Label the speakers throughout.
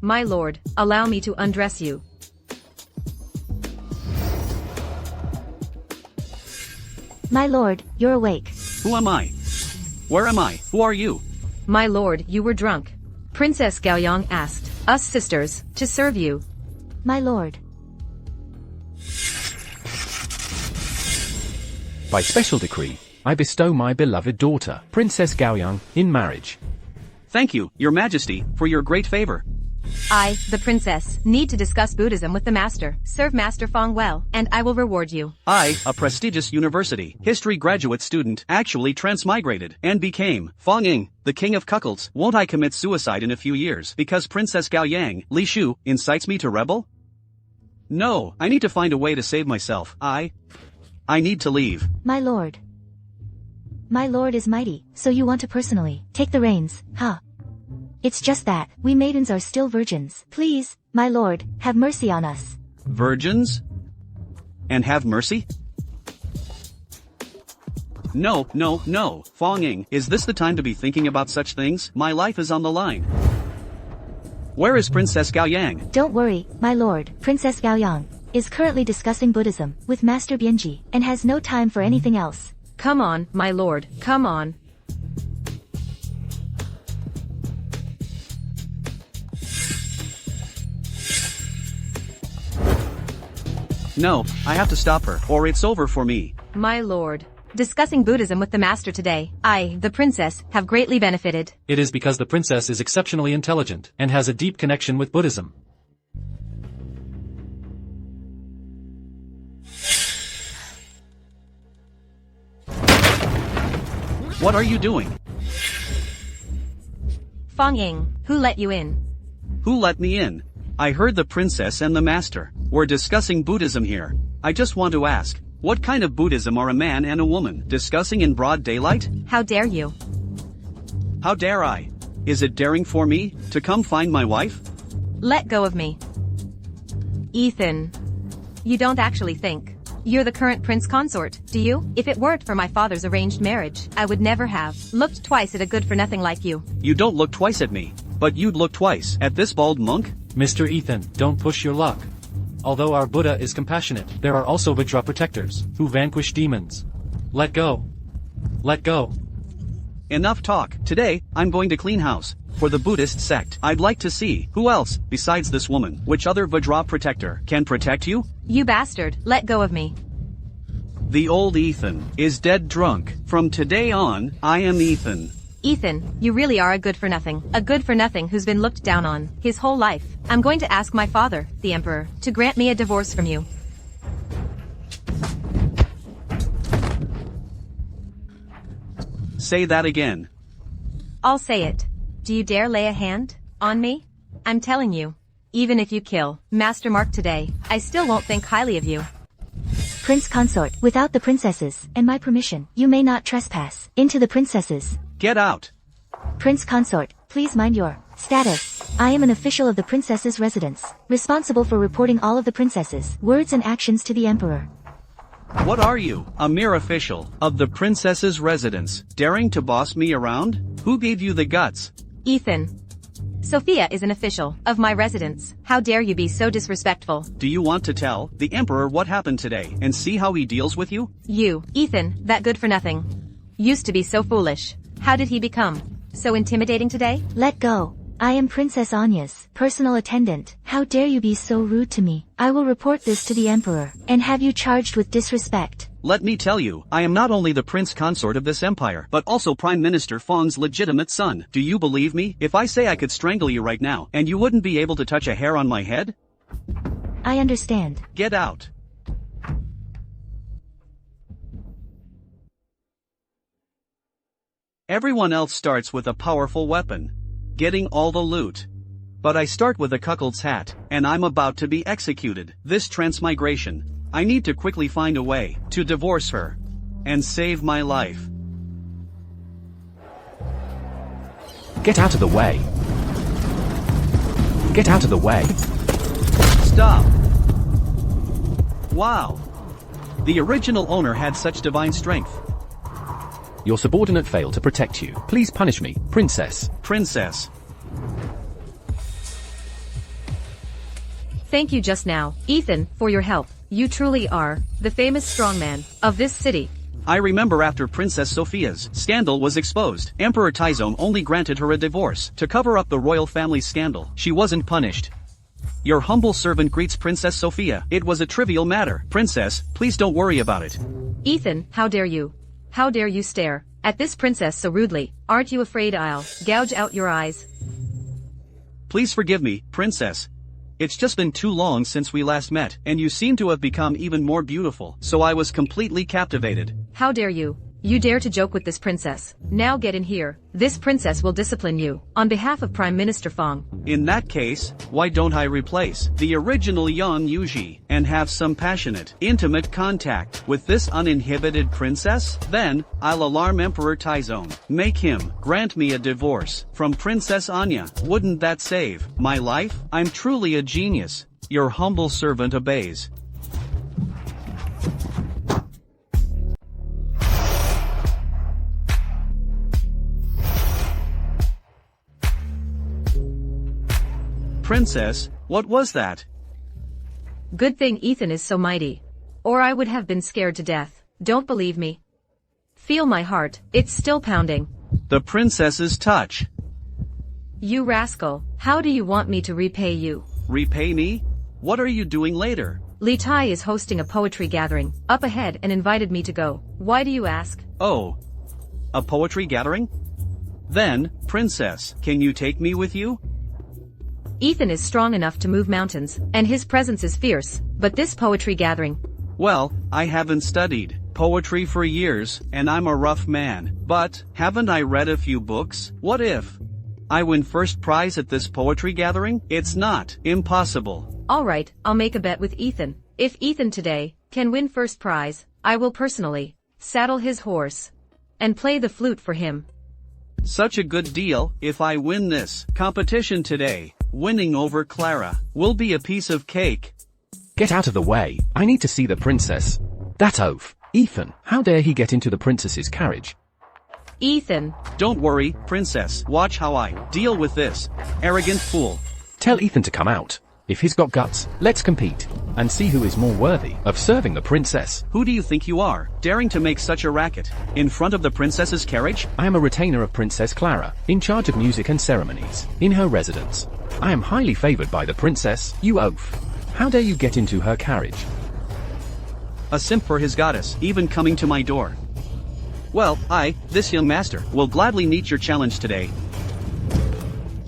Speaker 1: My lord, allow me to undress you.
Speaker 2: My lord, you're awake.
Speaker 3: Who am I? Where am I? Who are you?
Speaker 1: My lord, you were drunk. Princess Gaoyang asked us sisters to serve you.
Speaker 2: My lord.
Speaker 4: By special decree, I bestow my beloved daughter, Princess Gaoyang, in marriage.
Speaker 3: Thank you, your majesty, for your great favor.
Speaker 1: I, the princess, need to discuss Buddhism with the master. Serve Master Fong well, and I will reward you.
Speaker 3: I, a prestigious university history graduate student, actually transmigrated and became Fong Ying, the king of cuckolds. Won't I commit suicide in a few years because Princess Gaoyang, Li Shu, incites me to rebel? No, I need to find a way to save myself. I need to leave.
Speaker 2: My lord. My lord is mighty, so you want to personally take the reins, huh? It's just that, we maidens are still virgins. Please, my lord, have mercy on us.
Speaker 3: Virgins? And have mercy? No, Fong Ying, is this the time to be thinking about such things? My life is on the line. Where is Princess Gaoyang?
Speaker 2: Don't worry, my lord. Princess Gaoyang is currently discussing Buddhism with Master Bianji and has no time for anything else.
Speaker 1: Come on, my lord, come on.
Speaker 3: No, I have to stop her, or it's over for me.
Speaker 1: My lord. Discussing Buddhism with the master today, I, the princess, have greatly benefited.
Speaker 5: It is because the princess is exceptionally intelligent and has a deep connection with Buddhism.
Speaker 3: What are you doing?
Speaker 1: Fong Ying, who let you in?
Speaker 3: Who let me in? I heard the princess and the master were discussing Buddhism here. I just want to ask, what kind of Buddhism are a man and a woman discussing in broad daylight?
Speaker 1: How dare you?
Speaker 3: How dare I? Is it daring for me to come find my wife?
Speaker 1: Let go of me. Ethan. You don't actually think you're the current prince consort, do you? If it weren't for my father's arranged marriage, I would never have looked twice at a good-for-nothing like you.
Speaker 3: You don't look twice at me, but you'd look twice at this bald monk?
Speaker 5: Mr. Ethan, don't push your luck. Although our Buddha is compassionate, there are also Vajra protectors, who vanquish demons. Let go. Let go.
Speaker 3: Enough talk. Today, I'm going to clean house. For the Buddhist sect, I'd like to see who else, besides this woman, which other Vajra protector can protect you?
Speaker 1: You bastard, let go of me.
Speaker 3: The old Ethan is dead drunk. From today on, I am Ethan.
Speaker 1: Ethan, you really are a good-for-nothing who's been looked down on his whole life. I'm going to ask my father, the emperor, to grant me a divorce from you.
Speaker 3: Say that again.
Speaker 1: I'll say it. Do you dare lay a hand on me? I'm telling you, even if you kill Master Mark today, I still won't think highly of you.
Speaker 2: Prince consort, without the princesses and my permission, you may not trespass into the princesses.
Speaker 3: Get out.
Speaker 2: Prince consort, please mind your status. I am an official of the princess's residence, responsible for reporting all of the princess's words and actions to the emperor.
Speaker 3: What are you, a mere official of the princess's residence, daring to boss me around? Who gave you the guts?
Speaker 1: Ethan. Sophia is an official of my residence. How dare you be so disrespectful?
Speaker 3: Do you want to tell the emperor what happened today and see how he deals with you?
Speaker 1: You, Ethan, that good-for-nothing, used to be so foolish. How did he become so intimidating today?
Speaker 2: Let go. I am Princess Anya's personal attendant. How dare you be so rude to me? I will report this to the emperor and have you charged with disrespect.
Speaker 3: Let me tell you, I am not only the prince consort of this empire, but also Prime Minister Fong's legitimate son. Do you believe me? If I say I could strangle you right now, and you wouldn't be able to touch a hair on my head?
Speaker 2: I understand.
Speaker 3: Get out. Everyone else starts with a powerful weapon, getting all the loot. But I start with a cuckold's hat, and I'm about to be executed. This transmigration, I need to quickly find a way to divorce her and save my life.
Speaker 4: Get out of the way. Get out of the way.
Speaker 3: Stop. Wow. The original owner had such divine strength.
Speaker 4: Your subordinate failed to protect you. Please punish me, princess.
Speaker 3: Princess.
Speaker 1: thank you just now, Ethan, for your help. You truly are the famous strongman of this city.
Speaker 3: I remember after Princess Sophia's scandal was exposed, Emperor Taizong only granted her a divorce to cover up the royal family's scandal. She wasn't punished. Your humble servant greets Princess Sophia. It was a trivial matter. Princess, please don't worry about it.
Speaker 1: Ethan, how dare you? How dare you stare at this princess so rudely? Aren't you afraid I'll gouge out your eyes?
Speaker 3: Please forgive me, Princess. It's just been too long since we last met, and you seem to have become even more beautiful, so I was completely captivated.
Speaker 1: How dare you? You dare to joke with this princess. Now get in here. This princess will discipline you, on behalf of Prime Minister Fong.
Speaker 3: In that case, why don't I replace the original Yang Yuji and have some passionate, intimate contact with this uninhibited princess? Then, I'll alarm Emperor Taizong. Make him grant me a divorce from Princess Anya. Wouldn't that save my life? I'm truly a genius. Your humble servant obeys. Princess, what was that?
Speaker 1: Good thing Ethan is so mighty. Or I would have been scared to death. Don't believe me? Feel my heart, it's still pounding.
Speaker 3: The princess's touch.
Speaker 1: You rascal, how do you want me to repay you?
Speaker 3: Repay me? What are you doing later?
Speaker 1: Li Tai is hosting a poetry gathering, up ahead and invited me to go. Why do you ask?
Speaker 3: Oh. A poetry gathering? Then, Princess, can you take me with you?
Speaker 1: Ethan is strong enough to move mountains, and his presence is fierce, but this poetry gathering...
Speaker 3: Well, I haven't studied poetry for years, and I'm a rough man. But, haven't I read a few books? What if I win first prize at this poetry gathering? It's not impossible.
Speaker 1: Alright, I'll make a bet with Ethan. If Ethan today can win first prize, I will personally saddle his horse and play the flute for him.
Speaker 3: Such a good deal. If I win this competition today, winning over Clara will be a piece of cake.
Speaker 4: Get out of the way. I need to see the princess. That oaf. Ethan, how dare he get into the princess's carriage?
Speaker 1: Ethan.
Speaker 3: Don't worry, Princess. Watch how I deal with this arrogant fool.
Speaker 4: Tell Ethan to come out. If he's got guts, let's compete and see who is more worthy of serving the princess.
Speaker 3: Who do you think you are, daring to make such a racket in front of the princess's carriage?
Speaker 4: I am a retainer of Princess Clara, in charge of music and ceremonies, in her residence. I am highly favored by the princess, you oaf. How dare you get into her carriage?
Speaker 3: A simp for his goddess, even coming to my door. Well, this young master, will gladly meet your challenge today.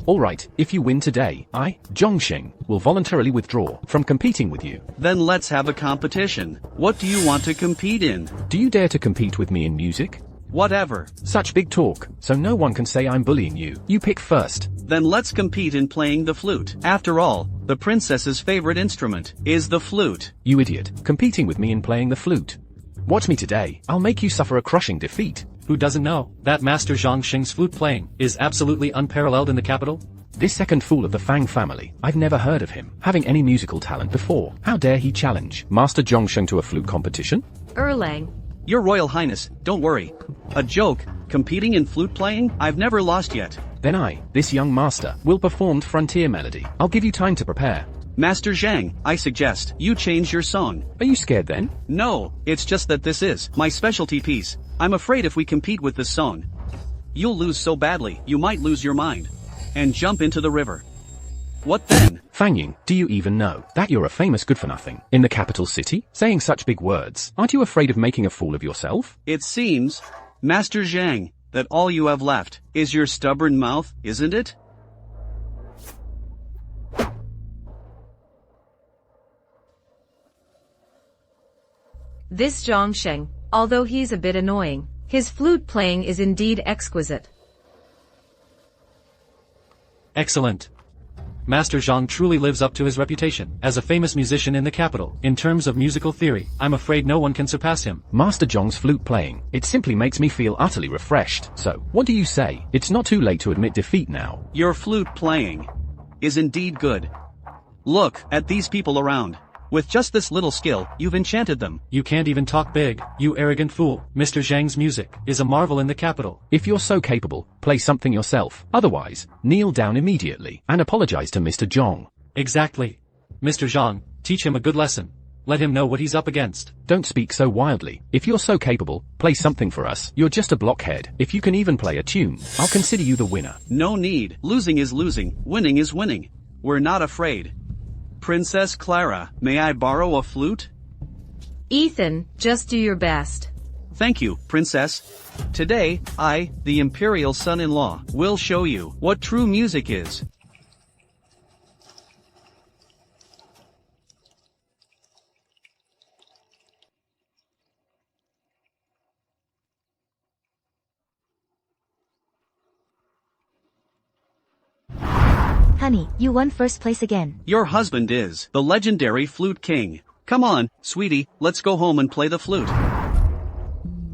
Speaker 4: Alright, if you win today, I, Zhongxing, will voluntarily withdraw from competing with you.
Speaker 3: Then let's have a competition. What do you want to compete in?
Speaker 4: Do you dare to compete with me in music?
Speaker 3: Whatever.
Speaker 4: Such big talk, so no one can say I'm bullying you. You pick first.
Speaker 3: Then let's compete in playing the flute. After all, the princess's favorite instrument is the flute.
Speaker 4: You idiot, competing with me in playing the flute. Watch me today, I'll make you suffer a crushing defeat.
Speaker 5: Who doesn't know that Master Zhang Xing's flute playing is absolutely unparalleled in the capital?
Speaker 4: This second fool of the Fang family, I've never heard of him having any musical talent before. How dare he challenge Master Zhongsheng to a flute competition?
Speaker 1: Erlang.
Speaker 3: Your Royal Highness, don't worry. A joke, competing in flute playing? I've never lost yet.
Speaker 4: Then I, this young master, will perform Frontier Melody. I'll give you time to prepare.
Speaker 3: Master Zhang, I suggest you change your song.
Speaker 4: Are you scared then?
Speaker 3: No, it's just that this is my specialty piece. I'm afraid if we compete with this song, you'll lose so badly, you might lose your mind and jump into the river. What then?
Speaker 4: Fang Ying, do you even know that you're a famous good-for-nothing in the capital city? Saying such big words, aren't you afraid of making a fool of yourself?
Speaker 3: It seems, Master Zhang, that all you have left is your stubborn mouth, isn't it?
Speaker 1: This Zhongsheng, although he's a bit annoying, his flute playing is indeed exquisite.
Speaker 5: Excellent. Master Zhang truly lives up to his reputation as a famous musician in the capital. In terms of musical theory, I'm afraid no one can surpass him.
Speaker 4: Master Zhang's flute playing, it simply makes me feel utterly refreshed. So, what do you say? It's not too late to admit defeat now.
Speaker 3: Your flute playing is indeed good. Look at these people around. With just this little skill, you've enchanted them.
Speaker 5: You can't even talk big, you arrogant fool. Mr. Zhang's music is a marvel in the capital.
Speaker 4: If you're so capable, play something yourself. Otherwise, kneel down immediately and apologize to Mr. Zhang.
Speaker 5: Exactly. Mr. Zhang, teach him a good lesson. Let him know what he's up against.
Speaker 4: Don't speak so wildly. If you're so capable, play something for us. You're just a blockhead. If you can even play a tune, I'll consider you the winner.
Speaker 3: No need. Losing is losing. Winning is winning. We're not afraid. Princess Clara, may I borrow a flute?
Speaker 1: Ethan, just do your best.
Speaker 3: Thank you, Princess. Today, I, the Imperial son-in-law, will show you what true music is.
Speaker 2: Honey, you won first place again.
Speaker 3: Your husband is the legendary Flute King. Come on, sweetie, let's go home and play the flute.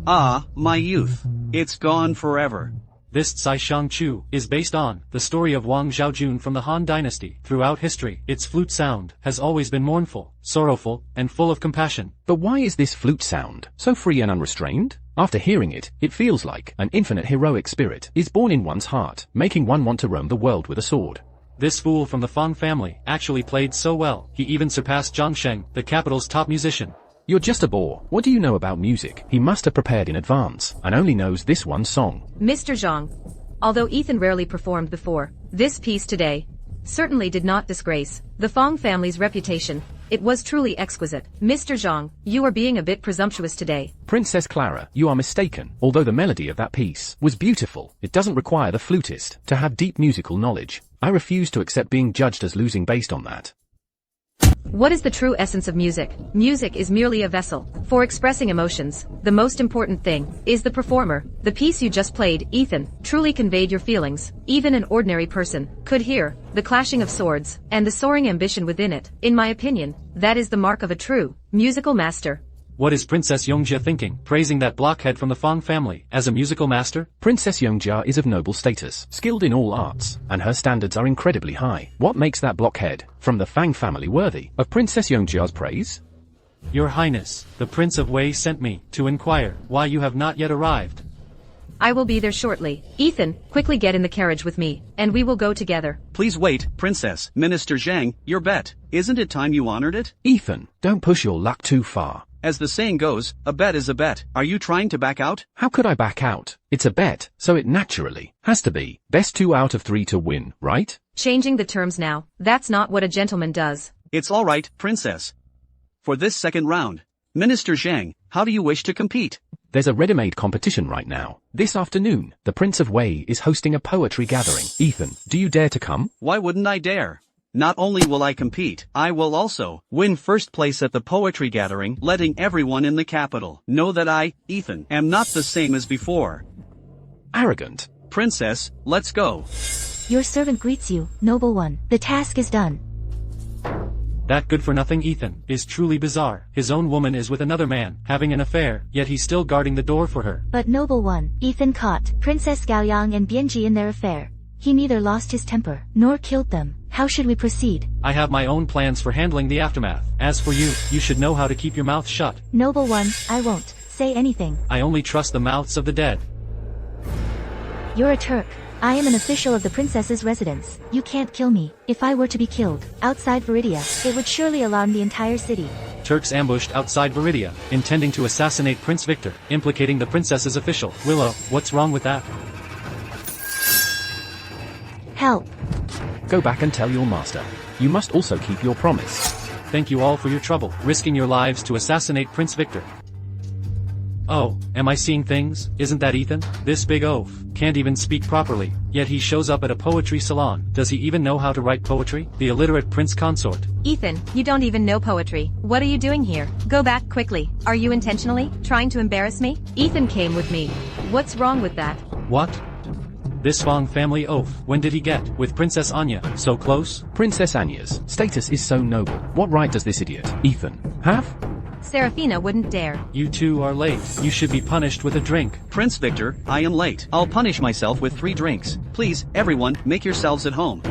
Speaker 3: Ah, my youth. It's gone forever.
Speaker 5: This Cai Shang Chu is based on the story of Wang Zhaojun from the Han Dynasty. Throughout history, its flute sound has always been mournful, sorrowful, and full of compassion.
Speaker 4: But why is this flute sound so free and unrestrained? After hearing it, it feels like an infinite heroic spirit is born in one's heart, making one want to roam the world with a sword.
Speaker 5: This fool from the Fang family actually played so well, he even surpassed Zhang Sheng, the capital's top musician.
Speaker 4: You're just a bore. What do you know about music? He must have prepared in advance, and only knows this one song.
Speaker 1: Mr. Zhang, although Ethan rarely performed before, this piece today certainly did not disgrace the Fang family's reputation. It was truly exquisite. Mr. Zhang, you are being a bit presumptuous today.
Speaker 4: Princess Clara, you are mistaken. Although the melody of that piece was beautiful, it doesn't require the flutist to have deep musical knowledge. I refuse to accept being judged as losing based on that.
Speaker 1: What is the true essence of music? Music is merely a vessel for expressing emotions. The most important thing is the performer. The piece you just played, Ethan, truly conveyed your feelings. Even an ordinary person could hear the clashing of swords and the soaring ambition within it. In my opinion, that is the mark of a true musical master.
Speaker 5: What is Princess Yongjia thinking, praising that blockhead from the Fang family as a musical master?
Speaker 4: Princess Yongjia is of noble status, skilled in all arts, and her standards are incredibly high. What makes that blockhead from the Fang family worthy of Princess Yongjia's praise?
Speaker 5: Your Highness, the Prince of Wei sent me to inquire why you have not yet arrived.
Speaker 1: I will be there shortly. Ethan, quickly get in the carriage with me, and we will go together.
Speaker 3: Please wait, Princess. Minister Zhang, your bet. Isn't it time you honored it?
Speaker 4: Ethan, don't push your luck too far.
Speaker 3: As the saying goes, a bet is a bet. Are you trying to back out?
Speaker 4: How could I back out? It's a bet, so it naturally has to be best 2 out of 3 to win, right?
Speaker 1: Changing the terms now. That's not what a gentleman does.
Speaker 3: It's all right, Princess. For this second round, Minister Zhang, how do you wish to compete?
Speaker 4: There's a ready-made competition right now. This afternoon, the Prince of Wei is hosting a poetry gathering. Ethan, do you dare to come?
Speaker 3: Why wouldn't I dare? Not only will I compete, I will also win first place at the poetry gathering, letting everyone in the capital know that I, Ethan, am not the same as before.
Speaker 4: Arrogant.
Speaker 3: Princess, let's go.
Speaker 2: Your servant greets you, noble one. The task is done.
Speaker 5: That good-for-nothing Ethan is truly bizarre. His own woman is with another man, having an affair, yet he's still guarding the door for her.
Speaker 2: But noble one, Ethan caught Princess Gaoyang and Bianji in their affair. He neither lost his temper, nor killed them. How should we proceed?
Speaker 5: I have my own plans for handling the aftermath. As for you, you should know how to keep your mouth shut.
Speaker 2: Noble one, I won't say anything.
Speaker 5: I only trust the mouths of the dead.
Speaker 2: You're a Turk. I am an official of the princess's residence. You can't kill me. If I were to be killed outside Viridia, it would surely alarm the entire city.
Speaker 5: Turks ambushed outside Viridia, intending to assassinate Prince Victor, implicating the princess's official. Willow, what's wrong with that?
Speaker 2: Help.
Speaker 4: Go back and tell your master. You must also keep your promise.
Speaker 5: Thank you all for your trouble, risking your lives to assassinate Prince Victor. Oh, am I seeing things? Isn't that Ethan? This big oaf can't even speak properly, yet he shows up at a poetry salon. Does he even know how to write poetry? The illiterate prince consort.
Speaker 1: Ethan, you don't even know poetry. What are you doing here? Go back quickly. Are you intentionally trying to embarrass me? Ethan came with me. What's wrong with that?
Speaker 5: What? This Fang family oaf, when did he get with Princess Anya so close?
Speaker 4: Princess Anya's status is so noble. What right does this idiot, Ethan, have?
Speaker 1: Serafina wouldn't dare.
Speaker 5: You two are late. You should be punished with a drink.
Speaker 3: Prince Victor, I am late. I'll punish myself with 3 drinks. Please, everyone, make yourselves at home.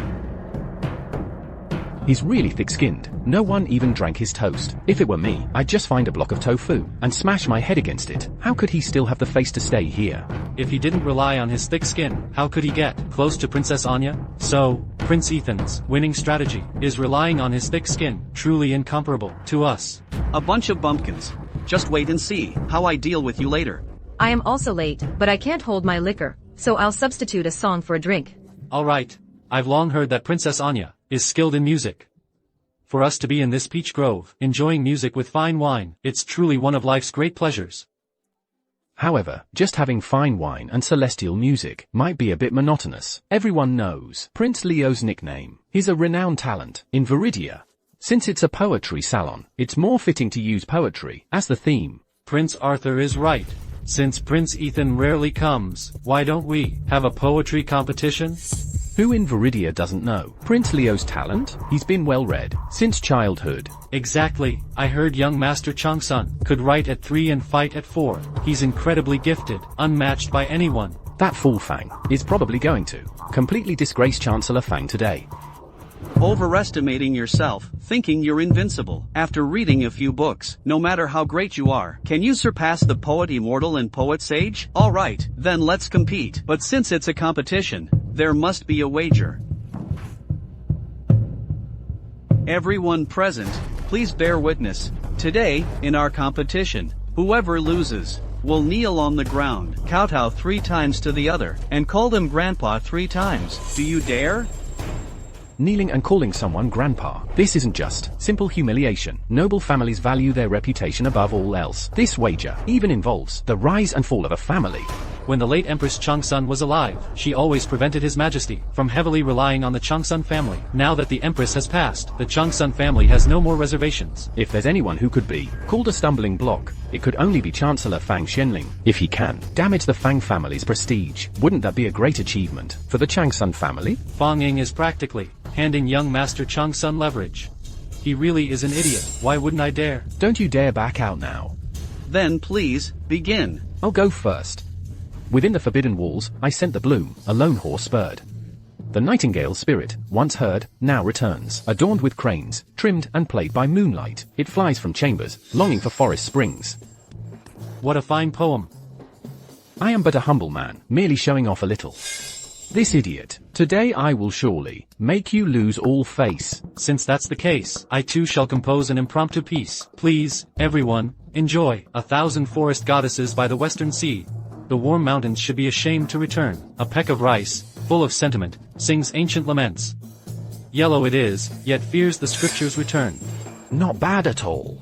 Speaker 4: He's really thick-skinned. No one even drank his toast. If it were me, I'd just find a block of tofu and smash my head against it. How could he still have the face to stay here?
Speaker 5: If he didn't rely on his thick skin, how could he get close to Princess Anya? So, Prince Ethan's winning strategy is relying on his thick skin, truly incomparable to us.
Speaker 3: A bunch of bumpkins. Just wait and see how I deal with you later.
Speaker 1: I am also late, but I can't hold my liquor, so I'll substitute a song for a drink.
Speaker 5: Alright. I've long heard that Princess Anya is skilled in music. For us to be in this peach grove, enjoying music with fine wine, it's truly one of life's great pleasures.
Speaker 4: However, just having fine wine and celestial music might be a bit monotonous. Everyone knows Prince Leo's nickname. He's a renowned talent in Viridia. Since it's a poetry salon, it's more fitting to use poetry as the theme.
Speaker 5: Prince Arthur is right. Since Prince Ethan rarely comes, why don't we have a poetry competition?
Speaker 4: Who in Viridia doesn't know Prince Leo's talent? He's been well read since childhood.
Speaker 5: Exactly. I heard young Master Changsun could write at 3 and fight at 4. He's incredibly gifted, unmatched by anyone.
Speaker 4: That fool Fang is probably going to completely disgrace Chancellor Fang today.
Speaker 3: Overestimating yourself, thinking you're invincible. After reading a few books, no matter how great you are, can you surpass the poet immortal and poet sage? Alright, then let's compete. But since it's a competition, there must be a wager. Everyone present, please bear witness. Today, in our competition, whoever loses will kneel on the ground, kowtow 3 times to the other, and call them grandpa 3 times. Do you dare?
Speaker 4: Kneeling and calling someone grandpa. This isn't just simple humiliation. Noble families value their reputation above all else. This wager even involves the rise and fall of a family.
Speaker 5: When the late Empress Changsun was alive, she always prevented His Majesty from heavily relying on the Changsun family. Now that the Empress has passed, the Changsun family has no more reservations.
Speaker 4: If there's anyone who could be called a stumbling block, it could only be Chancellor Fang Xianling. If he can damage the Fang family's prestige, wouldn't that be a great achievement for the Changsun family?
Speaker 5: Fang Ying is practically handing young Master Changsun leverage. He really is an idiot. Why wouldn't I dare?
Speaker 4: Don't you dare back out now.
Speaker 3: Then please, begin.
Speaker 4: I'll go first. Within the forbidden walls, I sent the bloom, a lone horse bird. The nightingale's spirit, once heard, now returns, adorned with cranes, trimmed and played by moonlight. It flies from chambers, longing for forest springs.
Speaker 5: What a fine poem.
Speaker 4: I am but a humble man, merely showing off a little. This idiot, today I will surely make you lose all face.
Speaker 5: Since that's the case, I too shall compose an impromptu piece. Please, everyone, enjoy. 1,000 forest goddesses by the western sea. The warm mountains should be ashamed to return. A peck of rice, full of sentiment, sings ancient laments. Yellow it is, yet fears the scripture's return.
Speaker 4: Not bad at all.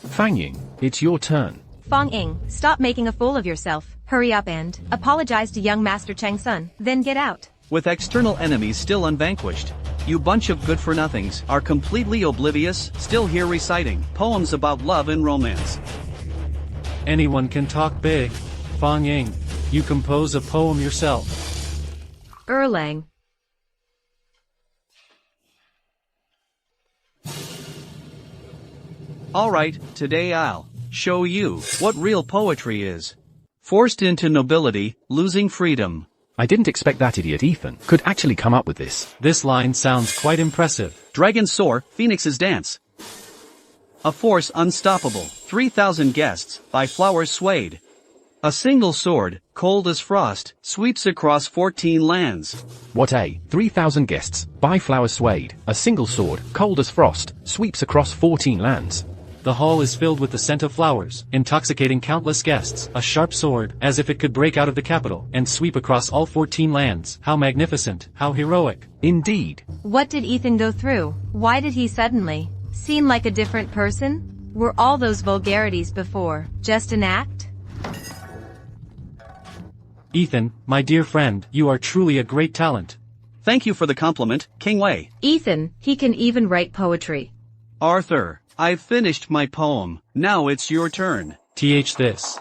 Speaker 4: Fang Ying, it's your turn.
Speaker 1: Fang Ying, stop making a fool of yourself. Hurry up and apologize to young Master Changsun, then get out.
Speaker 3: With external enemies still unvanquished, you bunch of good-for-nothings are completely oblivious, still here reciting poems about love and romance.
Speaker 5: Anyone can talk big. Fang Ying, you compose a poem yourself.
Speaker 1: Erlang.
Speaker 3: Alright, today I'll show you what real poetry is. Forced into nobility, losing freedom.
Speaker 4: I didn't expect that idiot Ethan could actually come up with this.
Speaker 5: This line sounds quite impressive.
Speaker 3: Dragons soar, phoenixes dance. A force unstoppable, 3,000 guests, by flowers swayed. A single sword, cold as frost, sweeps across 14 lands.
Speaker 4: What a 3,000 guests, by flowers swayed, a single sword, cold as frost, sweeps across 14 lands.
Speaker 5: The hall is filled with the scent of flowers, intoxicating countless guests. A sharp sword, as if it could break out of the capital, and sweep across all 14 lands. How magnificent, how heroic.
Speaker 4: Indeed.
Speaker 1: What did Ethan go through? Why did he suddenly seem like a different person? Were all those vulgarities before just an act?
Speaker 5: Ethan, my dear friend, you are truly a great talent.
Speaker 3: Thank you for the compliment, King Wei.
Speaker 1: Ethan, he can even write poetry.
Speaker 3: Arthur, I've finished my poem. Now it's your turn.
Speaker 5: This.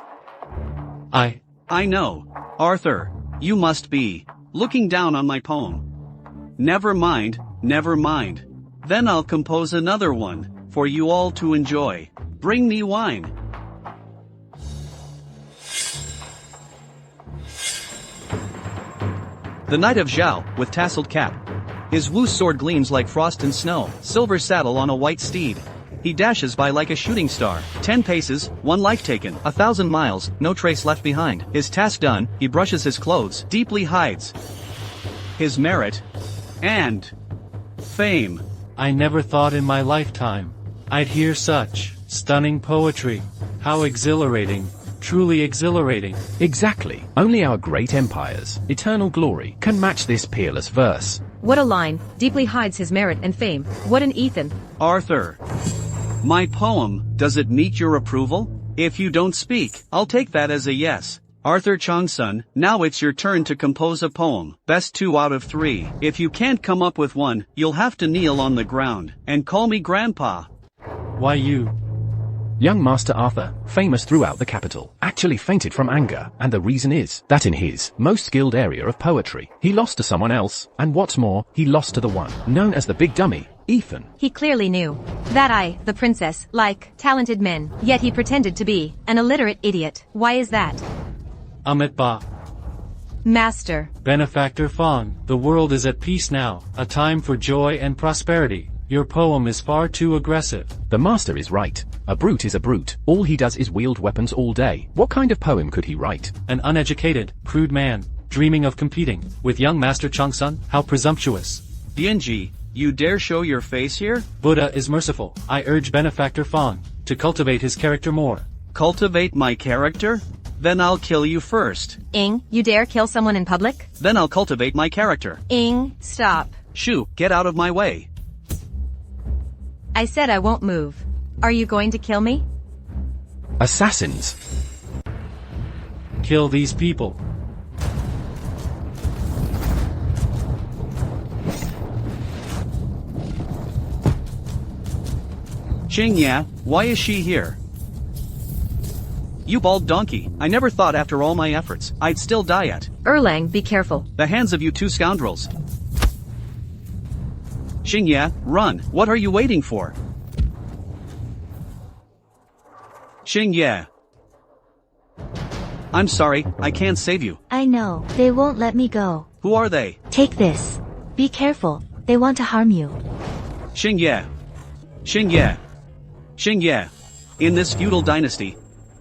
Speaker 5: I
Speaker 3: know. Arthur, you must be looking down on my poem. Never mind, never mind. Then I'll compose another one for you all to enjoy. Bring me wine. The Knight of Zhao, with tasseled cap. His Wu's sword gleams like frost and snow, silver saddle on a white steed. He dashes by like a shooting star. 10 paces, 1 life taken, 1,000 miles, no trace left behind. His task done, he brushes his clothes, deeply hides his merit, and fame.
Speaker 5: I never thought in my lifetime I'd hear such stunning poetry. How exhilarating. Truly exhilarating.
Speaker 4: Exactly. Only our great empires, eternal glory, can match this peerless verse.
Speaker 1: What a line, deeply hides his merit and fame. What an Ethan.
Speaker 3: Arthur. My poem, does it meet your approval? If you don't speak, I'll take that as a yes. Arthur Changsun, now it's your turn to compose a poem. Best 2 out of 3. If you can't come up with one, you'll have to kneel on the ground and call me Grandpa.
Speaker 5: Why you?
Speaker 4: Young Master Arthur, famous throughout the capital, actually fainted from anger, and the reason is that in his most skilled area of poetry, he lost to someone else, and what's more, he lost to the one known as the Big Dummy, Ethan.
Speaker 1: He clearly knew that I, the princess, like talented men, yet he pretended to be an illiterate idiot. Why is that?
Speaker 5: Amit Ba.
Speaker 1: Master.
Speaker 5: Benefactor Fong, the world is at peace now, a time for joy and prosperity. Your poem is far too aggressive.
Speaker 4: The master is right. A brute is a brute. All he does is wield weapons all day. What kind of poem could he write?
Speaker 5: An uneducated, crude man, dreaming of competing with young Master Changsun? How presumptuous.
Speaker 3: Dianji, you dare show your face here?
Speaker 5: Buddha is merciful. I urge Benefactor Fong to cultivate his character more.
Speaker 3: Cultivate my character? Then I'll kill you first.
Speaker 1: Ing, you dare kill someone in public?
Speaker 3: Then I'll cultivate my character.
Speaker 1: Ing, stop.
Speaker 3: Shoo, get out of my way.
Speaker 1: I said I won't move. Are you going to kill me?
Speaker 4: Assassins.
Speaker 5: Kill these people.
Speaker 3: Xingya, why is she here? You bald donkey, I never thought after all my efforts, I'd still die at
Speaker 1: Erlang, be careful.
Speaker 3: the hands of you 2 scoundrels. Xingya, run, what are you waiting for? Xingya. I'm sorry, I can't save you.
Speaker 2: I know, they won't let me go.
Speaker 3: Who are they?
Speaker 2: Take this. Be careful, they want to harm you.
Speaker 3: Xingya. Xingya. Xingya. In this feudal dynasty,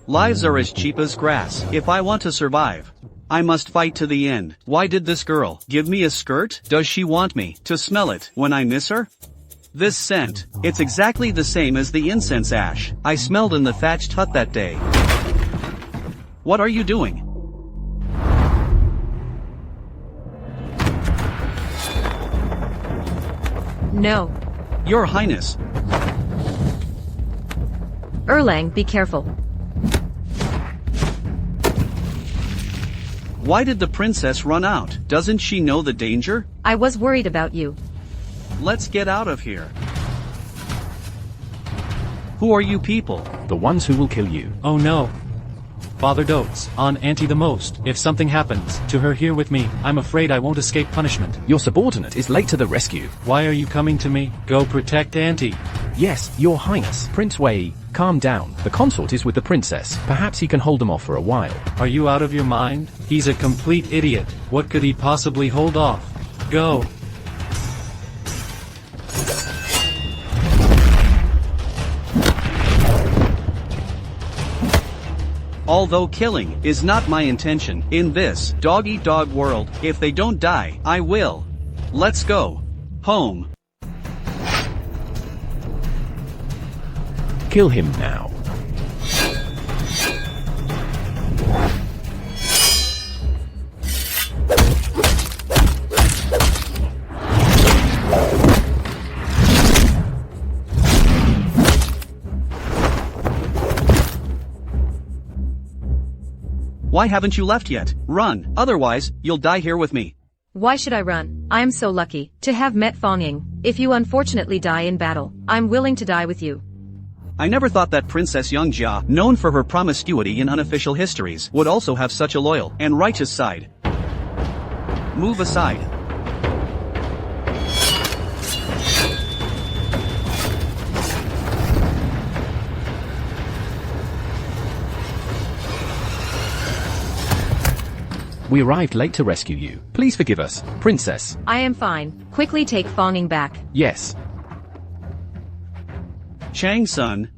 Speaker 3: lives are as cheap as grass. If I want to survive, I must fight to the end. Why did this girl give me a skirt? Does she want me to smell it when I miss her? This scent, it's exactly the same as the incense ash I smelled in the thatched hut that day. What are you doing?
Speaker 1: No.
Speaker 3: Your Highness.
Speaker 1: Erlang, be careful.
Speaker 3: Why did the princess run out? Doesn't she know the danger?
Speaker 1: I was worried about you.
Speaker 3: Let's get out of here. Who are you people?
Speaker 4: The ones who will kill you.
Speaker 5: Oh no. Father dotes on Auntie the most. If something happens to her here with me, I'm afraid I won't escape punishment.
Speaker 4: Your subordinate is late to the rescue.
Speaker 5: Why are you coming to me? Go protect Auntie.
Speaker 4: Yes, Your Highness. Prince Wei, calm down. The consort is with the princess. Perhaps he can hold them off for a while.
Speaker 5: Are you out of your mind? He's a complete idiot. What could he possibly hold off? Go.
Speaker 3: Although killing is not my intention in this dog-eat-dog world, if they don't die, I will. Let's go home.
Speaker 4: Kill him now.
Speaker 3: Why haven't you left yet? Run, otherwise, you'll die here with me.
Speaker 1: Why should I run? I am so lucky to have met Fong Ying. If you unfortunately die in battle, I'm willing to die with you.
Speaker 3: I never thought that Princess Youngjia, known for her promiscuity in unofficial histories, would also have such a loyal and righteous side. Move aside.
Speaker 4: We arrived late to rescue you. Please forgive us, Princess.
Speaker 1: I am fine. Quickly take Fong Ying back.
Speaker 4: Yes.
Speaker 3: Changsun,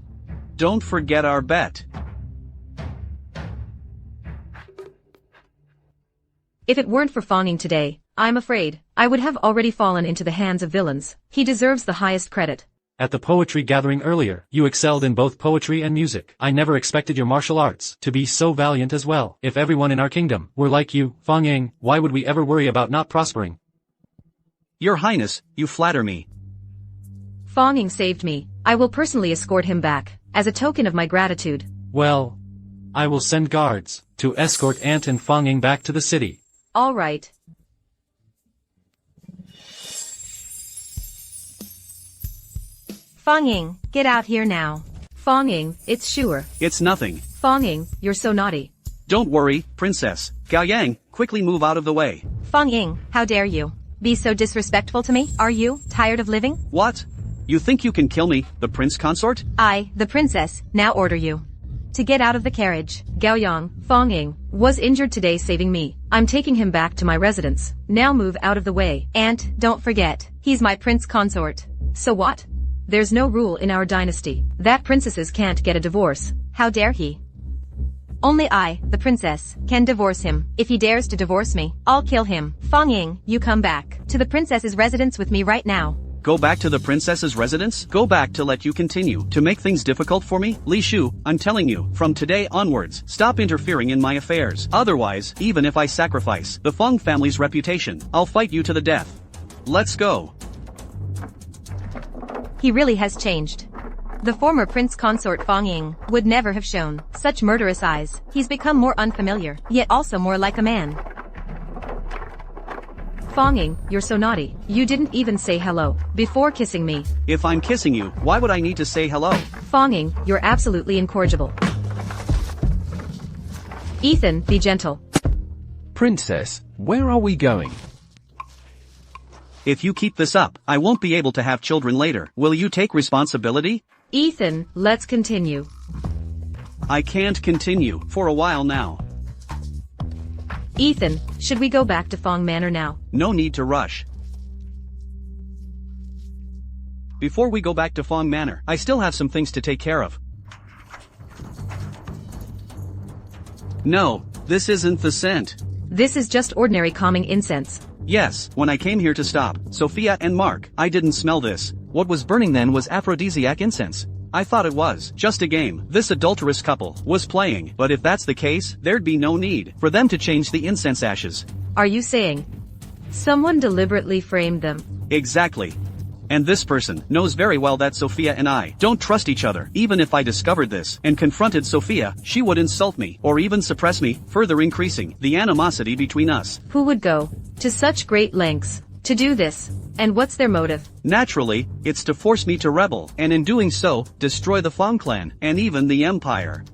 Speaker 3: don't forget our bet.
Speaker 1: If it weren't for Fong Ying today, I'm afraid I would have already fallen into the hands of villains. He deserves the highest credit.
Speaker 5: At the poetry gathering earlier, you excelled in both poetry and music. I never expected your martial arts to be so valiant as well. If everyone in our kingdom were like you, Fang Ying, why would we ever worry about not prospering?
Speaker 3: Your Highness, you flatter me.
Speaker 1: Fang Ying saved me. I will personally escort him back, as a token of my gratitude.
Speaker 5: Well, I will send guards to escort Ant and Fang Ying back to the city.
Speaker 1: All right. Fang Ying, get out here now. Fang Ying, it's sure.
Speaker 3: It's nothing.
Speaker 1: Fang Ying, you're so naughty.
Speaker 3: Don't worry, Princess. Gao Yang, quickly move out of the way.
Speaker 1: Fang Ying, how dare you be so disrespectful to me? Are you tired of living?
Speaker 3: What? You think you can kill me, the prince consort?
Speaker 1: I, the princess, now order you to get out of the carriage. Gao Yang, Fang Ying, was injured today saving me. I'm taking him back to my residence. Now move out of the way. And, don't forget, he's my prince consort. So what? There's no rule in our dynasty that princesses can't get a divorce. How dare he? Only I, the princess, can divorce him. If he dares to divorce me, I'll kill him. Fang Ying, you come back to the princess's residence with me right now.
Speaker 3: Go back to the princess's residence? Go back to let you continue to make things difficult for me? Li Shu, I'm telling you, from today onwards, stop interfering in my affairs. Otherwise, even if I sacrifice the Feng family's reputation, I'll fight you to the death. Let's go.
Speaker 1: He really has changed. The former prince consort Fang Ying would never have shown such murderous eyes. He's become more unfamiliar, yet also more like a man. Fang Ying, you're so naughty. You didn't even say hello before kissing me.
Speaker 3: If I'm kissing you, why would I need to say hello?
Speaker 1: Fang Ying, you're absolutely incorrigible. Ethan, be gentle.
Speaker 4: Princess, where are we going?
Speaker 3: If you keep this up, I won't be able to have children later. Will you take responsibility?
Speaker 1: Ethan, let's continue.
Speaker 3: I can't continue for a while now.
Speaker 1: Ethan, should we go back to Fang Manor now?
Speaker 3: No need to rush. Before we go back to Fang Manor, I still have some things to take care of. No, this isn't the scent.
Speaker 1: This is just ordinary calming incense.
Speaker 3: Yes, when I came here to stop Sophia and Mark, I didn't smell this. What was burning then was aphrodisiac incense. I thought it was just a game this adulterous couple was playing, but if that's the case, there'd be no need for them to change the incense ashes.
Speaker 1: Are you saying someone deliberately framed them?
Speaker 3: Exactly. And this person knows very well that Sophia and I don't trust each other. Even if I discovered this and confronted Sophia, she would insult me or even suppress me, further increasing the animosity between us.
Speaker 1: Who would go to such great lengths to do this? And what's their motive?
Speaker 3: Naturally, it's to force me to rebel, and in doing so, destroy the Fang clan, and even the empire.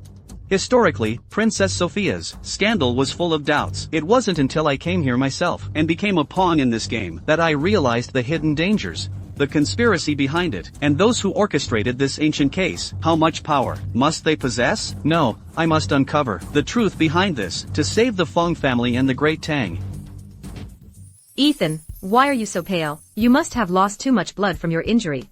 Speaker 3: Historically, Princess Sophia's scandal was full of doubts. It wasn't until I came here myself and became a pawn in this game that I realized the hidden dangers, the conspiracy behind it, and those who orchestrated this ancient case. How much power must they possess? No, I must uncover the truth behind this to save the Fang family and the Great Tang.
Speaker 1: Ethan, why are you so pale? You must have lost too much blood from your injury.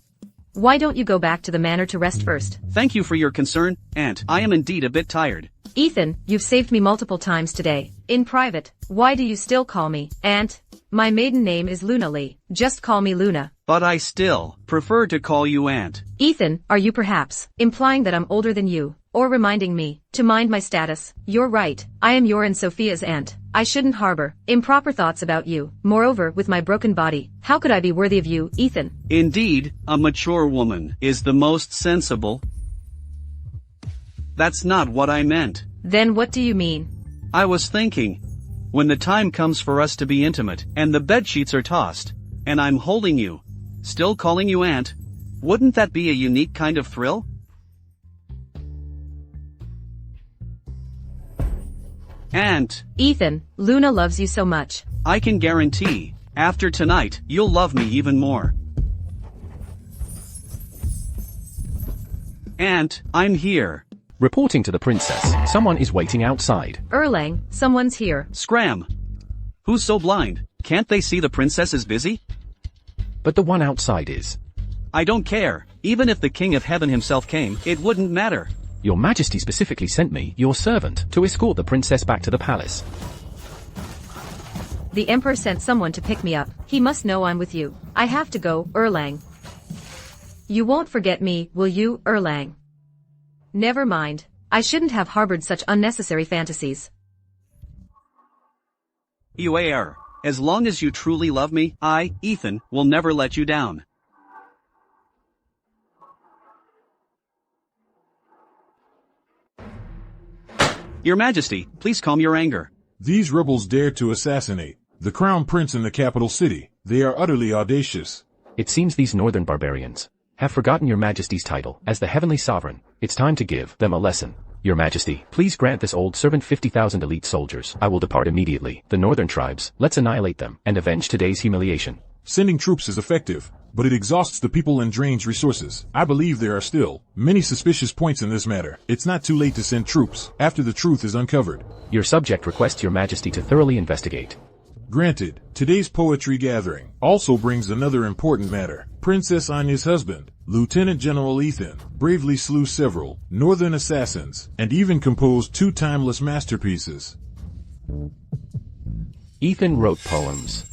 Speaker 1: Why don't you go back to the manor to rest first?
Speaker 3: Thank you for your concern, Aunt. I am indeed a bit tired.
Speaker 1: Ethan, you've saved me multiple times today. In private, why do you still call me Aunt? My maiden name is Luna Lee. Just call me Luna.
Speaker 3: But I still prefer to call you Aunt.
Speaker 1: Ethan, are you perhaps implying that I'm older than you? Or reminding me to mind my status? You're right. I am your and Sophia's aunt. I shouldn't harbor improper thoughts about you. Moreover, with my broken body, how could I be worthy of you, Ethan?
Speaker 3: Indeed, a mature woman is the most sensible. That's not what I meant.
Speaker 1: Then what do you mean?
Speaker 3: I was thinking, when the time comes for us to be intimate, and the bedsheets are tossed, and I'm holding you, still calling you Aunt, wouldn't that be a unique kind of thrill? Aunt.
Speaker 1: Ethan, Luna loves you so much.
Speaker 3: I can guarantee, after tonight, you'll love me even more. Aunt, I'm here.
Speaker 4: Reporting to the princess, someone is waiting outside.
Speaker 1: Erlang, someone's here.
Speaker 3: Scram. Who's so blind? Can't they see the princess is busy?
Speaker 4: But the one outside is.
Speaker 3: I don't care. Even if the King of Heaven himself came, it wouldn't matter.
Speaker 4: Your Majesty specifically sent me, your servant, to escort the princess back to the palace.
Speaker 1: The Emperor sent someone to pick me up. He must know I'm with you. I have to go, Erlang. You won't forget me, will you, Erlang? Never mind. I shouldn't have harbored such unnecessary fantasies.
Speaker 3: You are. As long as you truly love me, I, Ethan, will never let you down. Your Majesty, please calm your anger.
Speaker 6: These rebels dared to assassinate the crown prince in the capital city. They are utterly audacious.
Speaker 4: It seems these northern barbarians have forgotten your Majesty's title as the heavenly sovereign. It's time to give them a lesson. Your Majesty, please grant this old servant 50,000 elite soldiers. I will depart immediately. The northern tribes, let's annihilate them and avenge today's humiliation.
Speaker 6: Sending troops is effective, but it exhausts the people and drains resources. I believe there are still many suspicious points in this matter. It's not too late to send troops after the truth is uncovered.
Speaker 4: Your subject requests your Majesty to thoroughly investigate.
Speaker 6: Granted. Today's poetry gathering also brings another important matter. Princess Anya's husband, Lieutenant General Ethan, bravely slew several northern assassins and even composed 2 timeless masterpieces.
Speaker 4: Ethan wrote poems.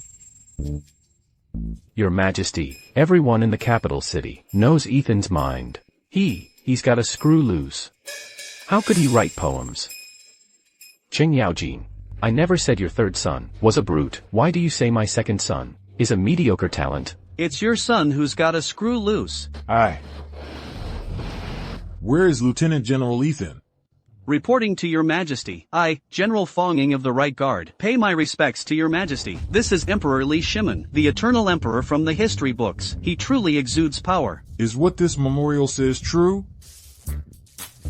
Speaker 4: Your Majesty, everyone in the capital city knows Ethan's mind. He's got a screw loose. How could he write poems? Qing Yaojin, I never said your third son was a brute. Why do you say my second son is a mediocre talent?
Speaker 3: It's your son who's got a screw loose.
Speaker 6: Aye. Where is Lieutenant General Ethan?
Speaker 3: Reporting to your Majesty. I, General Fong Ying of the Right Guard, pay my respects to your Majesty. This is Emperor Li Shimen, the eternal emperor from the history books. He truly exudes power.
Speaker 6: Is what this memorial says true?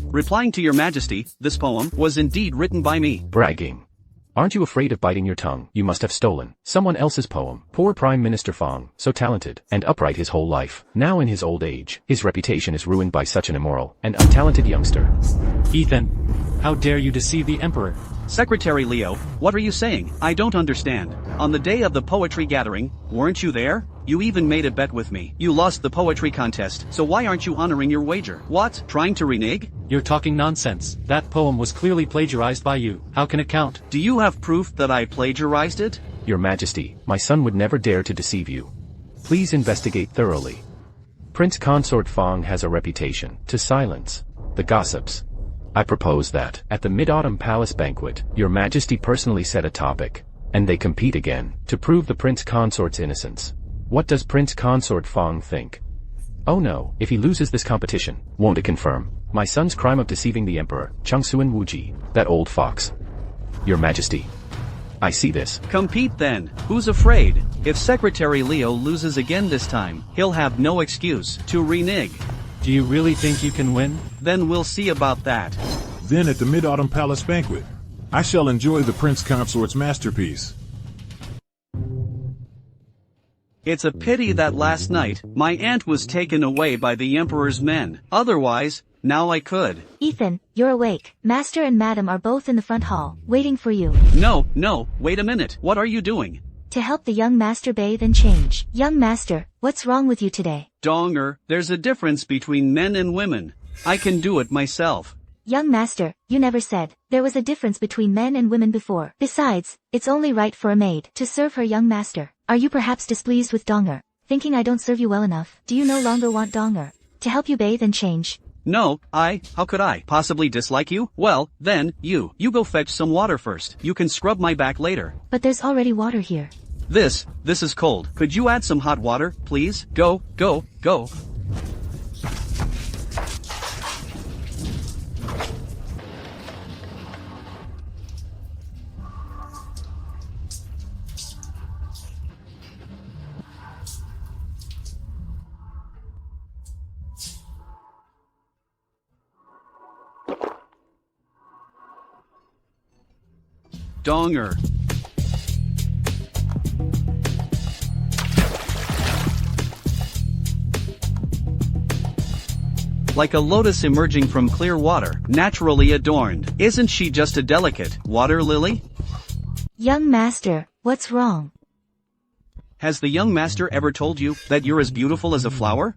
Speaker 3: Replying to your Majesty, this poem was indeed written by me.
Speaker 4: Bragging. Aren't you afraid of biting your tongue? You must have stolen someone else's poem. Poor Prime Minister Fong, so talented and upright his whole life. Now in his old age, his reputation is ruined by such an immoral and untalented youngster.
Speaker 5: Ethan, how dare you deceive the Emperor?
Speaker 3: Secretary Leo, what are you saying? I don't understand. On the day of the poetry gathering, weren't you there? You even made a bet with me. You lost the poetry contest, so why aren't you honoring your wager? What? Trying to renege?
Speaker 5: You're talking nonsense. That poem was clearly plagiarized by you. How can it count?
Speaker 3: Do you have proof that I plagiarized it?
Speaker 4: Your Majesty, my son would never dare to deceive you. Please investigate thoroughly. Prince Consort Fong has a reputation to silence the gossips. I propose that, at the Mid-Autumn Palace banquet, your Majesty personally set a topic, and they compete again, to prove the Prince Consort's innocence. What does Prince Consort Fong think? Oh no, if he loses this competition, won't it confirm my son's crime of deceiving the Emperor, Changsuan Wuji, that old fox? Your Majesty, I see this.
Speaker 3: Compete then. Who's afraid? If Secretary Leo loses again this time, he'll have no excuse to renege.
Speaker 5: Do you really think you can win?
Speaker 3: Then we'll see about that.
Speaker 6: Then at the Mid-Autumn Palace banquet, I shall enjoy the Prince Consort's masterpiece.
Speaker 3: It's a pity that last night, my aunt was taken away by the Emperor's men. Otherwise, now I could.
Speaker 2: Ethan, you're awake. Master and Madam are both in the front hall, waiting for you.
Speaker 3: No, wait a minute. What are you doing?
Speaker 2: To help the young master bathe and change. Young master, what's wrong with you today?
Speaker 3: Donger, there's a difference between men and women. I can do it myself.
Speaker 2: Young master, you never said there was a difference between men and women before. Besides, it's only right for a maid to serve her young master. Are you perhaps displeased with Donger, thinking I don't serve you well enough? Do you no longer want Donger to help you bathe and change?
Speaker 3: No, how could I possibly dislike you? Well, then, you go fetch some water first. You can scrub my back later.
Speaker 2: But there's already water here.
Speaker 3: This is cold. Could you add some hot water, please? Go. Donger. Like a lotus emerging from clear water, naturally adorned. Isn't she just a delicate water lily?
Speaker 2: Young master, what's wrong?
Speaker 3: Has the young master ever told you that you're as beautiful as a flower?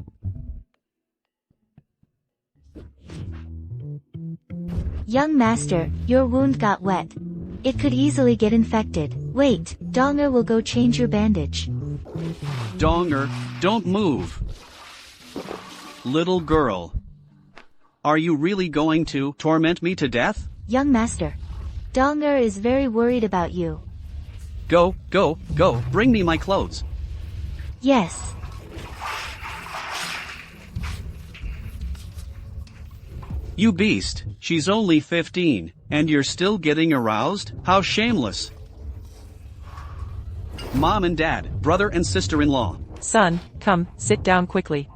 Speaker 2: Young master, your wound got wet. It could easily get infected. Wait, Donger will go change your bandage.
Speaker 3: Donger, don't move. Little girl. Are you really going to torment me to death?
Speaker 2: Young master. Donger is very worried about you.
Speaker 3: Go, bring me my clothes.
Speaker 2: Yes.
Speaker 3: You beast, she's only 15, and you're still getting aroused? How shameless. Mom and Dad, brother and sister-in-law.
Speaker 7: Son, come, sit down quickly.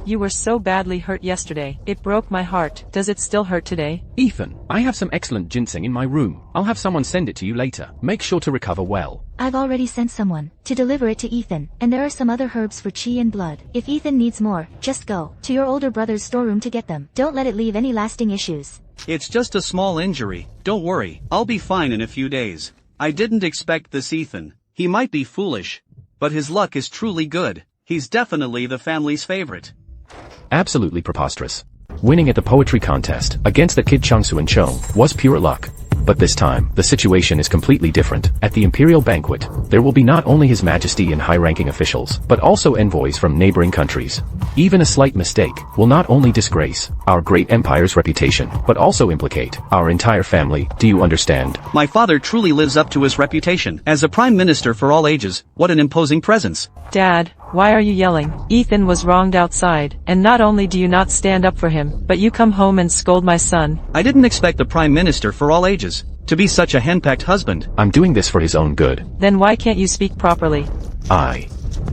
Speaker 7: You were so badly hurt yesterday. It broke my heart. Does it still hurt today?
Speaker 4: Ethan, I have some excellent ginseng in my room. I'll have someone send it to you later. Make sure to recover well.
Speaker 2: I've already sent someone to deliver it to Ethan, and there are some other herbs for chi and blood. If Ethan needs more, just go to your older brother's storeroom to get them. Don't let it leave any lasting issues.
Speaker 3: It's just a small injury. Don't worry, I'll be fine in a few days. I didn't expect this Ethan. He might be foolish, but his luck is truly good. He's definitely the family's favorite.
Speaker 4: Absolutely preposterous. Winning at the poetry contest against the kid Changsu and Chong was pure luck. But this time, the situation is completely different. At the Imperial banquet, there will be not only His Majesty and high-ranking officials, but also envoys from neighboring countries. Even a slight mistake will not only disgrace our great empire's reputation, but also implicate our entire family. Do you understand?
Speaker 3: My father truly lives up to his reputation. As a prime minister for all ages, what an imposing presence.
Speaker 7: Dad, why are you yelling? Ethan was wronged outside, and not only do you not stand up for him, but you come home and scold my son.
Speaker 3: I didn't expect the prime minister for all ages to be such a henpecked husband.
Speaker 4: I'm doing this for his own good.
Speaker 7: Then why can't you speak properly?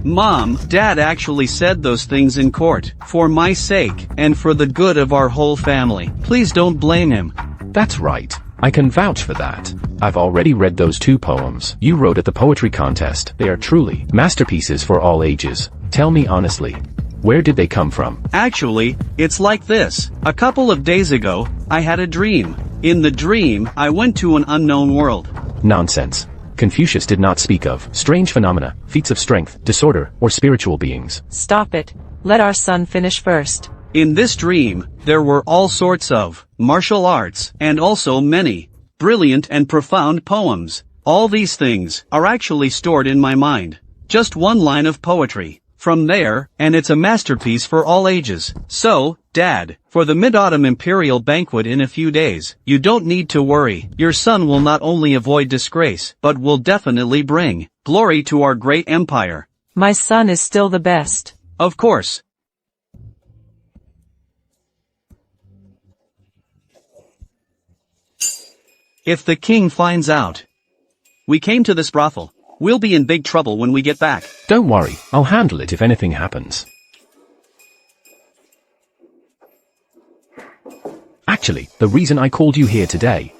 Speaker 3: Mom, Dad actually said those things in court, for my sake, and for the good of our whole family. Please don't blame him.
Speaker 4: That's right. I can vouch for that. I've already read those 2 poems you wrote at the poetry contest. They are truly masterpieces for all ages. Tell me honestly, where did they come from?
Speaker 3: Actually, it's like this. A couple of days ago, I had a dream. In the dream, I went to an unknown world.
Speaker 4: Nonsense. Confucius did not speak of strange phenomena, feats of strength, disorder, or spiritual beings.
Speaker 7: Stop it. Let our son finish first.
Speaker 3: In this dream, there were all sorts of martial arts, and also many brilliant and profound poems. All these things are actually stored in my mind. Just one line of poetry from there, and it's a masterpiece for all ages. So, Dad, for the Mid-Autumn Imperial banquet in a few days, you don't need to worry. Your son will not only avoid disgrace, but will definitely bring glory to our great empire.
Speaker 7: My son is still the best.
Speaker 3: Of course. If the king finds out we came to this brothel, we'll be in big trouble when we get back.
Speaker 4: Don't worry, I'll handle it if anything happens. Actually, the reason I called you here today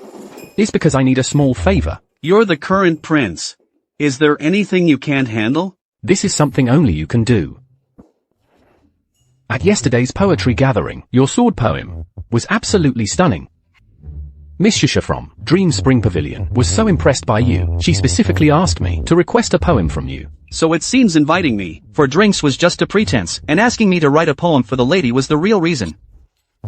Speaker 4: is because I need a small favor.
Speaker 3: You're the current prince. Is there anything you can't handle?
Speaker 4: This is something only you can do. At yesterday's poetry gathering, your sword poem was absolutely stunning. Miss Shusha from Dream Spring Pavilion was so impressed by you, she specifically asked me to request a poem from you.
Speaker 3: So it seems inviting me for drinks was just a pretense, and asking me to write a poem for the lady was the real reason.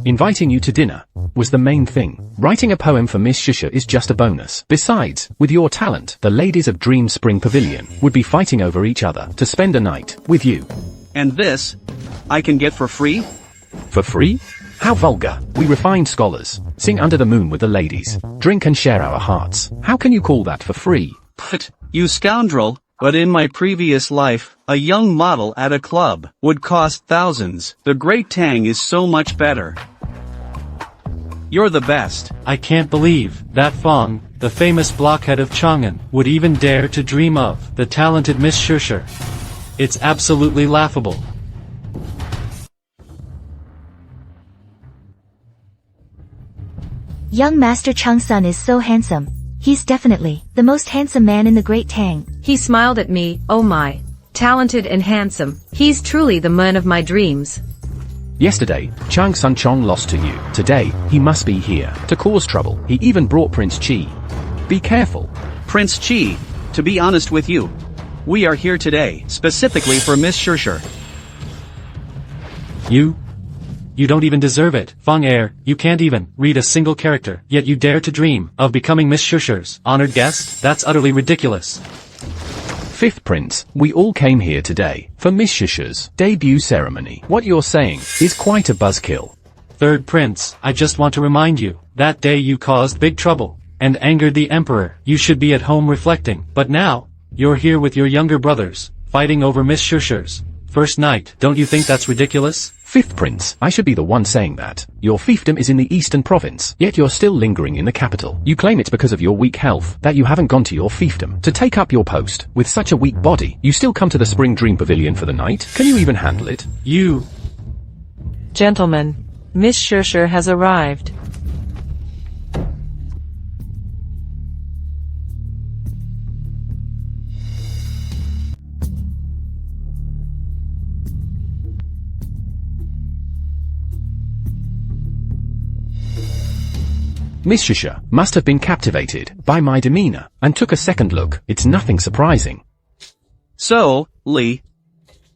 Speaker 4: Inviting you to dinner was the main thing. Writing a poem for Miss Shusha is just a bonus. Besides, with your talent, the ladies of Dream Spring Pavilion would be fighting over each other to spend a night with you.
Speaker 3: And this, I can get for free?
Speaker 4: For free? How vulgar. We refined scholars sing under the moon with the ladies, drink and share our hearts. How can you call that for free?
Speaker 3: But, you scoundrel, but in my previous life, a young model at a club would cost thousands. The Great Tang is so much better. You're the best.
Speaker 5: I can't believe that Fong, the famous blockhead of Chang'an, would even dare to dream of the talented Miss Shusha. It's absolutely laughable.
Speaker 2: Young Master Changsun is so handsome. He's definitely the most handsome man in the Great Tang.
Speaker 1: He smiled at me. Oh my. Talented and handsome. He's truly the man of my dreams.
Speaker 4: Yesterday, Chang Sun Chong lost to you. Today, he must be here to cause trouble. He even brought Prince Chi. Be careful.
Speaker 3: Prince Chi, to be honest with you, we are here today, specifically for Miss Shusha.
Speaker 4: You?
Speaker 5: You don't even deserve it. Feng Air, you can't even read a single character, yet you dare to dream of becoming Miss Shusher's honored guest? That's utterly ridiculous.
Speaker 4: Fifth Prince, we all came here today for Miss Shusher's debut ceremony. What you're saying is quite a buzzkill.
Speaker 5: Third Prince, I just want to remind you, that day you caused big trouble and angered the Emperor. You should be at home reflecting, but now, you're here with your younger brothers, fighting over Miss Shusher's first night. Don't you think that's ridiculous?
Speaker 4: Fifth Prince, I should be the one saying that. Your fiefdom is in the eastern province, yet you're still lingering in the capital. You claim it's because of your weak health that you haven't gone to your fiefdom to take up your post. With such a weak body, you still come to the Spring Dream Pavilion for the night? Can you even handle it?
Speaker 5: You...
Speaker 7: Gentlemen, Miss Shusher has arrived.
Speaker 4: Miss Shusher must have been captivated by my demeanor and took a second look. It's nothing surprising.
Speaker 3: So, Lee,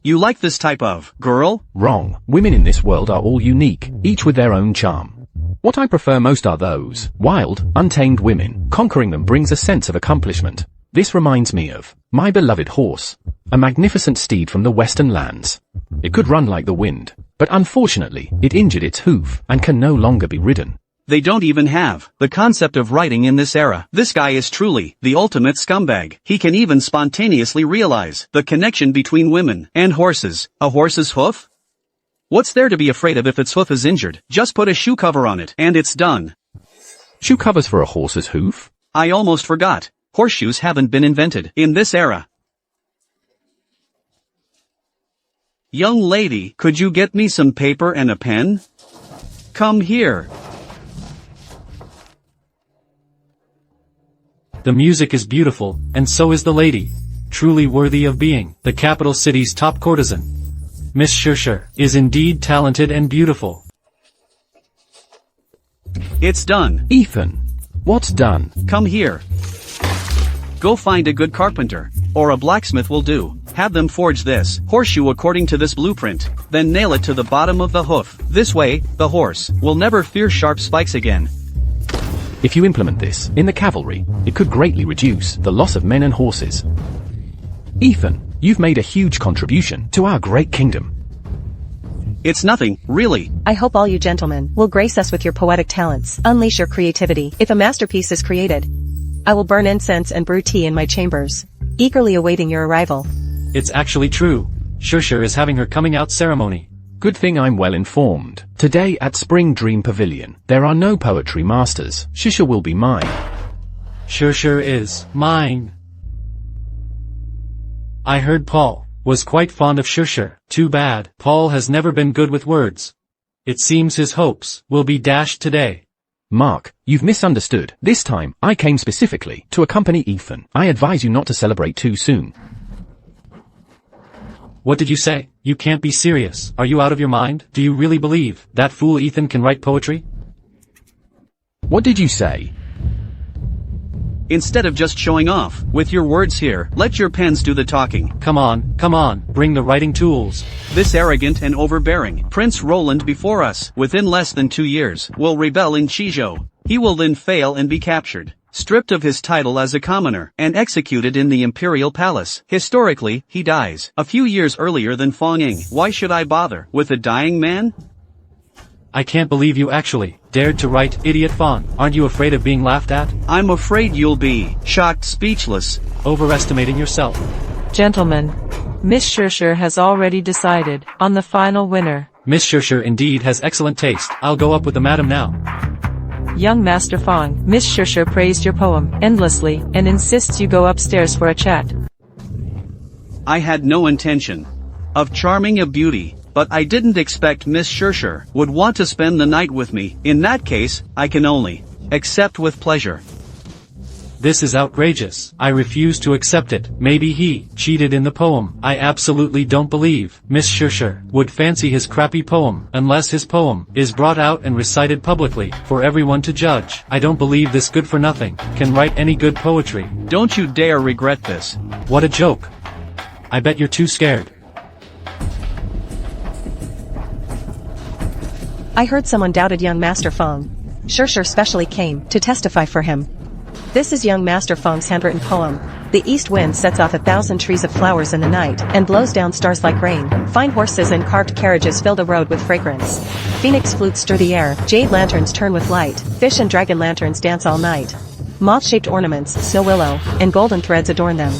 Speaker 3: you like this type of girl?
Speaker 4: Wrong. Women in this world are all unique, each with their own charm. What I prefer most are those wild, untamed women. Conquering them brings a sense of accomplishment. This reminds me of my beloved horse, a magnificent steed from the western lands. It could run like the wind, but unfortunately, it injured its hoof and can no longer be ridden.
Speaker 3: They don't even have the concept of writing in this era. This guy is truly the ultimate scumbag. He can even spontaneously realize the connection between women and horses. A horse's hoof? What's there to be afraid of if its hoof is injured? Just put a shoe cover on it, and it's done.
Speaker 4: Shoe covers for a horse's hoof?
Speaker 3: I almost forgot. Horseshoes haven't been invented in this era. Young lady, could you get me some paper and a pen? Come here.
Speaker 5: The music is beautiful, and so is the lady. Truly worthy of being the capital city's top courtesan. Miss Shusher is indeed talented and beautiful.
Speaker 3: It's done.
Speaker 4: Ethan, what's done?
Speaker 3: Come here. Go find a good carpenter, or a blacksmith will do. Have them forge this horseshoe according to this blueprint, then nail it to the bottom of the hoof. This way, the horse will never fear sharp spikes again.
Speaker 4: If you implement this in the cavalry, it could greatly reduce the loss of men and horses. Ethan, you've made a huge contribution to our great kingdom.
Speaker 3: It's nothing, really.
Speaker 8: I hope all you gentlemen will grace us with your poetic talents. Unleash your creativity. If a masterpiece is created, I will burn incense and brew tea in my chambers, eagerly awaiting your arrival.
Speaker 5: It's actually true. Shusher is having her coming out ceremony.
Speaker 4: Good thing I'm well informed. Today at Spring Dream Pavilion, there are no poetry masters. Shusher will be mine.
Speaker 5: Shusher is mine. I heard Paul was quite fond of Shusher. Too bad. Paul has never been good with words. It seems his hopes will be dashed today.
Speaker 4: Mark, you've misunderstood. This time, I came specifically to accompany Ethan. I advise you not to celebrate too soon.
Speaker 5: What did you say? You can't be serious. Are you out of your mind? Do you really believe that fool Ethan can write poetry?
Speaker 4: What did you say?
Speaker 3: Instead of just showing off with your words here, let your pens do the talking.
Speaker 5: Come on, bring the writing tools.
Speaker 3: This arrogant and overbearing Prince Roland before us, within less than 2 years, will rebel in Chizhou. He will then fail and be captured, stripped of his title as a commoner, and executed in the Imperial Palace. Historically, he dies a few years earlier than Feng Ying. Why should I bother with a dying man?
Speaker 5: I can't believe you actually dared to write Idiot Feng. Aren't you afraid of being laughed at?
Speaker 3: I'm afraid you'll be shocked, speechless.
Speaker 5: Overestimating yourself.
Speaker 7: Gentlemen, Miss Shusher has already decided on the final winner.
Speaker 5: Miss Shusher indeed has excellent taste. I'll go up with the madam now.
Speaker 7: Young Master Feng, Miss Shusher praised your poem endlessly and insists you go upstairs for a chat.
Speaker 3: I had no intention of charming a beauty, but I didn't expect Miss Shusher would want to spend the night with me. In that case, I can only accept with pleasure.
Speaker 5: This is outrageous. I refuse to accept it. Maybe he cheated in the poem. I absolutely don't believe Miss Shusher would fancy his crappy poem unless his poem is brought out and recited publicly for everyone to judge. I don't believe this good-for-nothing can write any good poetry.
Speaker 3: Don't you dare regret this.
Speaker 5: What a joke. I bet you're too scared.
Speaker 8: I heard someone doubted young Master Feng. Shusher specially came to testify for him. This is young Master Feng's handwritten poem. The east wind sets off 1,000 trees of flowers in the night and blows down stars like rain. Fine horses and carved carriages fill the road with fragrance. Phoenix flutes stir the air, jade lanterns turn with light, fish and dragon lanterns dance all night. Moth-shaped ornaments, snow willow, and golden threads adorn them.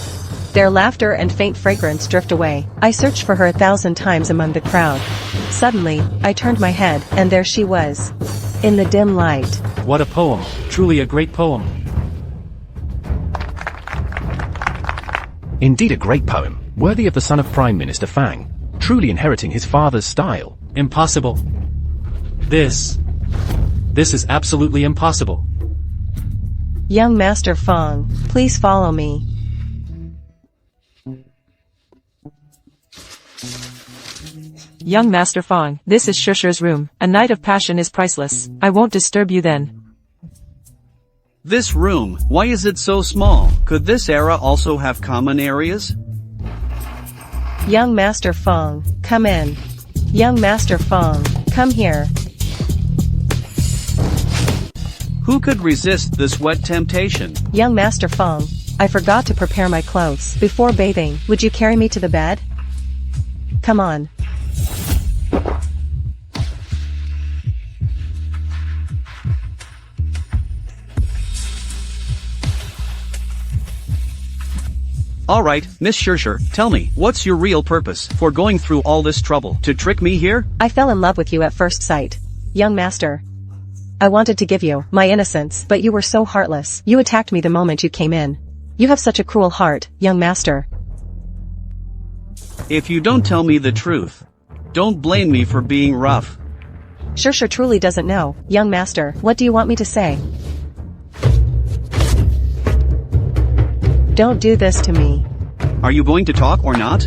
Speaker 8: Their laughter and faint fragrance drift away. I searched for her 1,000 times among the crowd. Suddenly, I turned my head, and there she was. In the dim light.
Speaker 5: What a poem. Truly a great poem.
Speaker 4: Indeed a great poem, worthy of the son of Prime Minister Fang, truly inheriting his father's style.
Speaker 5: Impossible. This is absolutely impossible.
Speaker 8: Young Master Feng, please follow me.
Speaker 7: Young Master Feng, this is Shusher's room. A night of passion is priceless. I won't disturb you then.
Speaker 3: This room, why is it so small? Could this era also have common areas?
Speaker 8: Young Master Feng, come in. Young Master Feng, come here.
Speaker 3: Who could resist this wet temptation?
Speaker 8: Young Master Feng, I forgot to prepare my clothes. Before bathing, would you carry me to the bed? Come on.
Speaker 3: Alright, Miss Shusher, tell me, what's your real purpose for going through all this trouble? To trick me here?
Speaker 8: I fell in love with you at first sight. Young Master. I wanted to give you my innocence, but you were so heartless. You attacked me the moment you came in. You have such a cruel heart, young Master.
Speaker 3: If you don't tell me the truth, don't blame me for being rough.
Speaker 8: Shusher truly doesn't know. Young Master, what do you want me to say? Don't do this to me.
Speaker 3: Are you going to talk or not?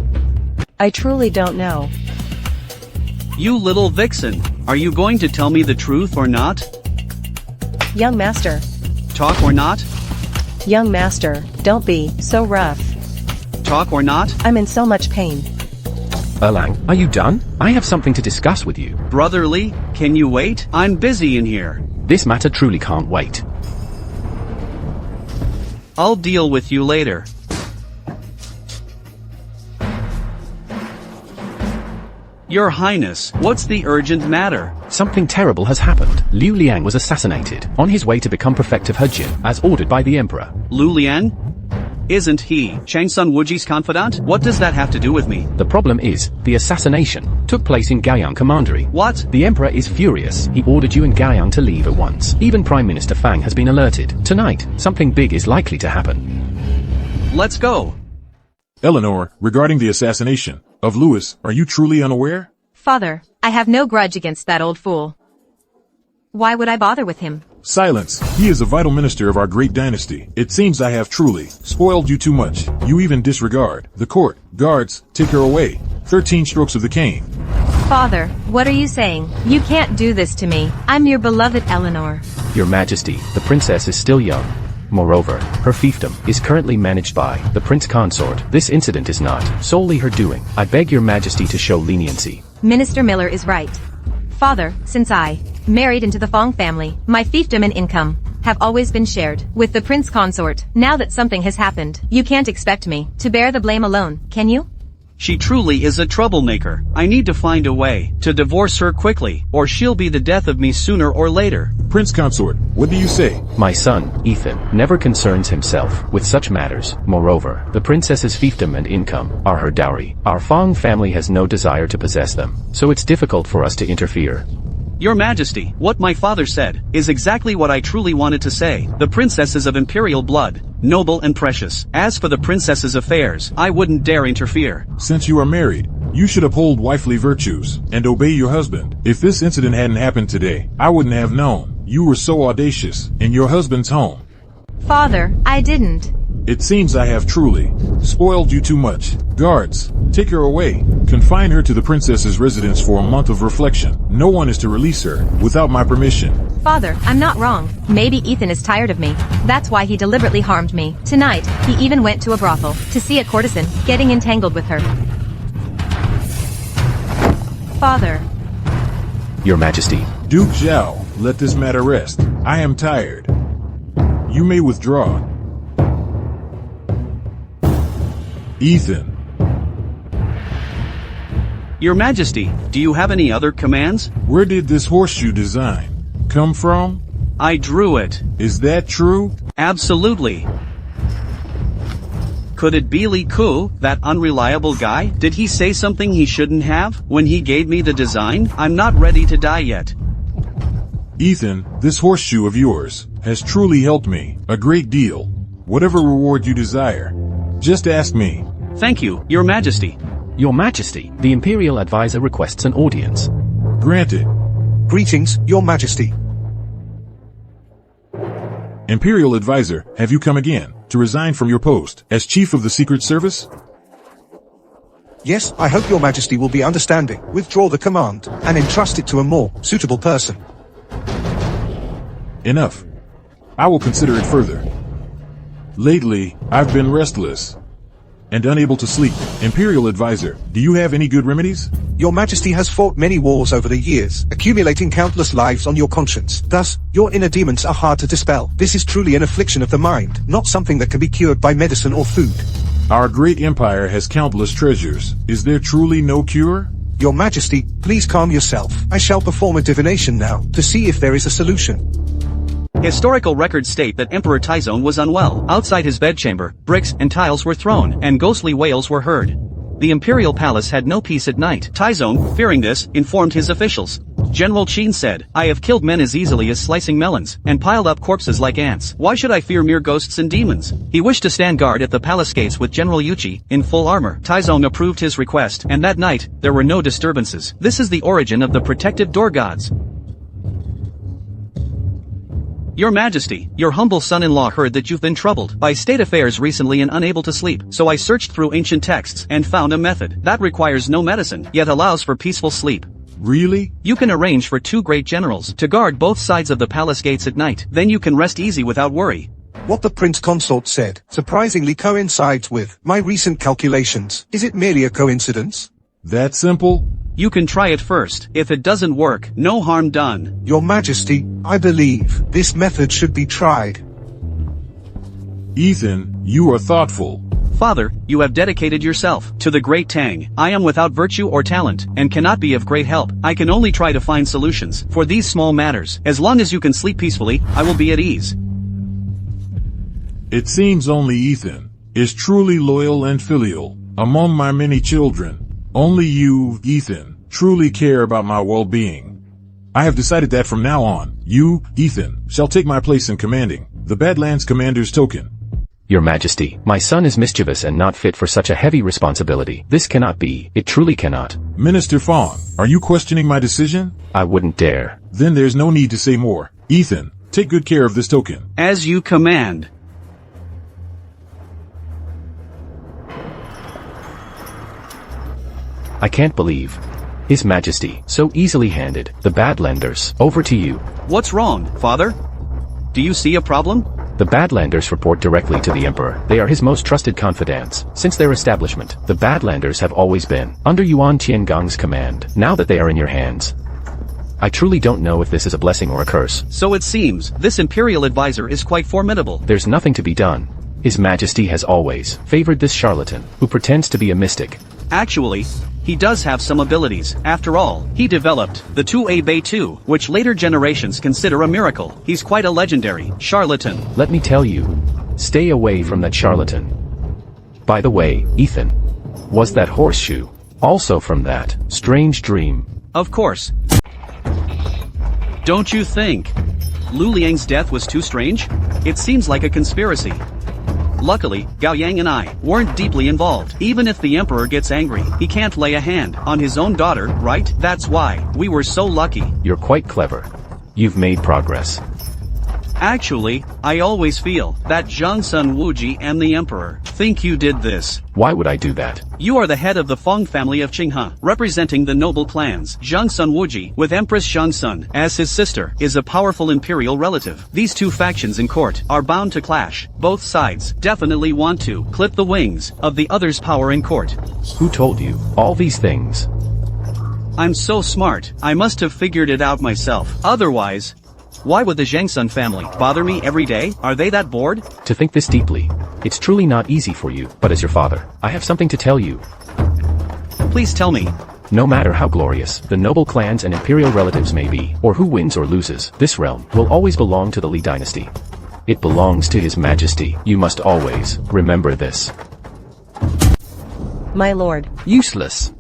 Speaker 8: I truly don't know.
Speaker 3: You little vixen, are you going to tell me the truth or not?
Speaker 8: Young Master.
Speaker 3: Talk or not?
Speaker 8: Young Master, don't be so rough.
Speaker 3: Talk or not?
Speaker 8: I'm in so much pain.
Speaker 4: Erlang, are you done? I have something to discuss with you.
Speaker 3: Brotherly, can you wait? I'm busy in here.
Speaker 4: This matter truly can't wait.
Speaker 3: I'll deal with you later. Your Highness, what's the urgent matter?
Speaker 4: Something terrible has happened. Liu Liang was assassinated, on his way to become prefect of Hejin, as ordered by the Emperor.
Speaker 3: Liu Lian? Isn't he Chang Sun Wuji's confidant? What does that have to do with me?
Speaker 4: The problem is, the assassination took place in Gaoyang Commandery.
Speaker 3: What?
Speaker 4: The Emperor is furious. He ordered you and Gaoyang to leave at once. Even Prime Minister Fang has been alerted. Tonight, something big is likely to happen.
Speaker 3: Let's go.
Speaker 6: Eleanor, regarding the assassination of Louis, are you truly unaware?
Speaker 1: Father, I have no grudge against that old fool. Why would I bother with him?
Speaker 6: Silence. He is a vital minister of our great dynasty. It seems I have truly spoiled you too much. You even disregard the court. Guards, take her away. 13 strokes of the cane.
Speaker 1: Father, what are you saying? You can't do this to me. I'm your beloved Eleanor.
Speaker 4: Your Majesty, the princess is still young. Moreover, her fiefdom is currently managed by the prince consort. This incident is not solely her doing. I beg your Majesty to show leniency.
Speaker 1: Minister Miller is right. Father, since I married into the Fong family, my fiefdom and income have always been shared with the prince consort. Now that something has happened, you can't expect me to bear the blame alone, can you?
Speaker 3: She truly is a troublemaker. I need to find a way to divorce her quickly, or she'll be the death of me sooner or later.
Speaker 6: Prince consort, what do you say?
Speaker 4: My son, Ethan, never concerns himself with such matters. Moreover, the princess's fiefdom and income are her dowry. Our Fong family has no desire to possess them, so it's difficult for us to interfere.
Speaker 3: Your Majesty, what my father said is exactly what I truly wanted to say. The princess is of Imperial blood, noble and precious. As for the princess's affairs, I wouldn't dare interfere.
Speaker 6: Since you are married, you should uphold wifely virtues and obey your husband. If this incident hadn't happened today, I wouldn't have known you were so audacious in your husband's home.
Speaker 1: Father, I didn't.
Speaker 6: It seems I have truly spoiled you too much. Guards, take her away. Confine her to the princess's residence for a month of reflection. No one is to release her without my permission.
Speaker 1: Father, I'm not wrong. Maybe Ethan is tired of me. That's why he deliberately harmed me. Tonight, he even went to a brothel to see a courtesan getting entangled with her.
Speaker 4: Father. Your Majesty,
Speaker 6: Duke Zhao, let this matter rest. I am tired. You may withdraw. Ethan.
Speaker 3: Your Majesty, do you have any other commands?
Speaker 6: Where did this horseshoe design come from?
Speaker 3: I drew it.
Speaker 6: Is that true?
Speaker 3: Absolutely. Could it be Li Ku, that unreliable guy? Did he say something he shouldn't have when he gave me the design? I'm not ready to die yet.
Speaker 6: Ethan, this horseshoe of yours has truly helped me a great deal. Whatever reward you desire, just ask me.
Speaker 3: Thank you, Your Majesty.
Speaker 4: Your Majesty, the Imperial advisor requests an audience.
Speaker 6: Granted.
Speaker 9: Greetings, Your Majesty.
Speaker 6: Imperial advisor, have you come again to resign from your post as Chief of the Secret Service?
Speaker 9: Yes, I hope Your Majesty will be understanding. Withdraw the command and entrust it to a more suitable person.
Speaker 6: Enough. I will consider it further. Lately, I've been restless and unable to sleep. Imperial advisor, do you have any good remedies?
Speaker 9: Your Majesty has fought many wars over the years, accumulating countless lives on your conscience. Thus, your inner demons are hard to dispel. This is truly an affliction of the mind, not something that can be cured by medicine or food.
Speaker 6: Our great empire has countless treasures. Is there truly no cure?
Speaker 9: Your Majesty, please calm yourself. I shall perform a divination now, to see if there is a solution.
Speaker 3: Historical records state that Emperor Taizong was unwell. Outside his bedchamber, bricks and tiles were thrown, and ghostly wails were heard. The Imperial Palace had no peace at night. Taizong, fearing this, informed his officials. General Qin said, I have killed men as easily as slicing melons, and piled up corpses like ants. Why should I fear mere ghosts and demons? He wished to stand guard at the palace gates with General Yuqi, in full armor. Taizong approved his request, and that night, there were no disturbances. This is the origin of the protective door gods. Your Majesty, your humble son-in-law heard that you've been troubled by state affairs recently and unable to sleep, so I searched through ancient texts and found a method that requires no medicine, yet allows for peaceful sleep.
Speaker 6: Really?
Speaker 3: You can arrange for 2 great generals to guard both sides of the palace gates at night, then you can rest easy without worry.
Speaker 9: What the Prince Consort said surprisingly coincides with my recent calculations. Is it merely a coincidence?
Speaker 6: That simple?
Speaker 3: You can try it first. If it doesn't work, no harm done.
Speaker 9: Your Majesty, I believe this method should be tried.
Speaker 6: Ethan, you are thoughtful.
Speaker 3: Father, you have dedicated yourself to the great Tang. I am without virtue or talent, and cannot be of great help. I can only try to find solutions for these small matters. As long as you can sleep peacefully, I will be at ease.
Speaker 6: It seems only Ethan is truly loyal and filial. Among my many children, only you, Ethan, truly care about my well-being. I have decided that from now on, you, Ethan, shall take my place in commanding the Badlands Commander's token.
Speaker 4: Your Majesty, my son is mischievous and not fit for such a heavy responsibility. This cannot be. It truly cannot.
Speaker 6: Minister Fong, are you questioning my decision?
Speaker 4: I wouldn't dare.
Speaker 6: Then there's no need to say more. Ethan, take good care of this token.
Speaker 3: As you command.
Speaker 4: I can't believe His Majesty so easily handed the Badlanders over to you.
Speaker 3: What's wrong, Father? Do you see a problem?
Speaker 4: The Badlanders report directly to the Emperor. They are his most trusted confidants. Since their establishment, the Badlanders have always been under Yuan Tiangong's command. Now that they are in your hands, I truly don't know if this is a blessing or a curse.
Speaker 3: So it seems, this Imperial advisor is quite formidable.
Speaker 4: There's nothing to be done. His Majesty has always favored this charlatan, who pretends to be a mystic.
Speaker 3: Actually, he does have some abilities. After all, he developed the 2A-2, which later generations consider a miracle. He's quite a legendary charlatan.
Speaker 4: Let me tell you, stay away from that charlatan. By the way, Ethan, was that horseshoe also from that strange dream?
Speaker 3: Of course. Don't you think Lu Liang's death was too strange? It seems like a conspiracy. Luckily, Gao Yang and I weren't deeply involved. Even if the Emperor gets angry, he can't lay a hand on his own daughter, right? That's why we were so lucky.
Speaker 4: You're quite clever. You've made progress.
Speaker 3: Actually, I always feel that Zhang Sun Wuji and the Emperor think you did this.
Speaker 4: Why would I do that?
Speaker 3: You are the head of the Feng family of Qinghe, representing the noble clans. Zhang Sun Wuji, with Empress Zhang Sun as his sister, is a powerful imperial relative. These two factions in court are bound to clash. Both sides definitely want to clip the wings of the other's power in court.
Speaker 4: Who told you all these things?
Speaker 3: I'm so smart, I must have figured it out myself. Otherwise, why would the Zhangsun family bother me every day? Are they that bored?
Speaker 4: To think this deeply. It's truly not easy for you, but as your father, I have something to tell you.
Speaker 3: Please tell me.
Speaker 4: No matter how glorious the noble clans and imperial relatives may be, or who wins or loses, this realm will always belong to the Li dynasty. It belongs to His Majesty. You must always remember this.
Speaker 8: My lord.
Speaker 4: Useless.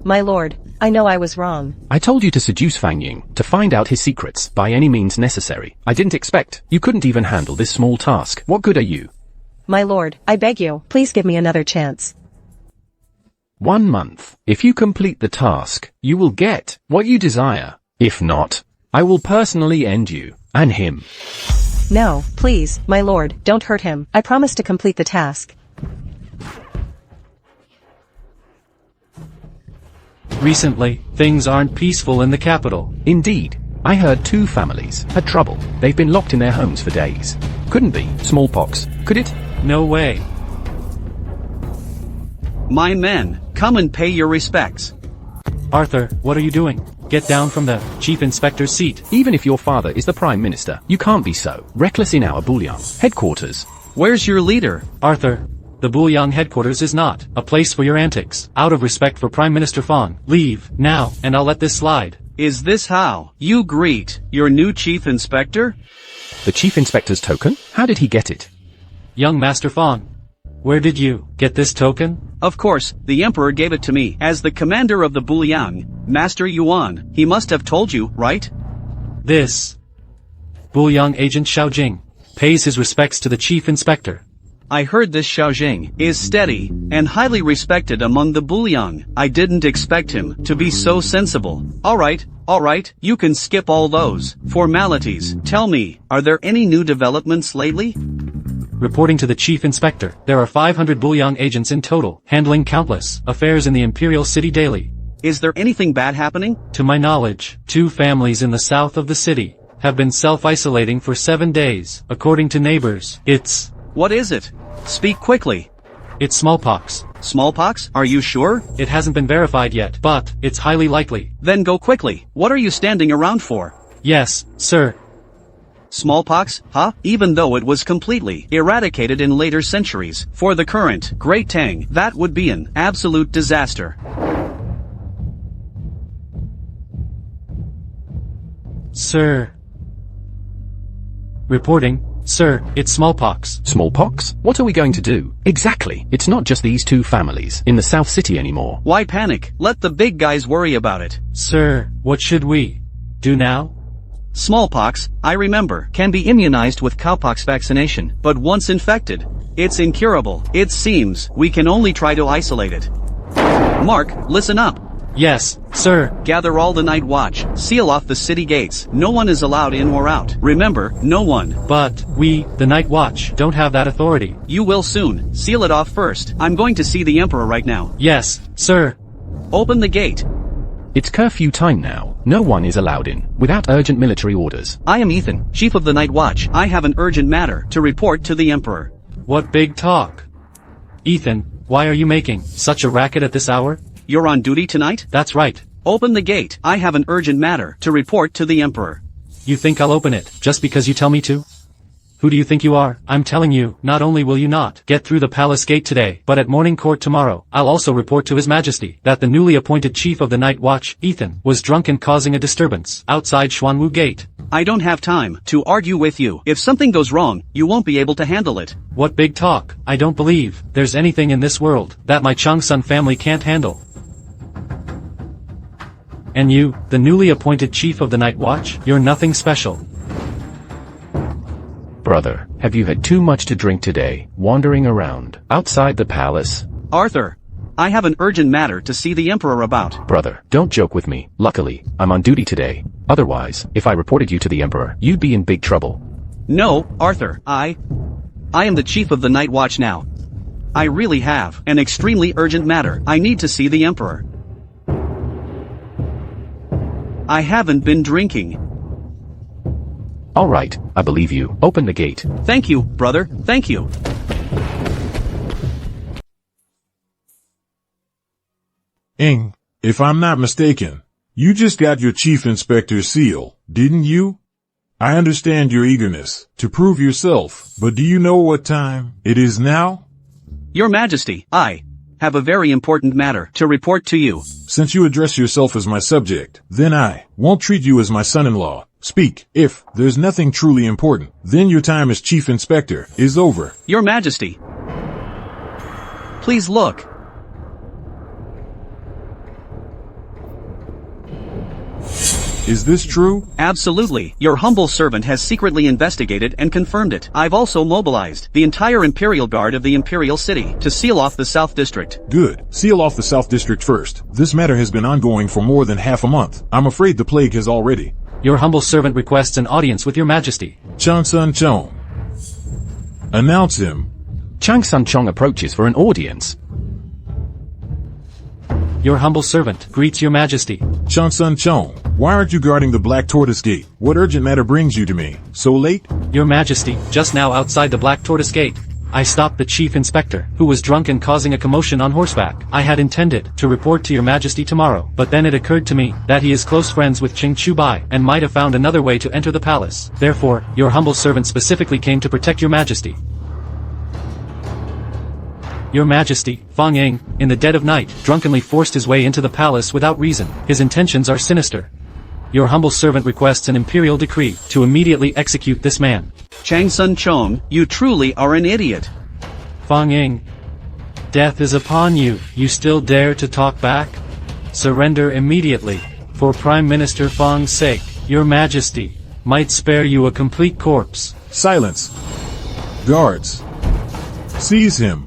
Speaker 8: My lord, I know I was wrong.
Speaker 4: I told you to seduce Fang Ying, to find out his secrets, by any means necessary. I didn't expect. You couldn't even handle this small task. What good are you?
Speaker 8: My lord, I beg you, please give me another chance.
Speaker 4: 1 month. If you complete the task, you will get what you desire. If not, I will personally end you, and him.
Speaker 8: No, please, my lord, don't hurt him. I promise to complete the task.
Speaker 5: Recently, things aren't peaceful in the capital.
Speaker 4: Indeed. I heard 2 families had trouble. They've been locked in their homes for days. Couldn't be smallpox, could it?
Speaker 5: No way.
Speaker 3: My men, come and pay your respects.
Speaker 5: Arthur, what are you doing? Get down from the chief inspector's seat.
Speaker 4: Even if your father is the prime minister, you can't be so reckless in our Bouillon headquarters.
Speaker 3: Where's your leader?
Speaker 5: Arthur, the Bouillon headquarters is not a place for your antics. Out of respect for Prime Minister Fang, leave, now, and I'll let this slide.
Speaker 3: Is this how you greet your new chief inspector?
Speaker 4: The chief inspector's token? How did he get it?
Speaker 5: Young Master Fang, where did you get this token?
Speaker 3: Of course, the emperor gave it to me. As the commander of the Bouillon, Master Yuan, he must have told you, right?
Speaker 5: This Bouillon agent Xiao Jing pays his respects to the chief inspector.
Speaker 3: I heard this Xiao Jing is steady and highly respected among the Bouillon. I didn't expect him to be so sensible. Alright, you can skip all those formalities. Tell me, are there any new developments lately?
Speaker 5: Reporting to the chief inspector, there are 500 Bouillon agents in total, handling countless affairs in the Imperial city daily.
Speaker 3: Is there anything bad happening?
Speaker 5: To my knowledge, 2 families in the south of the city have been self-isolating for 7 days, according to neighbors.
Speaker 3: What is it? Speak quickly.
Speaker 5: It's smallpox.
Speaker 3: Smallpox? Are you sure?
Speaker 5: It hasn't been verified yet, but it's highly likely.
Speaker 3: Then go quickly. What are you standing around for?
Speaker 5: Yes, sir.
Speaker 3: Smallpox, huh? Even though it was completely eradicated in later centuries, for the current Great Tang, that would be an absolute disaster.
Speaker 5: Sir. Reporting, sir, it's smallpox.
Speaker 4: Smallpox? What are we going to do? Exactly. It's not just these 2 families in the South City anymore.
Speaker 3: Why panic? Let the big guys worry about it.
Speaker 5: Sir, what should we do now?
Speaker 3: Smallpox, I remember, can be immunized with cowpox vaccination, but once infected, it's incurable. It seems we can only try to isolate it. Mark, listen up.
Speaker 5: Yes, sir.
Speaker 3: Gather all the night watch, seal off the city gates. No one is allowed in or out. Remember, no one.
Speaker 5: But we, the Night Watch, don't have that authority.
Speaker 3: You will soon. Seal it off first. I'm going to see the Emperor right now.
Speaker 5: Yes, sir.
Speaker 3: Open the gate.
Speaker 4: It's curfew time now. No one is allowed in, without urgent military orders.
Speaker 3: I am Ethan, Chief of the Night Watch. I have an urgent matter to report to the Emperor.
Speaker 5: What big talk. Ethan, why are you making such a racket at this hour?
Speaker 3: You're on duty tonight?
Speaker 5: That's right.
Speaker 3: Open the gate. I have an urgent matter to report to the Emperor.
Speaker 5: You think I'll open it, just because you tell me to? Who do you think you are? I'm telling you, not only will you not get through the palace gate today, but at morning court tomorrow, I'll also report to His Majesty that the newly appointed Chief of the Night Watch, Ethan, was drunk and causing a disturbance outside Xuanwu Gate.
Speaker 3: I don't have time to argue with you. If something goes wrong, you won't be able to handle it.
Speaker 5: What big talk. I don't believe there's anything in this world that my Changsun family can't handle. And you, the newly appointed Chief of the Night Watch, you're nothing special.
Speaker 4: Brother, have you had too much to drink today, wandering around outside the palace?
Speaker 3: Arthur, I have an urgent matter to see the Emperor about.
Speaker 4: Brother, don't joke with me. Luckily, I'm on duty today. Otherwise, if I reported you to the Emperor, you'd be in big trouble.
Speaker 3: No, Arthur, I am the Chief of the Night Watch now. I really have an extremely urgent matter. I need to see the Emperor. I haven't been drinking.
Speaker 4: All right, I believe you. Open the gate.
Speaker 3: Thank you, brother. Thank you.
Speaker 6: Ing, If I'm not mistaken, you just got your chief inspector's seal, didn't you? I understand your eagerness to prove yourself, but do you know what time it is now?
Speaker 3: Your Majesty, I have a very important matter to report to you.
Speaker 6: Since you address yourself as my subject, then I won't treat you as my son-in-law. Speak. If there's nothing truly important, then your time as chief inspector is over.
Speaker 3: Your Majesty, please look.
Speaker 6: Is this true?
Speaker 3: Absolutely. Your humble servant has secretly investigated and confirmed it. I've also mobilized the entire Imperial Guard of the Imperial City to seal off the South District.
Speaker 6: Good. Seal off the South District first. This matter has been ongoing for more than half a month. I'm afraid the plague has already.
Speaker 5: Your humble servant requests an audience with your majesty.
Speaker 6: Chang Sun Chong. Announce him.
Speaker 4: Chang Sun Chong approaches for an audience.
Speaker 5: Your humble servant greets your majesty.
Speaker 6: Chang Sun Chong, why aren't you guarding the Black Tortoise Gate? What urgent matter brings you to me? So late?
Speaker 5: Your majesty, just now outside the Black Tortoise Gate, I stopped the chief inspector, who was drunk and causing a commotion on horseback. I had intended to report to your majesty tomorrow, but then it occurred to me that he is close friends with Qing Chubai and might have found another way to enter the palace. Therefore, your humble servant specifically came to protect your majesty. Your Majesty, Fang Ying, in the dead of night, drunkenly forced his way into the palace without reason. His intentions are sinister. Your humble servant requests an imperial decree to immediately execute this man.
Speaker 3: Chang Sun Chong, you truly are an idiot.
Speaker 5: Fang Ying, death is upon you. You still dare to talk back? Surrender immediately. For Prime Minister Fang's sake, your Majesty might spare you a complete corpse.
Speaker 6: Silence. Guards. Seize him.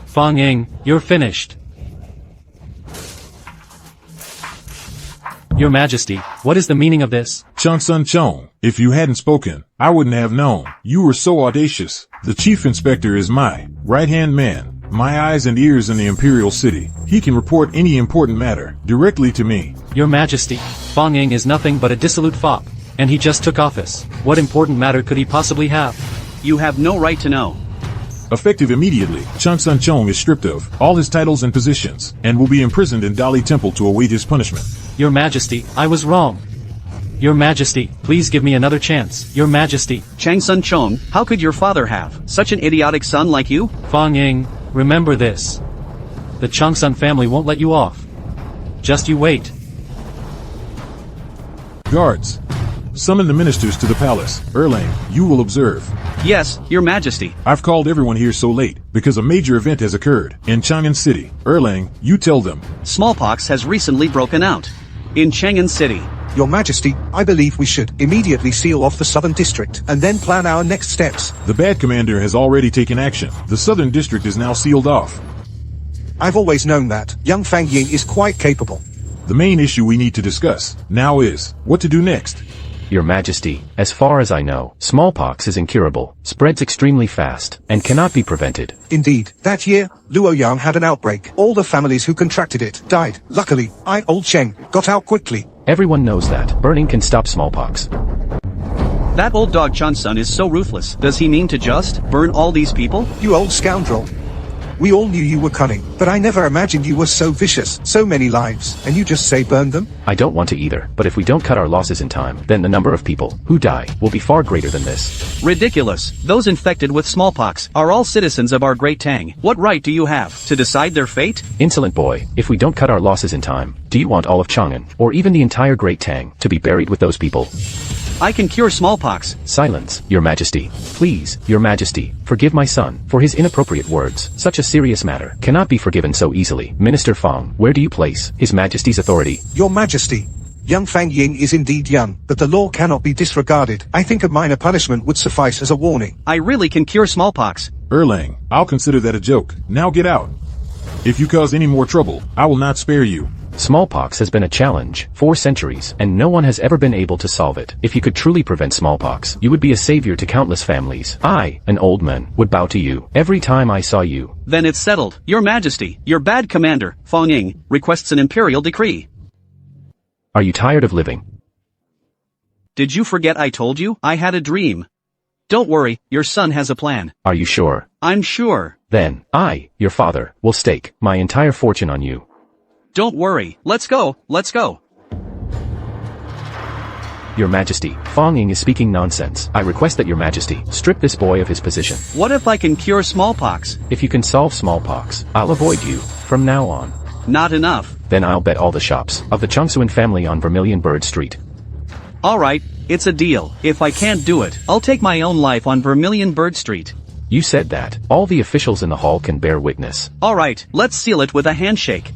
Speaker 5: Fang Ying, you're finished. Your Majesty, what is the meaning of this?
Speaker 6: Chang Sun Chong, if you hadn't spoken, I wouldn't have known. You were so audacious. The chief inspector is my right-hand man, my eyes and ears in the Imperial City. He can report any important matter directly to me.
Speaker 5: Your Majesty, Fang Ying is nothing but a dissolute fop, and he just took office. What important matter could he possibly have?
Speaker 3: You have no right to know.
Speaker 6: Effective immediately, Chang Sun Chong is stripped of all his titles and positions, and will be imprisoned in Dali Temple to await his punishment.
Speaker 5: Your Majesty, I was wrong. Your Majesty, please give me another chance. Your Majesty.
Speaker 3: Chang Sun Chong, how could your father have such an idiotic son like you?
Speaker 5: Fang Ying, remember this. The Chang Sun family won't let you off. Just you wait.
Speaker 6: Guards, summon the ministers to the palace. Erlang, you will observe.
Speaker 3: Yes, your Majesty.
Speaker 6: I've called everyone here so late because a major event has occurred in Chang'an City. Erlang, you tell them.
Speaker 3: Smallpox has recently broken out in Chang'an City.
Speaker 9: Your Majesty, I believe we should immediately seal off the Southern District and then plan our next steps.
Speaker 6: The bad commander has already taken action. The Southern District is now sealed off.
Speaker 9: I've always known that. Young Fang Ying is quite capable.
Speaker 6: The main issue we need to discuss now is what to do next.
Speaker 4: Your Majesty, as far as I know, smallpox is incurable, spreads extremely fast, and cannot be prevented.
Speaker 9: Indeed, that year, Luoyang had an outbreak. All the families who contracted it died. Luckily, Old Cheng, got out quickly.
Speaker 4: Everyone knows that burning can stop smallpox.
Speaker 3: That old dog Chang Sun is so ruthless. Does he mean to just burn all these people?
Speaker 9: You old scoundrel. We all knew you were cunning, but I never imagined you were so vicious. So many lives, and you just say burn them?
Speaker 4: I don't want to either, but if we don't cut our losses in time, then the number of people who die will be far greater than this.
Speaker 3: Ridiculous. Those infected with smallpox are all citizens of our great Tang. What right do you have to decide their fate?
Speaker 4: Insolent boy, if we don't cut our losses in time, do you want all of Chang'an, or even the entire great Tang, to be buried with those people?
Speaker 3: I can cure smallpox.
Speaker 4: Silence, Your Majesty. Please, Your Majesty, forgive my son for his inappropriate words. Such a serious matter cannot be forgiven so easily. Minister Fang, where do you place His Majesty's authority?
Speaker 9: Your Majesty, young Fang Ying is indeed young, but the law cannot be disregarded. I think a minor punishment would suffice as a warning.
Speaker 3: I really can cure smallpox.
Speaker 6: Erlang, I'll consider that a joke. Now get out. If you cause any more trouble, I will not spare you.
Speaker 4: Smallpox has been a challenge for centuries, and no one has ever been able to solve it. If you could truly prevent smallpox, you would be a savior to countless families. I, an old man, would bow to you every time I saw you.
Speaker 3: Then it's settled. Your Majesty, your bad commander, Fang Ying, requests an imperial decree.
Speaker 4: Are you tired of living?
Speaker 3: Did you forget I told you? I had a dream. Don't worry, your son has a plan.
Speaker 4: Are you sure?
Speaker 3: I'm sure.
Speaker 4: Then, I, your father, will stake my entire fortune on you.
Speaker 3: Don't worry, let's go, let's go.
Speaker 4: Your Majesty, Fong Ying is speaking nonsense. I request that Your Majesty strip this boy of his position.
Speaker 3: What if I can cure smallpox?
Speaker 4: If you can solve smallpox, I'll avoid you from now on.
Speaker 3: Not enough.
Speaker 4: Then I'll bet all the shops of the Chongsuan family on Vermilion Bird Street.
Speaker 3: Alright, it's a deal. If I can't do it, I'll take my own life on Vermilion Bird Street.
Speaker 4: You said that. All the officials in the hall can bear witness.
Speaker 3: Alright, let's seal it with a handshake.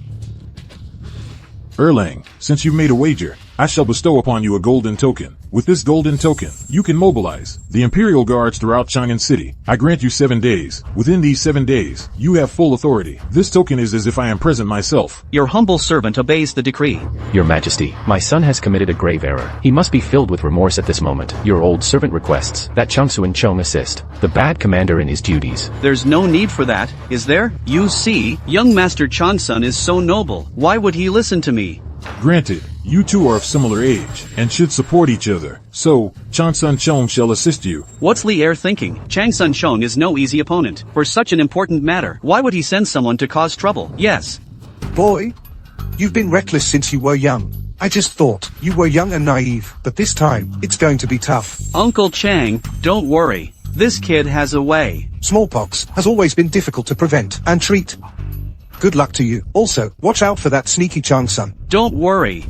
Speaker 6: Erlang, since you've made a wager, I shall bestow upon you a golden token. With this golden token, you can mobilize the Imperial guards throughout Chang'an City. I grant you 7 days. Within these 7 days, you have full authority. This token is as if I am present myself.
Speaker 3: Your humble servant obeys the decree.
Speaker 4: Your Majesty, my son has committed a grave error. He must be filled with remorse at this moment. Your old servant requests that Chongsuan Chong assist the bad commander in his duties.
Speaker 3: There's no need for that, is there? You see, young Master Changsun is so noble. Why would he listen to me?
Speaker 6: Granted, you two are of similar age, and should support each other. So, Changsun Chong shall assist you.
Speaker 3: What's Li Er thinking? Changsun Chong is no easy opponent. For such an important matter, why would he send someone to cause trouble? Yes.
Speaker 9: Boy, you've been reckless since you were young. I just thought you were young and naive, but this time, it's going to be tough.
Speaker 3: Uncle Chang, don't worry. This kid has a way.
Speaker 9: Smallpox has always been difficult to prevent and treat. Good luck to you. Also, watch out for that sneaky Changsun.
Speaker 3: Don't worry.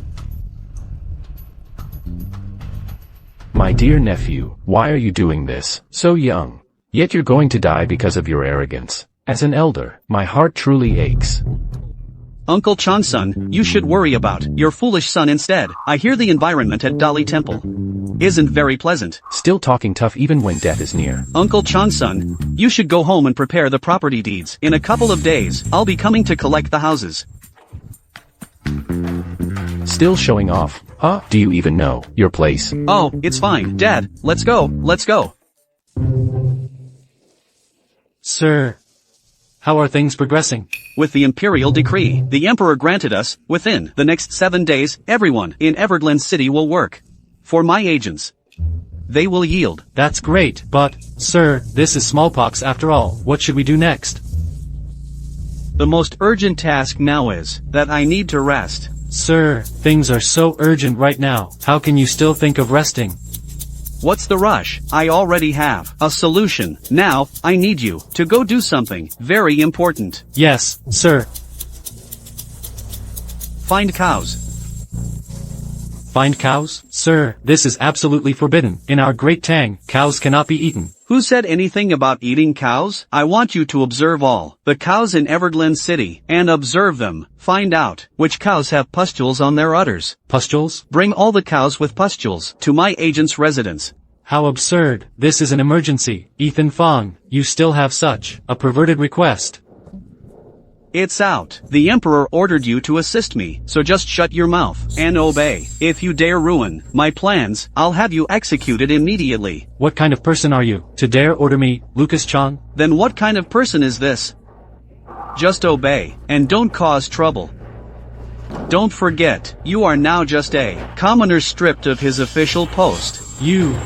Speaker 4: My dear nephew, why are you doing this? So young. Yet you're going to die because of your arrogance. As an elder, my heart truly aches.
Speaker 3: Uncle Changsun, you should worry about your foolish son instead. I hear the environment at Dali Temple isn't very pleasant.
Speaker 4: Still talking tough even when death is near.
Speaker 3: Uncle Changsun, you should go home and prepare the property deeds. In a couple of days, I'll be coming to collect the houses.
Speaker 4: Still showing off, huh? Do you even know your place?
Speaker 3: Oh, it's fine, Dad. Let's go, let's go.
Speaker 5: Sir, how are things progressing?
Speaker 3: With the Imperial decree, the Emperor granted us, within the next 7 days, everyone in Everglen City will work. For my agents. They will yield.
Speaker 5: That's great, but, sir, this is smallpox after all. What should we do next?
Speaker 3: The most urgent task now is that I need to rest.
Speaker 5: Sir, things are so urgent right now. How can you still think of resting?
Speaker 3: What's the rush? I already have a solution. Now, I need you to go do something very important.
Speaker 5: Yes, sir.
Speaker 3: Find cows.
Speaker 5: Find cows? Sir, this is absolutely forbidden. In our Great Tang, cows cannot be eaten.
Speaker 3: Who said anything about eating cows? I want you to observe all the cows in Everglen City, and observe them. Find out which cows have pustules on their udders.
Speaker 5: Pustules?
Speaker 3: Bring all the cows with pustules to my agent's residence.
Speaker 5: How absurd. This is an emergency. Ethan Fong, you still have such a perverted request.
Speaker 3: It's out. The Emperor ordered you to assist me, so just shut your mouth and obey. If you dare ruin my plans, I'll have you executed immediately.
Speaker 5: What kind of person are you, to dare order me, Lucas Chong?
Speaker 3: Then what kind of person is this? Just obey, and don't cause trouble. Don't forget, you are now just a commoner stripped of his official post.
Speaker 5: You...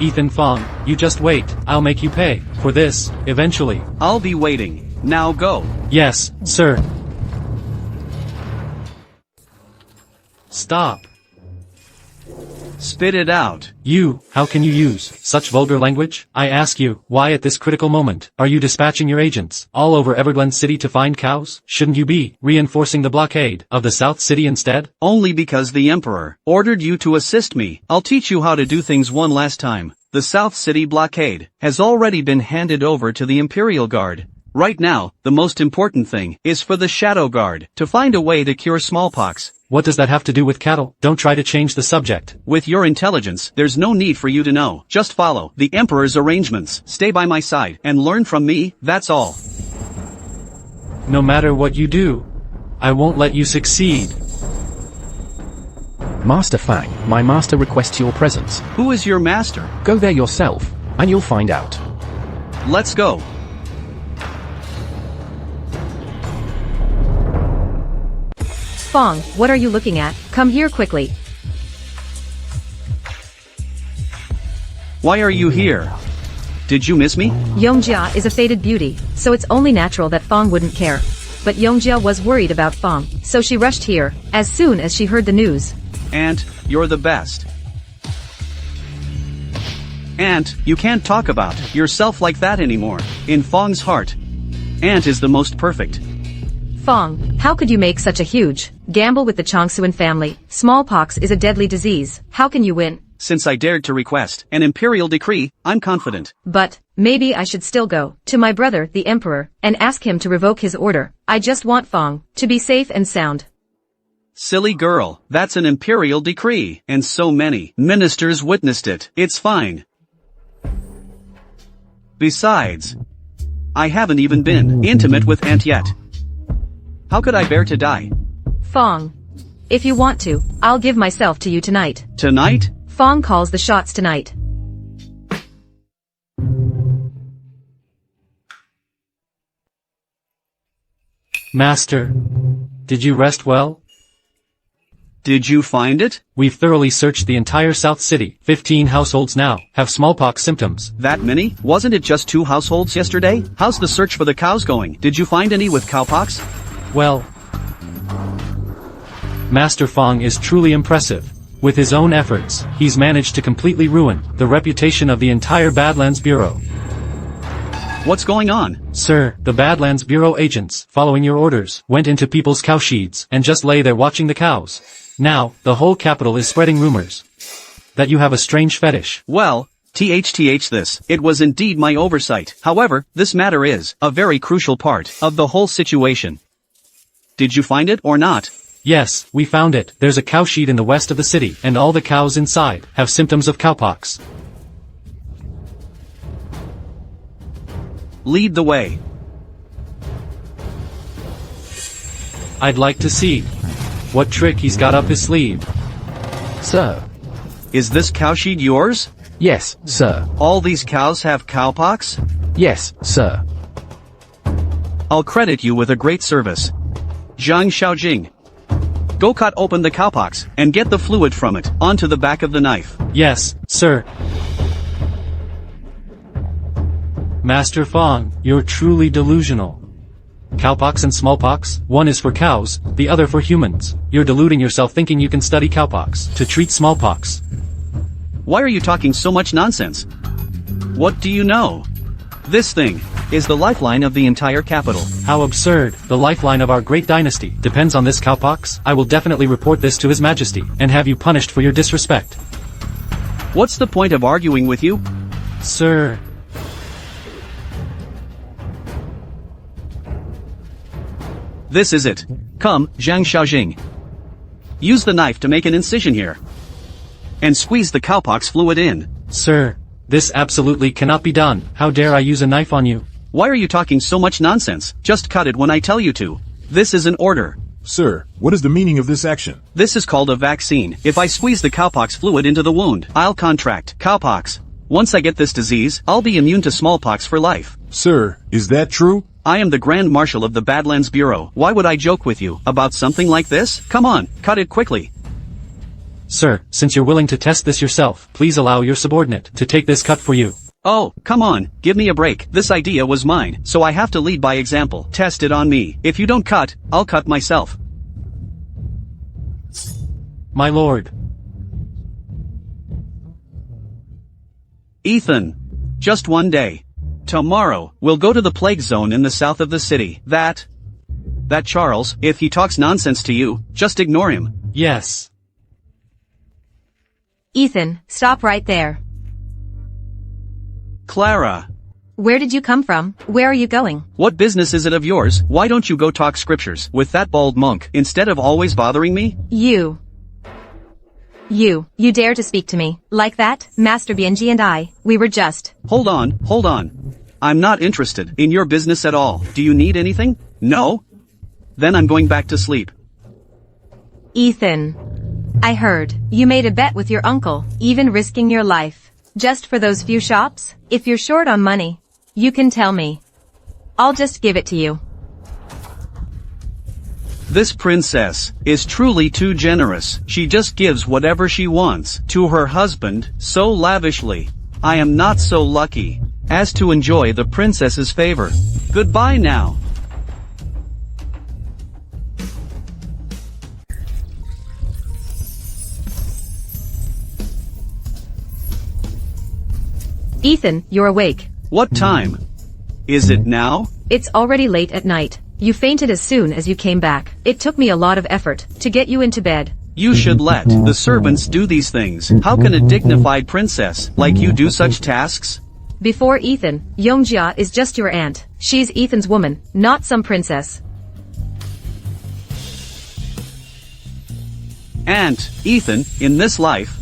Speaker 5: Ethan Fong, you just wait. I'll make you pay for this, eventually.
Speaker 3: I'll be waiting. Now go.
Speaker 5: Yes, sir. Stop.
Speaker 3: Spit it out.
Speaker 5: You, how can you use such vulgar language? I ask you, why at this critical moment are you dispatching your agents all over Everglen City to find cows? Shouldn't you be reinforcing the blockade of the South City instead?
Speaker 3: Only because the Emperor ordered you to assist me. I'll teach you how to do things one last time. The South City blockade has already been handed over to the Imperial Guard. Right now, the most important thing is for the Shadow Guard to find a way to cure smallpox.
Speaker 5: What does that have to do with cattle? Don't try to change the subject.
Speaker 3: With your intelligence, there's no need for you to know. Just follow the Emperor's arrangements, stay by my side, and learn from me, that's all.
Speaker 5: No matter what you do, I won't let you succeed.
Speaker 4: Master Fang, my master requests your presence.
Speaker 3: Who is your master?
Speaker 4: Go there yourself, and you'll find out.
Speaker 3: Let's go.
Speaker 1: Fong, what are you looking at? Come here quickly.
Speaker 3: Why are you here? Did you miss me?
Speaker 1: Yongjia is a faded beauty, so it's only natural that Fong wouldn't care. but Yongjia was worried about Fong, so she rushed here, as soon as she heard the news.
Speaker 3: Aunt, you're the best. Aunt, you can't talk about yourself like that anymore. In Fong's heart, Aunt is the most perfect.
Speaker 1: Fong, how could you make such a huge gamble with the Changsuan family? Smallpox is a deadly disease. How can you win?
Speaker 3: Since I dared to request an imperial decree, I'm confident.
Speaker 1: But maybe I should still go to my brother, the emperor, and ask him to revoke his order. I just want Fong to be safe and sound.
Speaker 3: Silly girl, that's an imperial decree, and so many ministers witnessed it. It's fine. Besides, I haven't even been intimate with Aunt yet. How could I bear to die?
Speaker 1: Fong, if you want to, I'll give myself to you tonight.
Speaker 3: Tonight?
Speaker 1: Fong calls the shots tonight.
Speaker 5: Master, did you rest well?
Speaker 3: Did you find it?
Speaker 5: We've thoroughly searched the entire South City. 15 households now have smallpox symptoms.
Speaker 3: That many? Wasn't it just 2 households yesterday? How's the search for the cows going? Did you find any with cowpox?
Speaker 5: Well, Master Fong is truly impressive. With his own efforts, he's managed to completely ruin the reputation of the entire Badlands Bureau.
Speaker 3: What's going on?
Speaker 5: Sir, the Badlands Bureau agents, following your orders, went into people's cow sheds and just lay there watching the cows. Now, the whole capital is spreading rumors that you have a strange fetish.
Speaker 3: Well, it was indeed my oversight. However, this matter is a very crucial part of the whole situation. Did you find it or not?
Speaker 5: Yes, we found it. There's a cow shed in the west of the city, and all the cows inside have symptoms of cowpox.
Speaker 3: Lead the way.
Speaker 5: I'd like to see what trick he's got up his sleeve.
Speaker 4: Sir.
Speaker 3: Is this cow shed yours?
Speaker 4: Yes, sir.
Speaker 3: All these cows have cowpox?
Speaker 4: Yes, sir.
Speaker 3: I'll credit you with a great service. Zhang Xiaojing. Go cut open the cowpox, and get the fluid from it, onto the back of the knife.
Speaker 5: Yes, sir. Master Fong, you're truly delusional. Cowpox and smallpox, one is for cows, the other for humans. You're deluding yourself thinking you can study cowpox to treat smallpox.
Speaker 3: Why are you talking so much nonsense? What do you know? This thing is the lifeline of the entire capital.
Speaker 5: How absurd. The lifeline of our great dynasty depends on this cowpox. I will definitely report this to His Majesty and have you punished for your disrespect.
Speaker 3: What's the point of arguing with you?
Speaker 5: Sir.
Speaker 3: This is it. Come, Zhang Xiaojing. Use the knife to make an incision here. And squeeze the cowpox fluid in.
Speaker 5: Sir, this absolutely cannot be done. How dare I use a knife on you?
Speaker 3: Why are you talking so much nonsense? Just cut it when I tell you to. This is an order.
Speaker 6: Sir, what is the meaning of this action?
Speaker 3: This is called a vaccine. If I squeeze the cowpox fluid into the wound, I'll contract cowpox. Once I get this disease, I'll be immune to smallpox for life.
Speaker 6: Sir, is that true?
Speaker 3: I am the Grand Marshal of the Badlands Bureau. Why would I joke with you about something like this? Come on, cut it quickly.
Speaker 5: Sir, since you're willing to test this yourself, please allow your subordinate to take this cut for you.
Speaker 3: Oh, come on, give me a break. This idea was mine, so I have to lead by example. Test it on me. If you don't cut, I'll cut myself.
Speaker 5: My lord.
Speaker 3: Ethan. Just one day. Tomorrow, we'll go to the plague zone in the south of the city. That Charles, if he talks nonsense to you, just ignore him.
Speaker 5: Yes.
Speaker 1: Ethan, stop right there.
Speaker 3: Clara.
Speaker 1: Where did you come from? Where are you going?
Speaker 3: What business is it of yours? Why don't you go talk scriptures with that bald monk, instead of always bothering me?
Speaker 1: You dare to speak to me like that? Master Bianji and I, we were just...
Speaker 3: Hold on. I'm not interested in your business at all. Do you need anything? No? Then I'm going back to sleep.
Speaker 1: Ethan, I heard you made a bet with your uncle, even risking your life. Just for those few shops? If you're short on money, you can tell me. I'll just give it to you.
Speaker 3: This princess is truly too generous. She just gives whatever she wants to her husband so lavishly. I am not so lucky as to enjoy the princess's favor. Goodbye now.
Speaker 1: Ethan, you're awake.
Speaker 3: What time? Is it now?
Speaker 1: It's already late at night. You fainted as soon as you came back. It took me a lot of effort to get you into bed.
Speaker 3: You should let the servants do these things. How can a dignified princess like you do such tasks?
Speaker 1: Before Ethan, Yongjia is just your aunt. She's Ethan's woman, not some princess.
Speaker 3: Aunt, Ethan, in this life,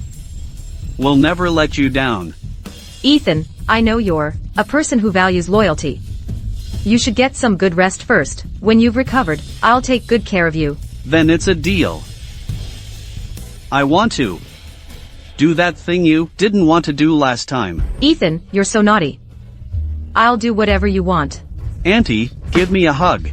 Speaker 3: will never let you down.
Speaker 1: Ethan, I know you're a person who values loyalty. You should get some good rest first. When you've recovered, I'll take good care of you.
Speaker 3: Then it's a deal. I want to do that thing you didn't want to do last time.
Speaker 1: Ethan, you're so naughty. I'll do whatever you want.
Speaker 3: Auntie, give me a hug.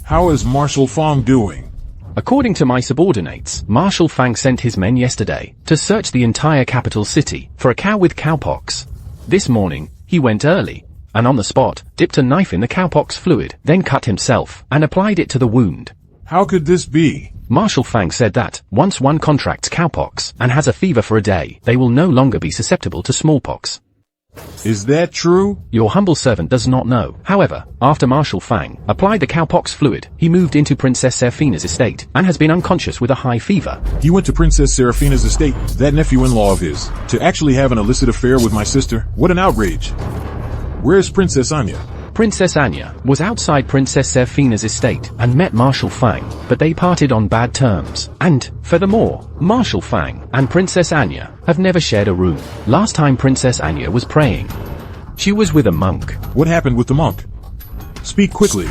Speaker 6: How is Marshal Fong doing?
Speaker 4: According to my subordinates, Marshal Fang sent his men yesterday to search the entire capital city for a cow with cowpox. This morning, he went early, and on the spot, dipped a knife in the cowpox fluid, then cut himself, and applied it to the wound.
Speaker 6: How could this be?
Speaker 4: Marshal Fang said that, once one contracts cowpox, and has a fever for a day, they will no longer be susceptible to smallpox.
Speaker 6: Is that true?
Speaker 4: Your humble servant does not know. However, after Marshal Fang applied the cowpox fluid, he moved into Princess Seraphina's estate, and has been unconscious with a high fever.
Speaker 6: He went to Princess Seraphina's estate, that nephew-in-law of his, to actually have an illicit affair with my sister? What an outrage. Where's Princess Anya?
Speaker 4: Princess Anya was outside Princess Seraphina's estate and met Marshal Fang, but they parted on bad terms. And, furthermore, Marshal Fang and Princess Anya have never shared a room. Last time Princess Anya was praying, she was with a monk.
Speaker 6: What happened with the monk? Speak quickly.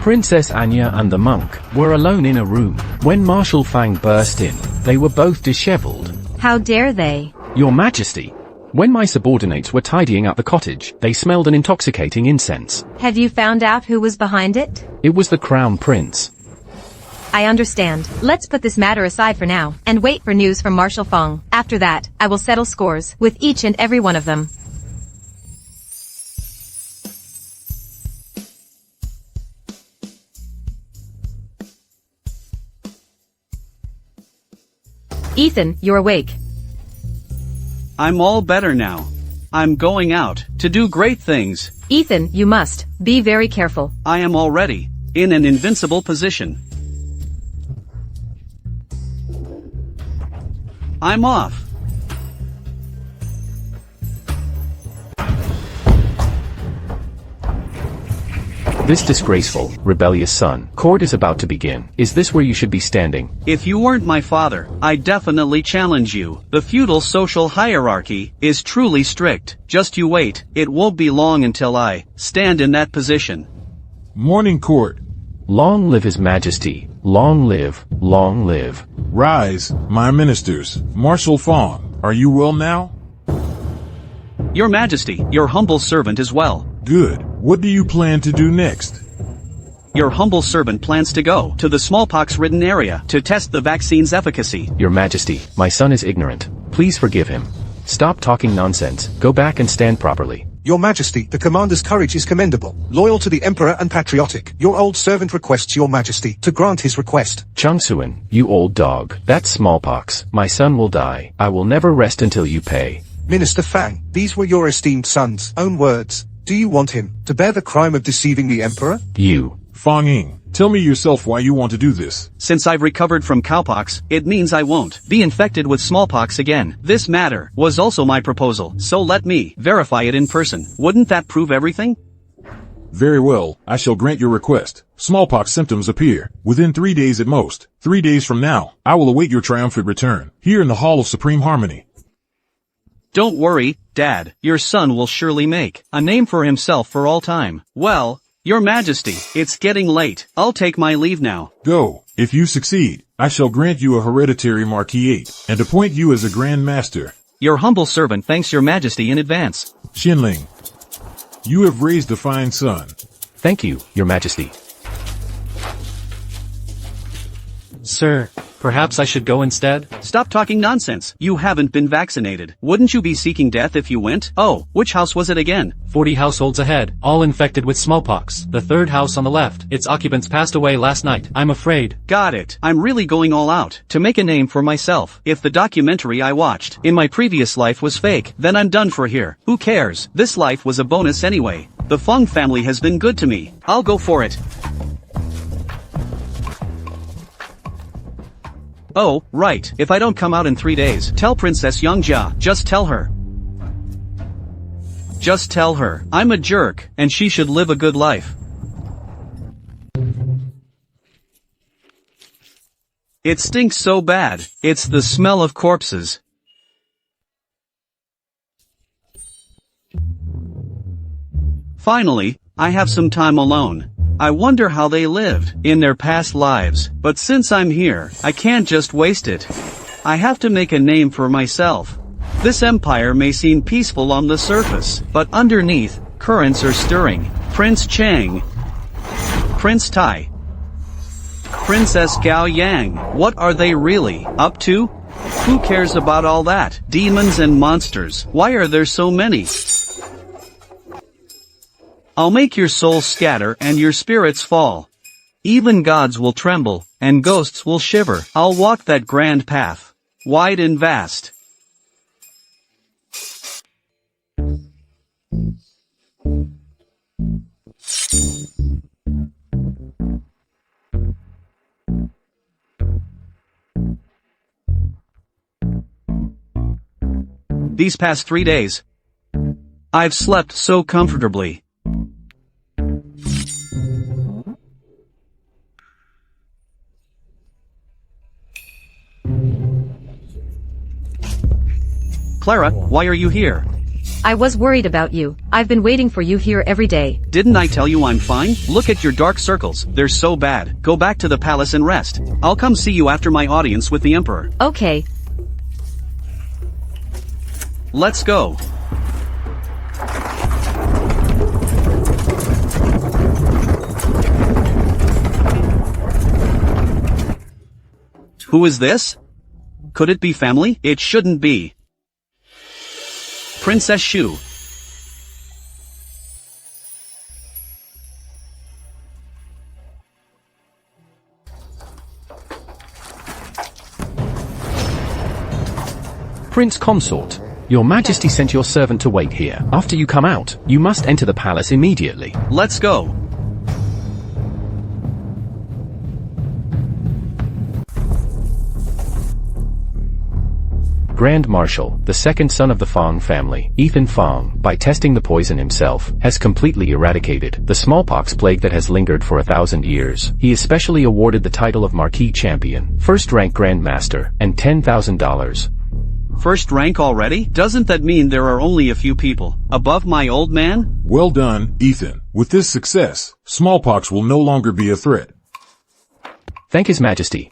Speaker 4: Princess Anya and the monk were alone in a room. When Marshal Fang burst in, they were both disheveled.
Speaker 1: How dare they?
Speaker 4: Your Majesty, when my subordinates were tidying up the cottage, they smelled an intoxicating incense.
Speaker 1: Have you found out who was behind it?
Speaker 4: It was the Crown Prince.
Speaker 1: I understand. Let's put this matter aside for now, and wait for news from Marshal Fong. After that, I will settle scores with each and every one of them. Ethan, you're awake.
Speaker 3: I'm all better now. I'm going out to do great things.
Speaker 1: Ethan, you must be very careful.
Speaker 3: I am already in an invincible position. I'm off.
Speaker 4: This disgraceful, rebellious son, court is about to begin. Is this where you should be standing?
Speaker 3: If you weren't my father, I'd definitely challenge you. The feudal social hierarchy is truly strict. Just you wait, it won't be long until I stand in that position.
Speaker 6: Morning court.
Speaker 4: Long live His Majesty. Long live, long live.
Speaker 6: Rise, my ministers. Marshal Fong, are you well now?
Speaker 3: Your Majesty, your humble servant is well.
Speaker 6: Good. What do you plan to do next?
Speaker 3: Your humble servant plans to go to the smallpox-ridden area to test the vaccine's efficacy.
Speaker 4: Your Majesty, my son is ignorant. Please forgive him. Stop talking nonsense. Go back and stand properly.
Speaker 9: Your Majesty, the commander's courage is commendable. Loyal to the Emperor and patriotic. Your old servant requests Your Majesty to grant his request.
Speaker 4: Chung Suan, you old dog. That's smallpox. My son will die. I will never rest until you pay.
Speaker 9: Minister Fang, these were your esteemed son's own words. Do you want him to bear the crime of deceiving the Emperor?
Speaker 4: You.
Speaker 6: Fong Ying, tell me yourself why you want to do this.
Speaker 3: Since I've recovered from cowpox, it means I won't be infected with smallpox again. This matter was also my proposal, so let me verify it in person. Wouldn't that prove everything?
Speaker 6: Very well, I shall grant your request. Smallpox symptoms appear within 3 days at most. 3 days from now, I will await your triumphant return, here in the Hall of Supreme Harmony.
Speaker 3: Don't worry, Dad, your son will surely make a name for himself for all time. Well, Your Majesty, it's getting late. I'll take my leave now.
Speaker 6: Go. If you succeed, I shall grant you a hereditary marquisate, and appoint you as a Grand Master.
Speaker 3: Your humble servant thanks Your Majesty in advance.
Speaker 6: Xinling, you have raised a fine son.
Speaker 4: Thank you, Your Majesty.
Speaker 5: Sir, Perhaps I should go instead?
Speaker 3: Stop talking nonsense. You haven't been vaccinated. Wouldn't you be seeking death if you went? Oh, which house was it again?
Speaker 5: 40 households ahead, all infected with smallpox. The third house on the left. Its occupants passed away last night. I'm afraid.
Speaker 3: Got it. I'm really going all out to make a name for myself. If the documentary I watched in my previous life was fake, then I'm done for here. Who cares? This life was a bonus anyway. The Feng family has been good to me. I'll go for it. Oh, right. If I don't come out in 3 days, tell Princess Yongjia. Just tell her. Just tell her I'm a jerk, and she should live a good life. It stinks so bad. It's the smell of corpses. Finally, I have some time alone. I wonder how they lived in their past lives, but since I'm here, I can't just waste it. I have to make a name for myself. This empire may seem peaceful on the surface, but underneath, currents are stirring. Prince Chang, Prince Tai, Princess Gao Yang, what are they really up to? Who cares about all that? Demons and monsters, why are there so many? I'll make your soul scatter and your spirits fall. Even gods will tremble, and ghosts will shiver. I'll walk that grand path, wide and vast. These past 3 days, I've slept so comfortably. Clara, why are you here?
Speaker 1: I was worried about you. I've been waiting for you here every day.
Speaker 3: Didn't I tell you I'm fine? Look at your dark circles. They're so bad. Go back to the palace and rest. I'll come see you after my audience with the emperor.
Speaker 1: Okay.
Speaker 3: Let's go. Who is this? Could it be family? It shouldn't be. Princess Shu.
Speaker 4: Prince Consort, your Majesty sent your servant to wait here. After you come out, you must enter the palace immediately.
Speaker 3: Let's go.
Speaker 4: Grand Marshal, the second son of the Feng family, Ethan Feng, by testing the poison himself, has completely eradicated the smallpox plague that has lingered for 1,000 years. He is specially awarded the title of Marquis Champion, first-rank Grand Master, and $10,000.
Speaker 3: First rank already? Doesn't that mean there are only a few people above my old man?
Speaker 6: Well done, Ethan. With this success, smallpox will no longer be a threat.
Speaker 4: Thank His Majesty.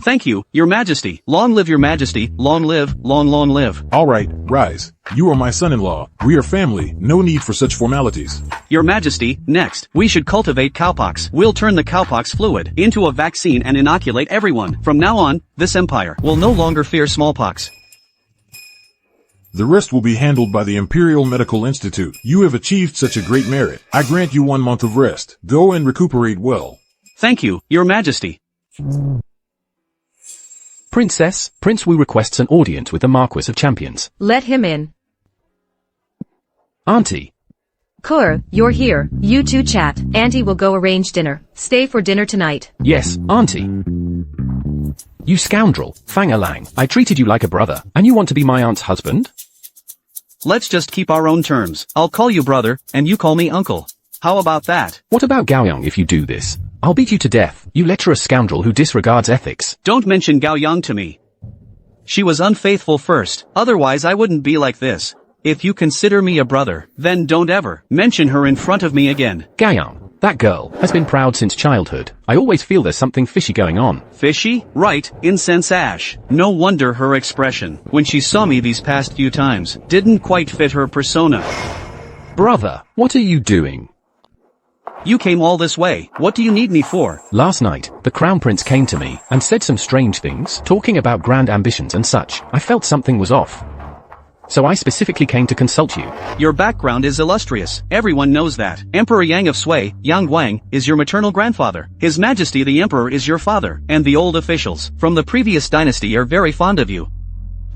Speaker 3: Thank you, Your Majesty. Long live Your Majesty. Long live, long live.
Speaker 6: All right, rise. You are my son-in-law. We are family. No need for such formalities.
Speaker 3: Your Majesty, next, we should cultivate cowpox. We'll turn the cowpox fluid into a vaccine and inoculate everyone. From now on, this empire will no longer fear smallpox.
Speaker 6: The rest will be handled by the Imperial Medical Institute. You have achieved such a great merit. I grant you 1 month of rest. Go and recuperate well.
Speaker 3: Thank you, Your Majesty.
Speaker 4: Princess, Prince Wu requests an audience with the Marquis of Champions.
Speaker 1: Let him in.
Speaker 4: Auntie.
Speaker 1: Kur, you're here. You two chat. Auntie will go arrange dinner. Stay for dinner tonight.
Speaker 4: Yes, Auntie. You scoundrel, Fang Alang. I treated you like a brother, and you want to be my aunt's husband?
Speaker 3: Let's just keep our own terms. I'll call you brother, and you call me uncle. How about that?
Speaker 4: What about Gaoyang if you do this? I'll beat you to death, you lecherous scoundrel who disregards ethics.
Speaker 3: Don't mention Gao Yang to me. She was unfaithful first, otherwise I wouldn't be like this. If you consider me a brother, then don't ever mention her in front of me again.
Speaker 4: Gaoyang, that girl, has been proud since childhood. I always feel there's something fishy going on.
Speaker 3: Fishy? Right, incense ash. No wonder her expression, when she saw me these past few times, didn't quite fit her persona.
Speaker 4: Brother, what are you doing?
Speaker 3: You came all this way, what do you need me for?
Speaker 4: Last night, the Crown Prince came to me and said some strange things, talking about grand ambitions and such. I felt something was off. So I specifically came to consult you.
Speaker 3: Your background is illustrious, everyone knows that. Emperor Yang of Sui, Yang Guang, is your maternal grandfather. His Majesty the Emperor is your father, and the old officials from the previous dynasty are very fond of you.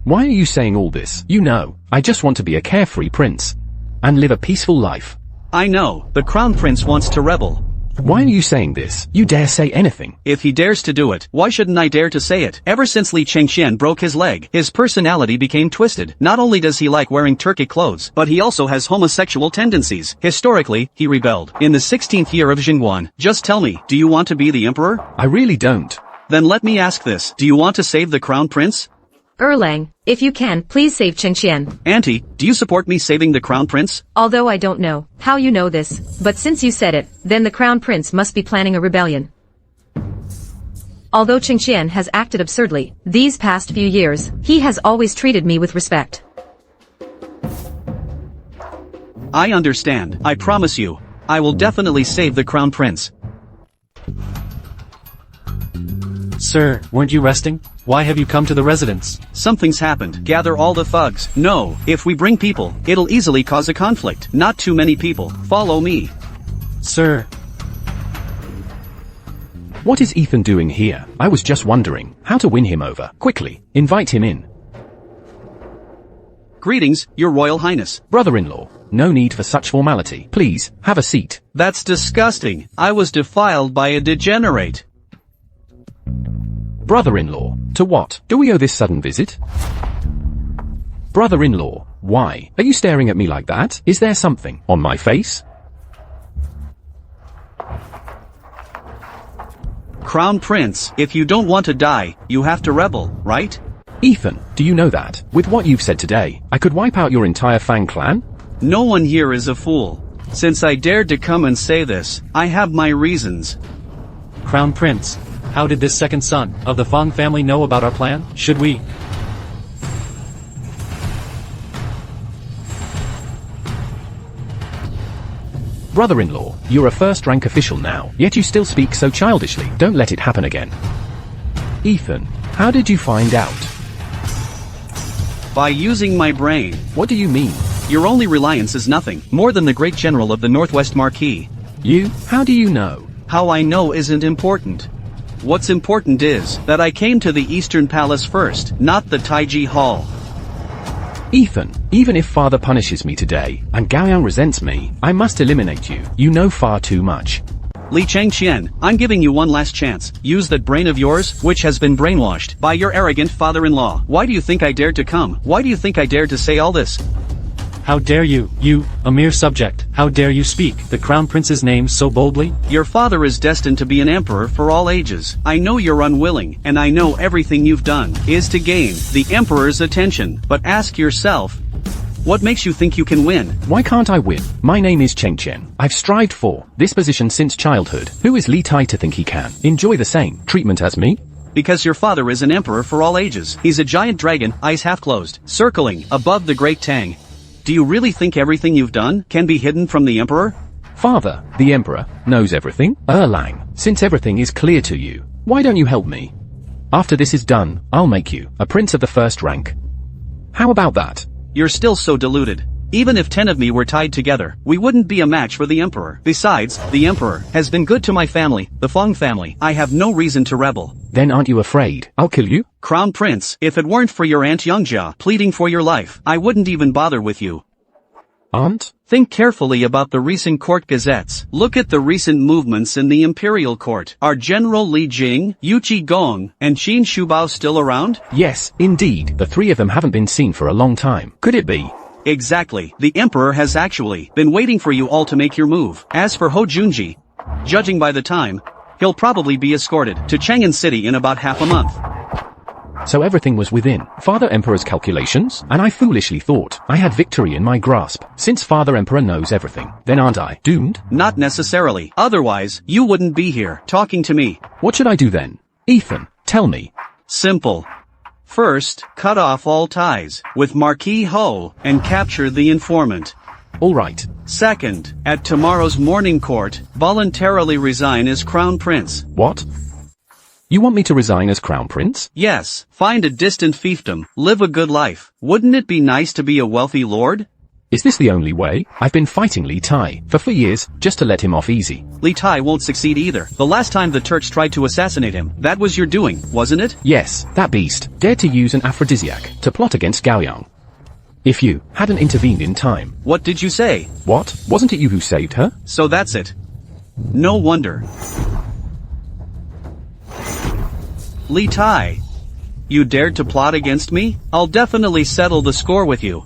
Speaker 4: Why are you saying all this? You know, I just want to be a carefree prince. And live a peaceful life.
Speaker 3: I know, the Crown Prince wants to rebel.
Speaker 4: Why are you saying this? You dare say anything.
Speaker 3: If he dares to do it, why shouldn't I dare to say it? Ever since Li Chengxian broke his leg, his personality became twisted. Not only does he like wearing Turkic clothes, but he also has homosexual tendencies. Historically, he rebelled. In the 16th year of Jingguan. Just tell me, do you want to be the emperor?
Speaker 4: I really don't.
Speaker 3: Then let me ask this, do you want to save the Crown Prince?
Speaker 1: Erlang, if you can, please save Chengxian.
Speaker 3: Auntie, do you support me saving the Crown Prince?
Speaker 1: Although I don't know how you know this, but since you said it, then the Crown Prince must be planning a rebellion. Although Chengxian has acted absurdly these past few years, he has always treated me with respect.
Speaker 3: I understand, I promise you. I will definitely save the Crown Prince.
Speaker 5: Sir, weren't you resting? Why have you come to the residence?
Speaker 3: Something's happened. Gather all the thugs. No, if we bring people, it'll easily cause a conflict. Not too many people. Follow me.
Speaker 5: Sir.
Speaker 4: What is Ethan doing here? I was just wondering how to win him over. Quickly, invite him in.
Speaker 3: Greetings, Your Royal Highness.
Speaker 4: Brother-in-law, no need for such formality. Please, have a seat.
Speaker 3: That's disgusting. I was defiled by a degenerate.
Speaker 4: Brother-in-law, to what? Do we owe this sudden visit? Brother-in-law, why? Are you staring at me like that? Is there something on my face?
Speaker 3: Crown Prince, if you don't want to die, you have to rebel, right?
Speaker 4: Ethan, do you know that, with what you've said today, I could wipe out your entire Fang clan?
Speaker 3: No one here is a fool. Since I dared to come and say this, I have my reasons.
Speaker 5: Crown Prince, how did this second son of the Fang family know about our plan? Should we?
Speaker 4: Brother-in-law, you're a first-rank official now, yet you still speak so childishly. Don't let it happen again. Ethan, how did you find out?
Speaker 3: By using my brain.
Speaker 4: What do you mean?
Speaker 3: Your only reliance is nothing more than the great general of the Northwest Marquis.
Speaker 4: You? How do you know?
Speaker 3: How I know isn't important. What's important is that I came to the Eastern Palace first, not the Taiji Hall.
Speaker 4: Ethan, even if father punishes me today, and Gaoyang resents me, I must eliminate you. You know far too much.
Speaker 3: Li Chengxian, I'm giving you one last chance. Use that brain of yours, which has been brainwashed by your arrogant father-in-law. Why do you think I dared to come? Why do you think I dared to say all this?
Speaker 5: How dare you, a mere subject, how dare you speak the Crown Prince's name so boldly?
Speaker 3: Your father is destined to be an emperor for all ages. I know you're unwilling, and I know everything you've done is to gain the emperor's attention. But ask yourself, what makes you think you can win?
Speaker 4: Why can't I win? My name is Chengxian. I've strived for this position since childhood. Who is Li Tai to think he can enjoy the same treatment as me?
Speaker 3: Because your father is an emperor for all ages. He's a giant dragon, eyes half closed, circling above the Great Tang. Do you really think everything you've done can be hidden from the emperor?
Speaker 4: Father, the emperor, knows everything. Erlang, since everything is clear to you, why don't you help me? After this is done, I'll make you a prince of the first rank. How about that?
Speaker 3: You're still so deluded. Even if 10 of me were tied together, we wouldn't be a match for the emperor. Besides, the emperor has been good to my family, the Feng family. I have no reason to rebel.
Speaker 4: Then aren't you afraid I'll kill you?
Speaker 3: Crown Prince, if it weren't for your Aunt Yongjia pleading for your life, I wouldn't even bother with you.
Speaker 4: Aunt?
Speaker 3: Think carefully about the recent court gazettes. Look at the recent movements in the Imperial court. Are General Li Jing, Yu Qigong, and Qin Shubao still around?
Speaker 4: Yes, indeed. The three of them haven't been seen for a long time. Could it be?
Speaker 3: Exactly. The emperor has actually been waiting for you all to make your move. As for Ho Junji, judging by the time, he'll probably be escorted to Chang'an City in about half a month.
Speaker 4: So everything was within Father Emperor's calculations, and I foolishly thought I had victory in my grasp. Since Father Emperor knows everything, then aren't I doomed?
Speaker 3: Not necessarily. Otherwise, you wouldn't be here, talking to me.
Speaker 4: What should I do then? Ethan, tell me.
Speaker 3: Simple. First, cut off all ties with Marquis Ho and capture the informant.
Speaker 4: All right.
Speaker 3: Second, at tomorrow's morning court, voluntarily resign as crown prince.
Speaker 4: What? You want me to resign as crown prince?
Speaker 3: Yes, find a distant fiefdom, live a good life. Wouldn't it be nice to be a wealthy lord?
Speaker 4: Is this the only way? I've been fighting Li Tai for 4 years, just to let him off easy.
Speaker 3: Li Tai won't succeed either. The last time the Turks tried to assassinate him, that was your doing, wasn't it?
Speaker 4: Yes, that beast dared to use an aphrodisiac to plot against Gaoyang. If you hadn't intervened in time.
Speaker 3: What did you say?
Speaker 4: What? Wasn't it you who saved her?
Speaker 3: So that's it. No wonder. Li Tai, you dared to plot against me? I'll definitely settle the score with you.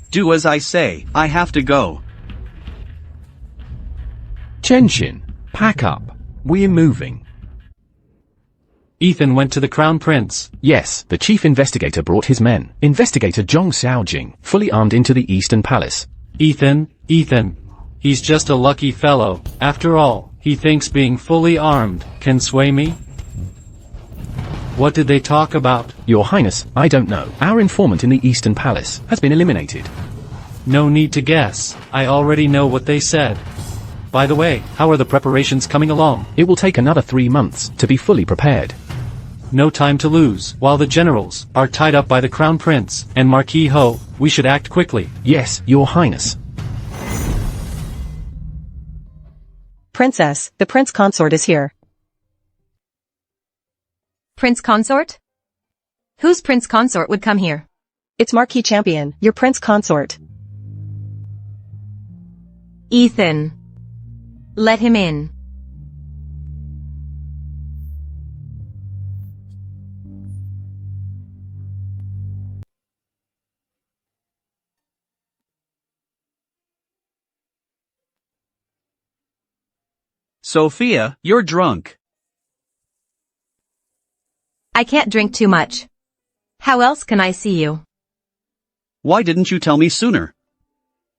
Speaker 3: Do as I say, I have to go.
Speaker 4: Chenshin, pack up. We're moving.
Speaker 5: Ethan went to the crown prince.
Speaker 4: Yes, the chief investigator brought his men. Investigator Zhong Xiaojing, fully armed into the Eastern Palace.
Speaker 5: Ethan, he's just a lucky fellow. After all, he thinks being fully armed can sway me. What did they talk about?
Speaker 4: Your Highness, I don't know. Our informant in the Eastern Palace has been eliminated.
Speaker 5: No need to guess. I already know what they said. By the way, how are the preparations coming along?
Speaker 4: It will take another 3 months to be fully prepared.
Speaker 5: No time to lose. While the generals are tied up by the crown prince and Marquis Ho, we should act quickly.
Speaker 4: Yes, Your Highness.
Speaker 8: Princess, the prince consort is here.
Speaker 1: Prince consort? Whose prince consort would come here?
Speaker 8: It's Marquis Champion, your prince consort.
Speaker 1: Ethan. Let him in.
Speaker 3: Sophia, you're drunk.
Speaker 1: I can't drink too much. How else can I see you?
Speaker 3: Why didn't you tell me sooner?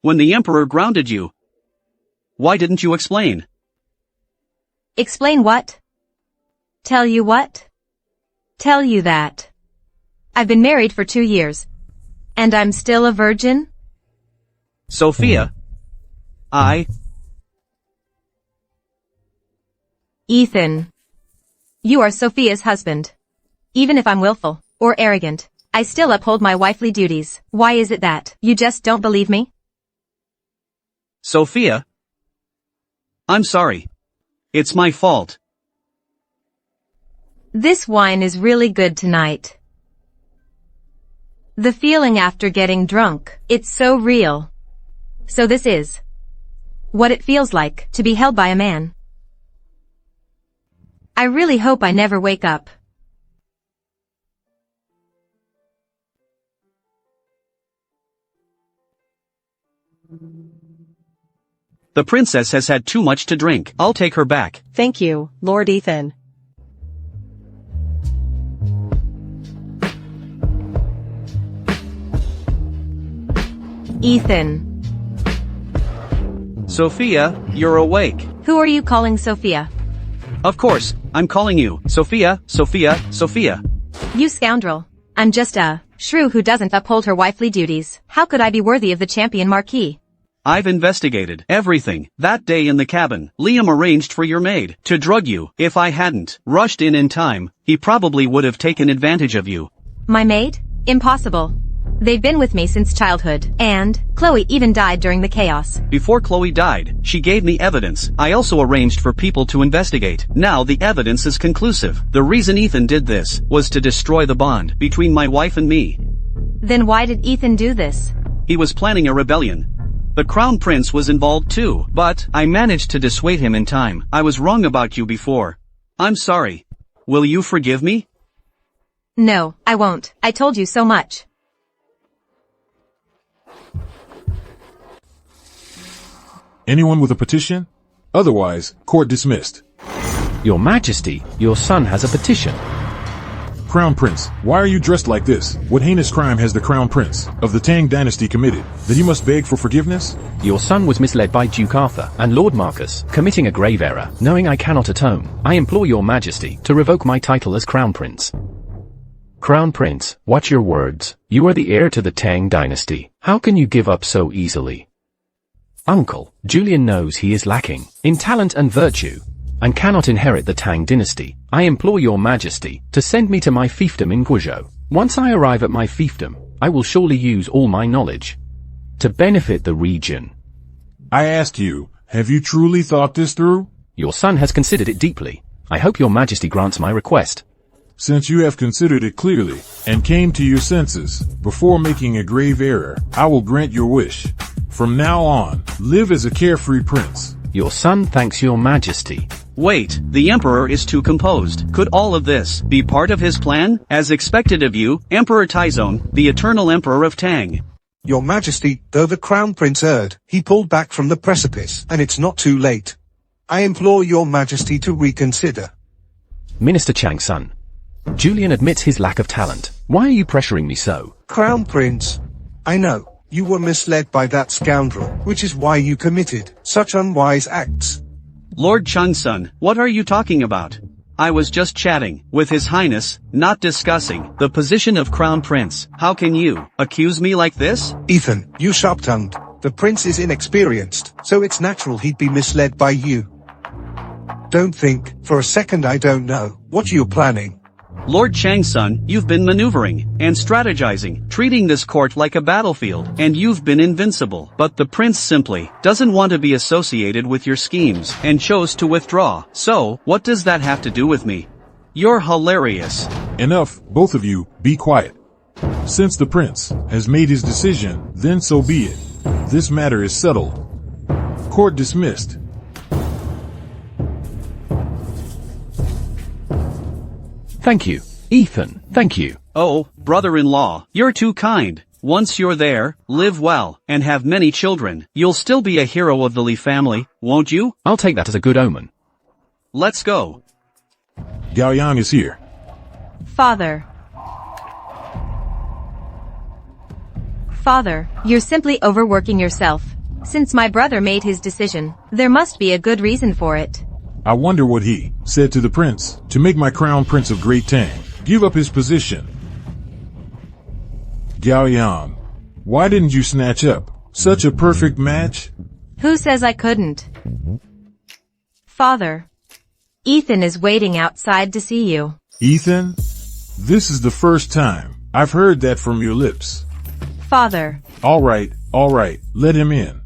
Speaker 3: When the Emperor grounded you. Why didn't you explain?
Speaker 1: Explain what? Tell you what? Tell you that. I've been married for 2 years. And I'm still a virgin?
Speaker 3: Sophia.
Speaker 1: Ethan. You are Sophia's husband. Even if I'm willful or arrogant, I still uphold my wifely duties. Why is it that you just don't believe me?
Speaker 3: Sophia. I'm sorry. It's my fault.
Speaker 1: This wine is really good tonight. The feeling after getting drunk, it's so real. So this is what it feels like to be held by a man. I really hope I never wake up.
Speaker 3: The princess has had too much to drink. I'll take her back.
Speaker 8: Thank you, Lord Ethan.
Speaker 1: Ethan.
Speaker 3: Sophia, you're awake.
Speaker 1: Who are you calling Sophia?
Speaker 3: Of course, I'm calling you. Sophia, Sophia, Sophia.
Speaker 1: You scoundrel. I'm just a shrew who doesn't uphold her wifely duties. How could I be worthy of the champion Marquis?
Speaker 3: I've investigated everything. That day in the cabin, Liam arranged for your maid to drug you. If I hadn't rushed in time, he probably would have taken advantage of you.
Speaker 1: My maid? Impossible. They've been with me since childhood, and Chloe even died during the chaos.
Speaker 3: Before Chloe died, she gave me evidence. I also arranged for people to investigate. Now the evidence is conclusive. The reason Ethan did this was to destroy the bond between my wife and me.
Speaker 1: Then why did Ethan do this?
Speaker 3: He was planning a rebellion. The crown prince was involved too, but I managed to dissuade him in time. I was wrong about you before. I'm sorry. Will you forgive me?
Speaker 1: No, I won't. I told you so much.
Speaker 6: Anyone with a petition? Otherwise, court dismissed.
Speaker 4: Your Majesty, your son has a petition.
Speaker 6: Crown Prince, why are you dressed like this? What heinous crime has the Crown Prince of the Tang dynasty committed, that he must beg for forgiveness?
Speaker 4: Your son was misled by Duke Arthur and Lord Marcus, committing a grave error. Knowing I cannot atone, I implore your Majesty to revoke my title as Crown Prince. Crown Prince, watch your words. You are the heir to the Tang dynasty. How can you give up so easily? Uncle, Julian knows he is lacking in talent and virtue, and cannot inherit the Tang dynasty. I implore your majesty to send me to my fiefdom in Guizhou. Once I arrive at my fiefdom, I will surely use all my knowledge to benefit the region.
Speaker 6: I asked you, have you truly thought this through?
Speaker 4: Your son has considered it deeply. I hope your majesty grants my request.
Speaker 6: Since you have considered it clearly, and came to your senses, before making a grave error, I will grant your wish. From now on, live as a carefree prince.
Speaker 4: Your son thanks your majesty.
Speaker 3: Wait, the Emperor is too composed. Could all of this be part of his plan? As expected of you, Emperor Taizong, the eternal Emperor of Tang.
Speaker 9: Your Majesty, though the Crown Prince erred, he pulled back from the precipice, and it's not too late. I implore your Majesty to reconsider.
Speaker 4: Minister Chang's son. Julian admits his lack of talent. Why are you pressuring me so?
Speaker 9: Crown Prince, I know, you were misled by that scoundrel, which is why you committed such unwise acts.
Speaker 3: Lord Chang's son, what are you talking about? I was just chatting with His Highness, not discussing the position of Crown Prince. How can you accuse me like this?
Speaker 9: Ethan, you sharp-tongued. The prince is inexperienced, so it's natural he'd be misled by you. Don't think, for a second I don't know what you're planning.
Speaker 3: Lord Chang's son, you've been maneuvering and strategizing, treating this court like a battlefield, and you've been invincible. But the prince simply doesn't want to be associated with your schemes and chose to withdraw. So, what does that have to do with me? You're hilarious.
Speaker 6: Enough, both of you, be quiet. Since the prince has made his decision, then so be it. This matter is settled. Court dismissed.
Speaker 4: Thank you, Ethan, thank you.
Speaker 3: Oh, brother-in-law, you're too kind. Once you're there, live well, and have many children, you'll still be a hero of the Li family, won't you?
Speaker 4: I'll take that as a good omen.
Speaker 3: Let's go.
Speaker 6: Gao Yang is here.
Speaker 1: Father. Father, you're simply overworking yourself. Since my brother made his decision, there must be a good reason for it.
Speaker 6: I wonder what he said to the prince to make my crown prince of Great Tang give up his position. Gao Yang, why didn't you snatch up such a perfect match?
Speaker 1: Who says I couldn't? Father, Ethan is waiting outside to see you.
Speaker 6: Ethan? This is the first time I've heard that from your lips.
Speaker 1: Father.
Speaker 6: All right, let him in.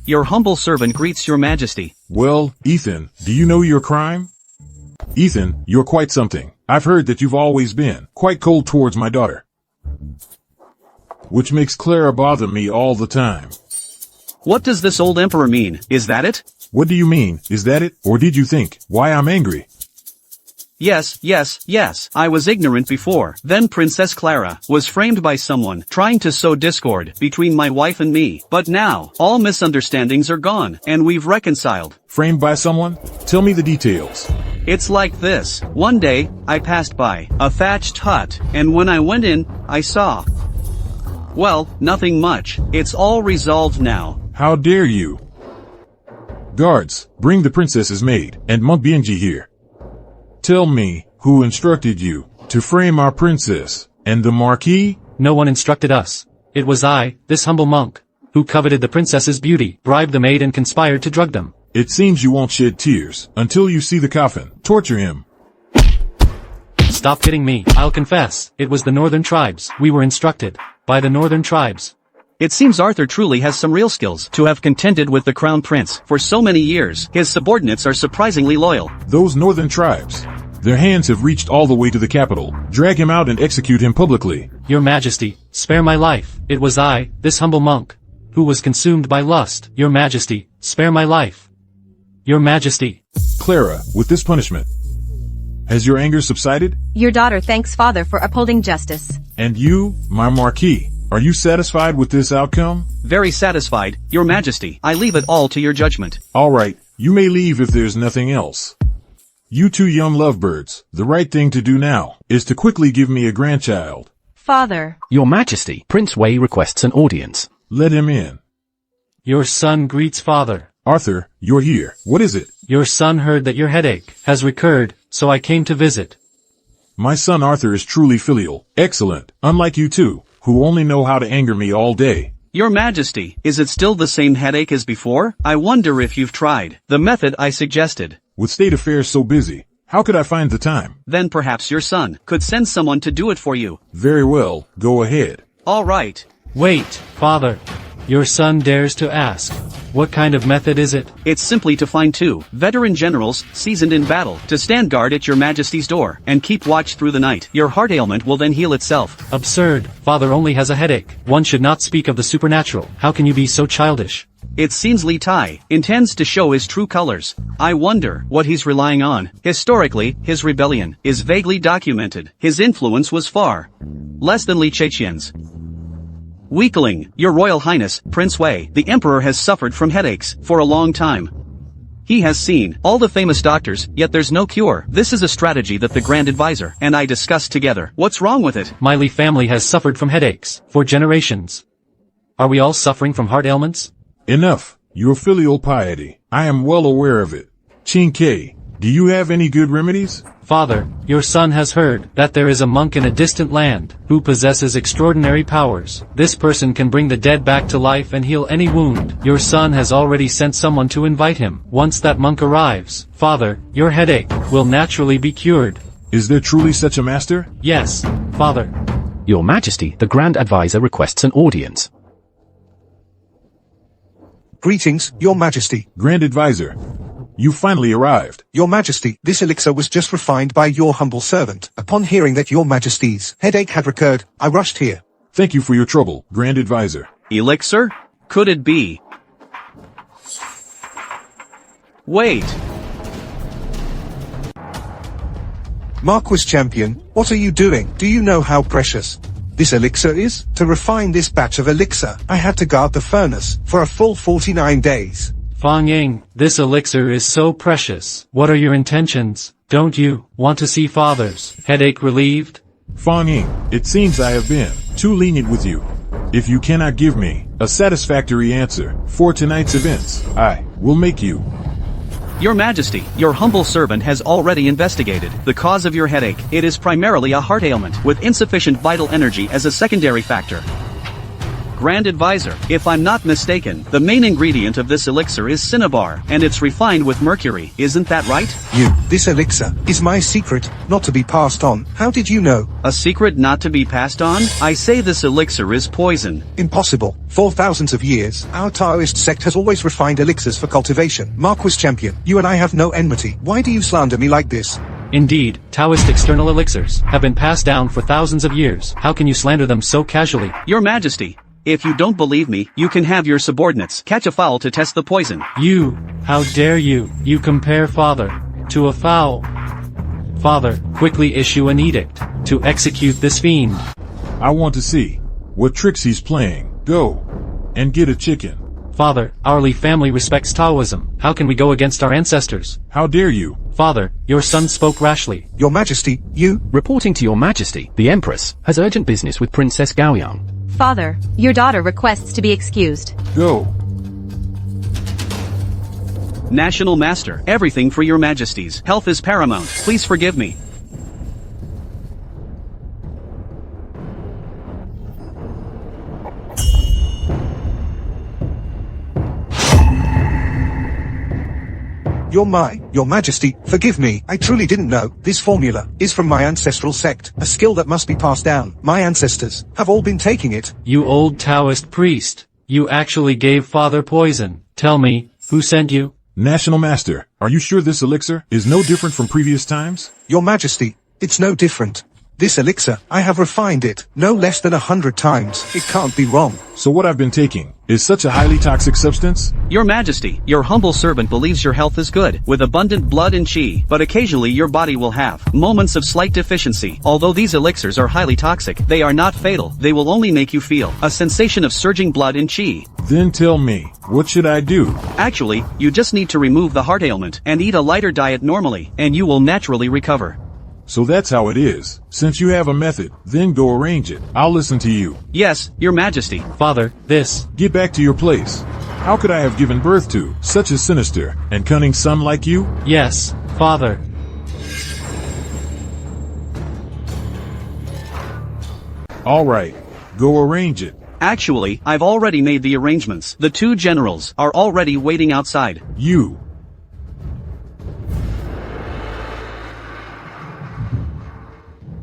Speaker 3: Your humble servant greets your majesty.
Speaker 6: Well, Ethan, do you know your crime? Ethan, you're quite something. I've heard that you've always been quite cold towards my daughter, which makes Clara bother me all the time.
Speaker 3: What does this old emperor mean? Is that it?
Speaker 6: What do you mean, is that it? Or did you think why I'm angry?
Speaker 3: Yes. I was ignorant before. Then Princess Clara was framed by someone trying to sow discord between my wife and me. But now, all misunderstandings are gone, and we've reconciled.
Speaker 6: Framed by someone? Tell me the details.
Speaker 3: It's like this. One day, I passed by a thatched hut, and when I went in, I saw... well, nothing much. It's all resolved now.
Speaker 6: How dare you? Guards, bring the princess's maid, and Monk Bianji here. Tell me, who instructed you to frame our princess, and the Marquis?
Speaker 5: No one instructed us. It was I, this humble monk, who coveted the princess's beauty, bribed the maid and conspired to drug them.
Speaker 6: It seems you won't shed tears until you see the coffin. Torture him.
Speaker 5: Stop hitting me. I'll confess. It was the northern tribes. We were instructed by the northern tribes.
Speaker 3: It seems Arthur truly has some real skills to have contended with the crown prince for so many years. His subordinates are surprisingly loyal.
Speaker 6: Those northern tribes. Their hands have reached all the way to the capital. Drag him out and execute him publicly.
Speaker 5: Your Majesty, spare my life. It was I, this humble monk, who was consumed by lust. Your Majesty, spare my life. Your Majesty.
Speaker 6: Clara, with this punishment, has your anger subsided?
Speaker 1: Your daughter thanks Father for upholding justice.
Speaker 6: And you, my Marquis, are you satisfied with this outcome?
Speaker 3: Very satisfied, Your Majesty. I leave it all to your judgment.
Speaker 6: All right, you may leave if there's nothing else. You two young lovebirds, the right thing to do now is to quickly give me a grandchild.
Speaker 1: Father.
Speaker 4: Your Majesty, Prince Wei requests an audience.
Speaker 6: Let him in.
Speaker 5: Your son greets Father.
Speaker 6: Arthur, you're here. What is it?
Speaker 5: Your son heard that your headache has recurred, so I came to visit.
Speaker 6: My son Arthur is truly filial. Excellent. Unlike you two, who only know how to anger me all day.
Speaker 3: Your Majesty, is it still the same headache as before? I wonder if you've tried the method I suggested.
Speaker 6: With state affairs so busy, how could I find the time?
Speaker 3: Then perhaps your son could send someone to do it for you.
Speaker 6: Very well, go ahead.
Speaker 3: All right.
Speaker 5: Wait, Father. Your son dares to ask. What kind of method is it?
Speaker 3: It's simply to find 2 veteran generals, seasoned in battle, to stand guard at your Majesty's door, and keep watch through the night. Your heart ailment will then heal itself.
Speaker 5: Absurd. Father only has a headache. One should not speak of the supernatural. How can you be so childish?
Speaker 3: It seems Li Tai intends to show his true colors. I wonder what he's relying on. Historically, his rebellion is vaguely documented. His influence was far less than Li Cheqian's. Weakling, Your Royal Highness, Prince Wei, the Emperor has suffered from headaches for a long time. He has seen all the famous doctors, yet there's no cure. This is a strategy that the Grand Advisor and I discussed together. What's wrong with it?
Speaker 5: My Li family has suffered from headaches for generations. Are we all suffering from heart ailments?
Speaker 6: Enough. Your filial piety. I am well aware of it. Qin Ke, do you have any good remedies?
Speaker 5: Father, your son has heard that there is a monk in a distant land who possesses extraordinary powers. This person can bring the dead back to life and heal any wound. Your son has already sent someone to invite him. Once that monk arrives, Father, your headache will naturally be cured.
Speaker 6: Is there truly such a master?
Speaker 5: Yes, Father.
Speaker 4: Your Majesty, the Grand Advisor requests an audience.
Speaker 9: Greetings, Your Majesty.
Speaker 6: Grand Advisor, you finally arrived.
Speaker 9: Your Majesty, this elixir was just refined by your humble servant. Upon hearing that Your Majesty's headache had recurred, I rushed here.
Speaker 6: Thank you for your trouble, Grand Advisor.
Speaker 3: Elixir? Could it be? Wait.
Speaker 9: Marquis Champion, what are you doing? Do you know how precious this elixir is? To refine this batch of elixir, I had to guard the furnace for a full 49 days.
Speaker 5: Fang Ying, this elixir is so precious. What are your intentions? Don't you want to see Father's headache relieved?
Speaker 6: Fang Ying, it seems I have been too lenient with you. If you cannot give me a satisfactory answer for tonight's events, I will make you.
Speaker 3: Your Majesty, your humble servant has already investigated the cause of your headache. It is primarily a heart ailment, with insufficient vital energy as a secondary factor. Grand Advisor, if I'm not mistaken, the main ingredient of this elixir is cinnabar, and it's refined with mercury, isn't that right?
Speaker 9: This elixir is my secret, not to be passed on. How did you know?
Speaker 3: A secret not to be passed on? I say this elixir is poison.
Speaker 9: Impossible. For thousands of years, our Taoist sect has always refined elixirs for cultivation. Marquis Champion, you and I have no enmity. Why do you slander me like this?
Speaker 5: Indeed, Taoist external elixirs have been passed down for thousands of years. How can you slander them so casually?
Speaker 3: Your Majesty, if you don't believe me, you can have your subordinates catch a fowl to test the poison.
Speaker 5: You, how dare you? You compare Father to a fowl. Father, quickly issue an edict to execute this fiend.
Speaker 6: I want to see what tricks he's playing. Go and get a chicken.
Speaker 5: Father, our Li family respects Taoism. How can we go against our ancestors?
Speaker 6: How dare you?
Speaker 5: Father, your son spoke rashly.
Speaker 9: Your Majesty, you...
Speaker 4: Reporting to your Majesty, the Empress has urgent business with Princess Gaoyang.
Speaker 1: Father, your daughter requests to be excused.
Speaker 6: Go.
Speaker 3: National Master, everything for your Majesty's health is paramount. Please forgive me.
Speaker 9: Your Majesty, forgive me. I truly didn't know. This formula is from my ancestral sect, a skill that must be passed down. My ancestors have all been taking it.
Speaker 5: You old Taoist priest. You actually gave Father poison. Tell me, who sent you?
Speaker 6: National Master, are you sure this elixir is no different from previous times?
Speaker 9: Your Majesty, it's no different. This elixir, I have refined it no less than 100 times. It can't be wrong.
Speaker 6: So what I've been taking is such a highly toxic substance?
Speaker 3: Your Majesty, your humble servant believes your health is good, with abundant blood and qi, but occasionally your body will have moments of slight deficiency. Although these elixirs are highly toxic, they are not fatal. They will only make you feel a sensation of surging blood and qi.
Speaker 6: Then tell me, what should I do?
Speaker 3: Actually, you just need to remove the heart ailment and eat a lighter diet normally, and you will naturally recover.
Speaker 6: So that's how it is. Since you have a method, then go arrange it. I'll listen to you.
Speaker 3: Yes, your Majesty.
Speaker 5: Father, this.
Speaker 6: Get back to your place. How could I have given birth to such a sinister and cunning son like you?
Speaker 5: Yes, Father.
Speaker 6: All right. Go arrange it.
Speaker 3: Actually, I've already made the arrangements. The two generals are already waiting outside.
Speaker 6: You.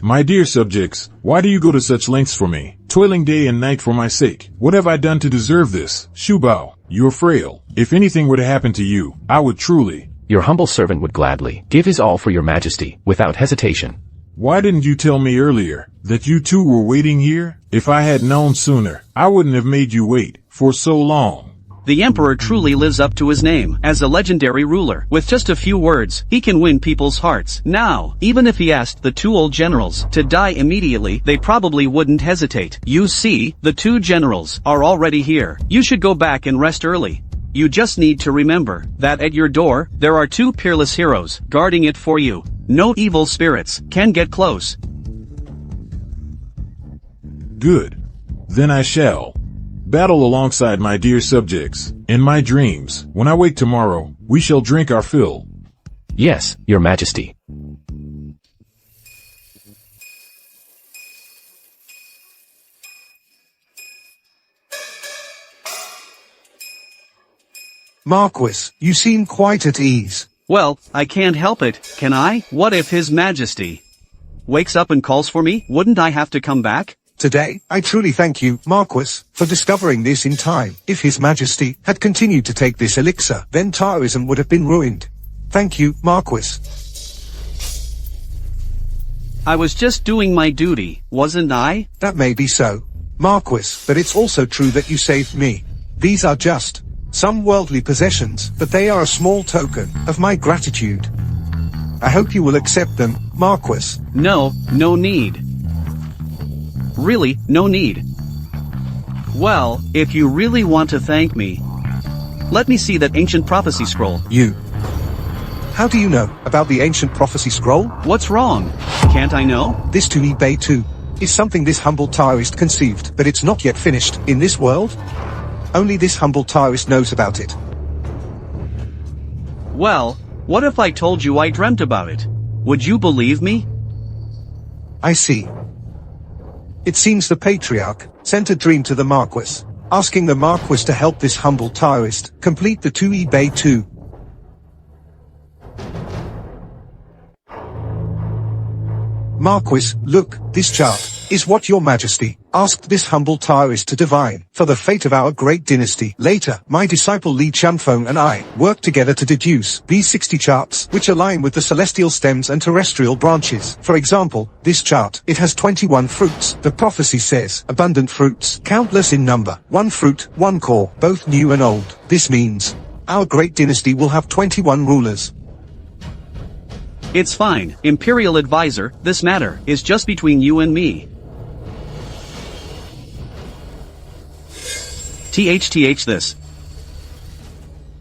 Speaker 6: My dear subjects, why do you go to such lengths for me, toiling day and night for my sake? What have I done to deserve this? Shubao, you're frail. If anything were to happen to you, I would truly.
Speaker 4: Your humble servant would gladly give his all for your majesty, without hesitation.
Speaker 6: Why didn't you tell me earlier that you two were waiting here? If I had known sooner, I wouldn't have made you wait for so long.
Speaker 3: The emperor truly lives up to his name as a legendary ruler. With just a few words, he can win people's hearts. Now, even if he asked the two old generals to die immediately, they probably wouldn't hesitate. You see, the two generals are already here. You should go back and rest early. You just need to remember that at your door, there are two peerless heroes guarding it for you. No evil spirits can get close.
Speaker 6: Good. Then I shall battle alongside my dear subjects. In my dreams, when I wake tomorrow, we shall drink our fill.
Speaker 4: Yes, your majesty.
Speaker 9: Marquis, you seem quite at ease.
Speaker 3: Well, I can't help it, can I? What if His Majesty wakes up and calls for me? Wouldn't I have to come back?
Speaker 9: Today, I truly thank you, Marquis, for discovering this in time. If His Majesty had continued to take this elixir, then Taoism would have been ruined. Thank you, Marquis.
Speaker 3: I was just doing my duty, wasn't I?
Speaker 9: That may be so, Marquis, but it's also true that you saved me. These are just some worldly possessions, but they are a small token of my gratitude. I hope you will accept them, Marquis.
Speaker 3: No need. Really, no need. Well, if you really want to thank me, let me see that ancient prophecy scroll.
Speaker 9: You. How do you know about the ancient prophecy scroll?
Speaker 3: What's wrong? Can't I know?
Speaker 9: This to me, Bay 2, is something this humble Taoist conceived, but it's not yet finished. In this world, only this humble Taoist knows about it.
Speaker 3: Well, what if I told you I dreamt about it? Would you believe me?
Speaker 9: I see. It seems the Patriarch sent a dream to the Marquis, asking the Marquis to help this humble Taoist complete the 2E Bay 2. Marquis, look, this chart is what your majesty asked this humble Taoist to divine for the fate of our great dynasty. Later, my disciple Li Chanfeng and I worked together to deduce these 60 charts, which align with the celestial stems and terrestrial branches. For example, this chart, it has 21 fruits. The prophecy says, abundant fruits, countless in number, one fruit, one core, both new and old. This means our great dynasty will have 21 rulers.
Speaker 3: It's fine, Imperial advisor, this matter is just between you and me. THTH this.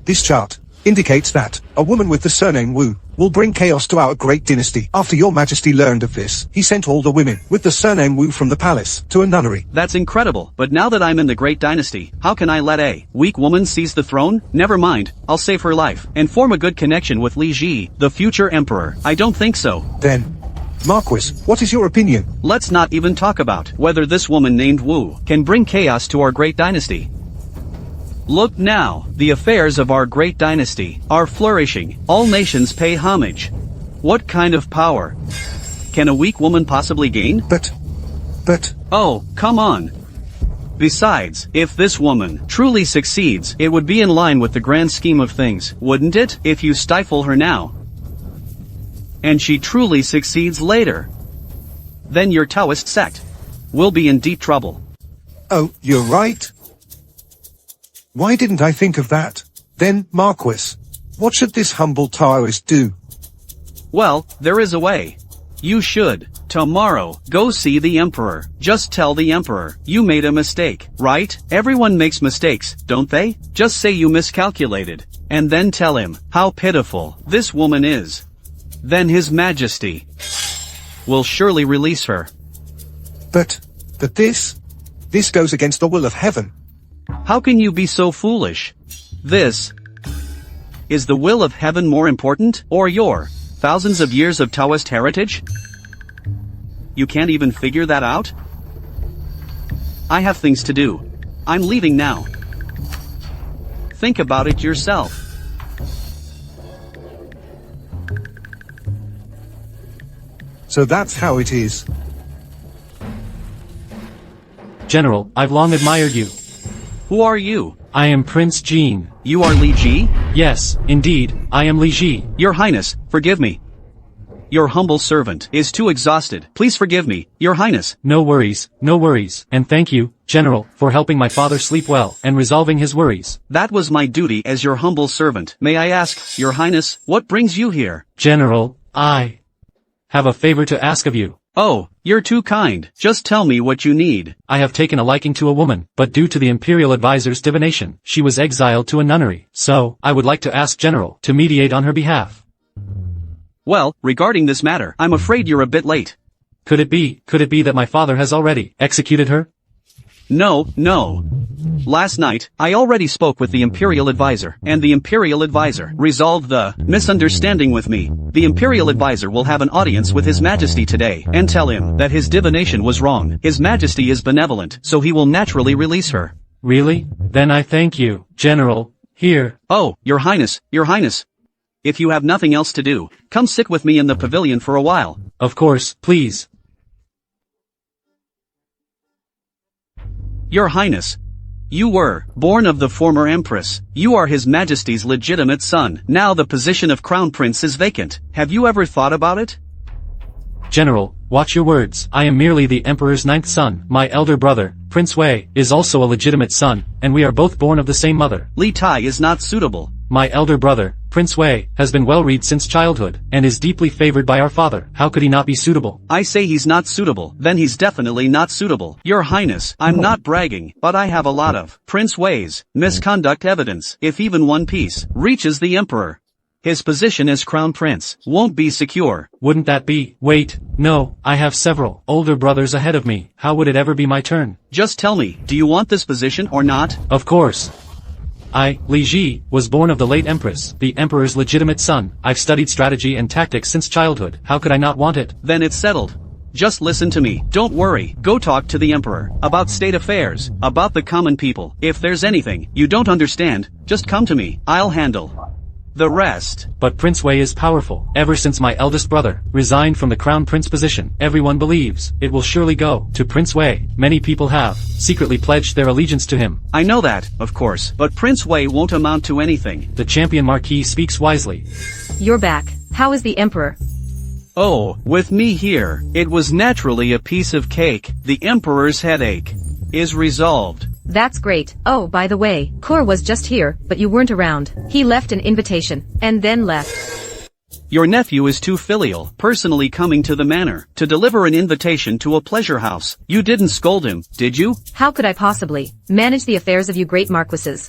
Speaker 9: This chart indicates that a woman with the surname Wu will bring chaos to our great dynasty. After your majesty learned of this, he sent all the women with the surname Wu from the palace to a nunnery.
Speaker 3: That's incredible, but now that I'm in the great dynasty, how can I let a weak woman seize the throne? Never mind, I'll save her life, and form a good connection with Li Ji, the future emperor. I don't think so.
Speaker 9: Then, Marquis, what is your opinion?
Speaker 3: Let's not even talk about whether this woman named Wu can bring chaos to our great dynasty. Look now, the affairs of our great dynasty are flourishing. All nations pay homage. What kind of power can a weak woman possibly gain?
Speaker 9: But...
Speaker 3: Oh, come on. Besides, if this woman truly succeeds, it would be in line with the grand scheme of things, wouldn't it? If you stifle her now, and she truly succeeds later, then your Taoist sect will be in deep trouble.
Speaker 9: Oh, you're right. Why didn't I think of that? Then, Marquis, what should this humble Taoist do?
Speaker 3: Well, there is a way. You should, tomorrow, go see the emperor. Just tell the emperor, you made a mistake, right? Everyone makes mistakes, don't they? Just say you miscalculated, and then tell him how pitiful this woman is. Then His Majesty will surely release her.
Speaker 9: But this goes against the will of heaven.
Speaker 3: How can you be so foolish? Is the will of heaven more important, or your thousands of years of Taoist heritage? You can't even figure that out? I have things to do. I'm leaving now. Think about it yourself.
Speaker 9: So that's how it is.
Speaker 5: General, I've long admired you.
Speaker 3: Who are you?
Speaker 5: I am Prince Jean.
Speaker 3: You are Li Ji?
Speaker 5: Yes, indeed, I am Li Ji.
Speaker 3: Your Highness, forgive me. Your humble servant is too exhausted. Please forgive me, Your Highness.
Speaker 5: No worries, and thank you, General, for helping my father sleep well and resolving his worries.
Speaker 3: That was my duty as your humble servant. May I ask, Your Highness, what brings you here?
Speaker 5: General, I have a favor to ask of you.
Speaker 3: Oh, you're too kind. Just tell me what you need.
Speaker 5: I have taken a liking to a woman, but due to the Imperial advisor's divination, she was exiled to a nunnery. So, I would like to ask General to mediate on her behalf.
Speaker 3: Well, regarding this matter, I'm afraid you're a bit late.
Speaker 5: Could it be that my father has already executed her?
Speaker 3: No. Last night, I already spoke with the Imperial advisor, and the Imperial advisor resolved the misunderstanding with me. The Imperial advisor will have an audience with His Majesty today, and tell him that his divination was wrong. His Majesty is benevolent, so he will naturally release her.
Speaker 5: Really? Then I thank you, General. Here.
Speaker 3: Oh, Your Highness. If you have nothing else to do, come sit with me in the pavilion for a while.
Speaker 5: Of course, please.
Speaker 3: Your Highness, you were born of the former Empress. You are His Majesty's legitimate son. Now the position of Crown Prince is vacant. Have you ever thought about it?
Speaker 5: General, watch your words. I am merely the Emperor's ninth son. My elder brother, Prince Wei, is also a legitimate son, and we are both born of the same mother.
Speaker 3: Li Tai is not suitable.
Speaker 5: My elder brother, Prince Wei, has been well-read since childhood, and is deeply favored by our father. How could he not be suitable?
Speaker 3: I say he's not suitable, then he's definitely not suitable. Your Highness, I'm not bragging, but I have a lot of Prince Wei's misconduct evidence. If even one piece reaches the Emperor, his position as Crown Prince won't be secure.
Speaker 5: Wouldn't that be? Wait, no, I have several older brothers ahead of me. How would it ever be my turn?
Speaker 3: Just tell me, do you want this position or not?
Speaker 5: Of course. I, Li Ji, was born of the late Empress, the Emperor's legitimate son. I've studied strategy and tactics since childhood. How could I not want it?
Speaker 3: Then it's settled. Just listen to me. Don't worry. Go talk to the Emperor about state affairs, about the common people. If there's anything you don't understand, just come to me. I'll handle the rest.
Speaker 5: But Prince Wei is powerful. Ever since my eldest brother resigned from the Crown Prince position, everyone believes it will surely go to Prince Wei. Many people have secretly pledged their allegiance to him.
Speaker 3: I know that, of course, but Prince Wei won't amount to anything.
Speaker 5: The champion Marquis speaks wisely.
Speaker 1: You're back. How is the Emperor?
Speaker 3: Oh, with me here, it was naturally a piece of cake. The Emperor's headache is resolved.
Speaker 1: That's great. Oh, by the way, Kor was just here, but you weren't around. He left an invitation, and then left.
Speaker 3: Your nephew is too filial, personally coming to the manor, to deliver an invitation to a pleasure house. You didn't scold him, did you?
Speaker 1: How could I possibly manage the affairs of you great marquises?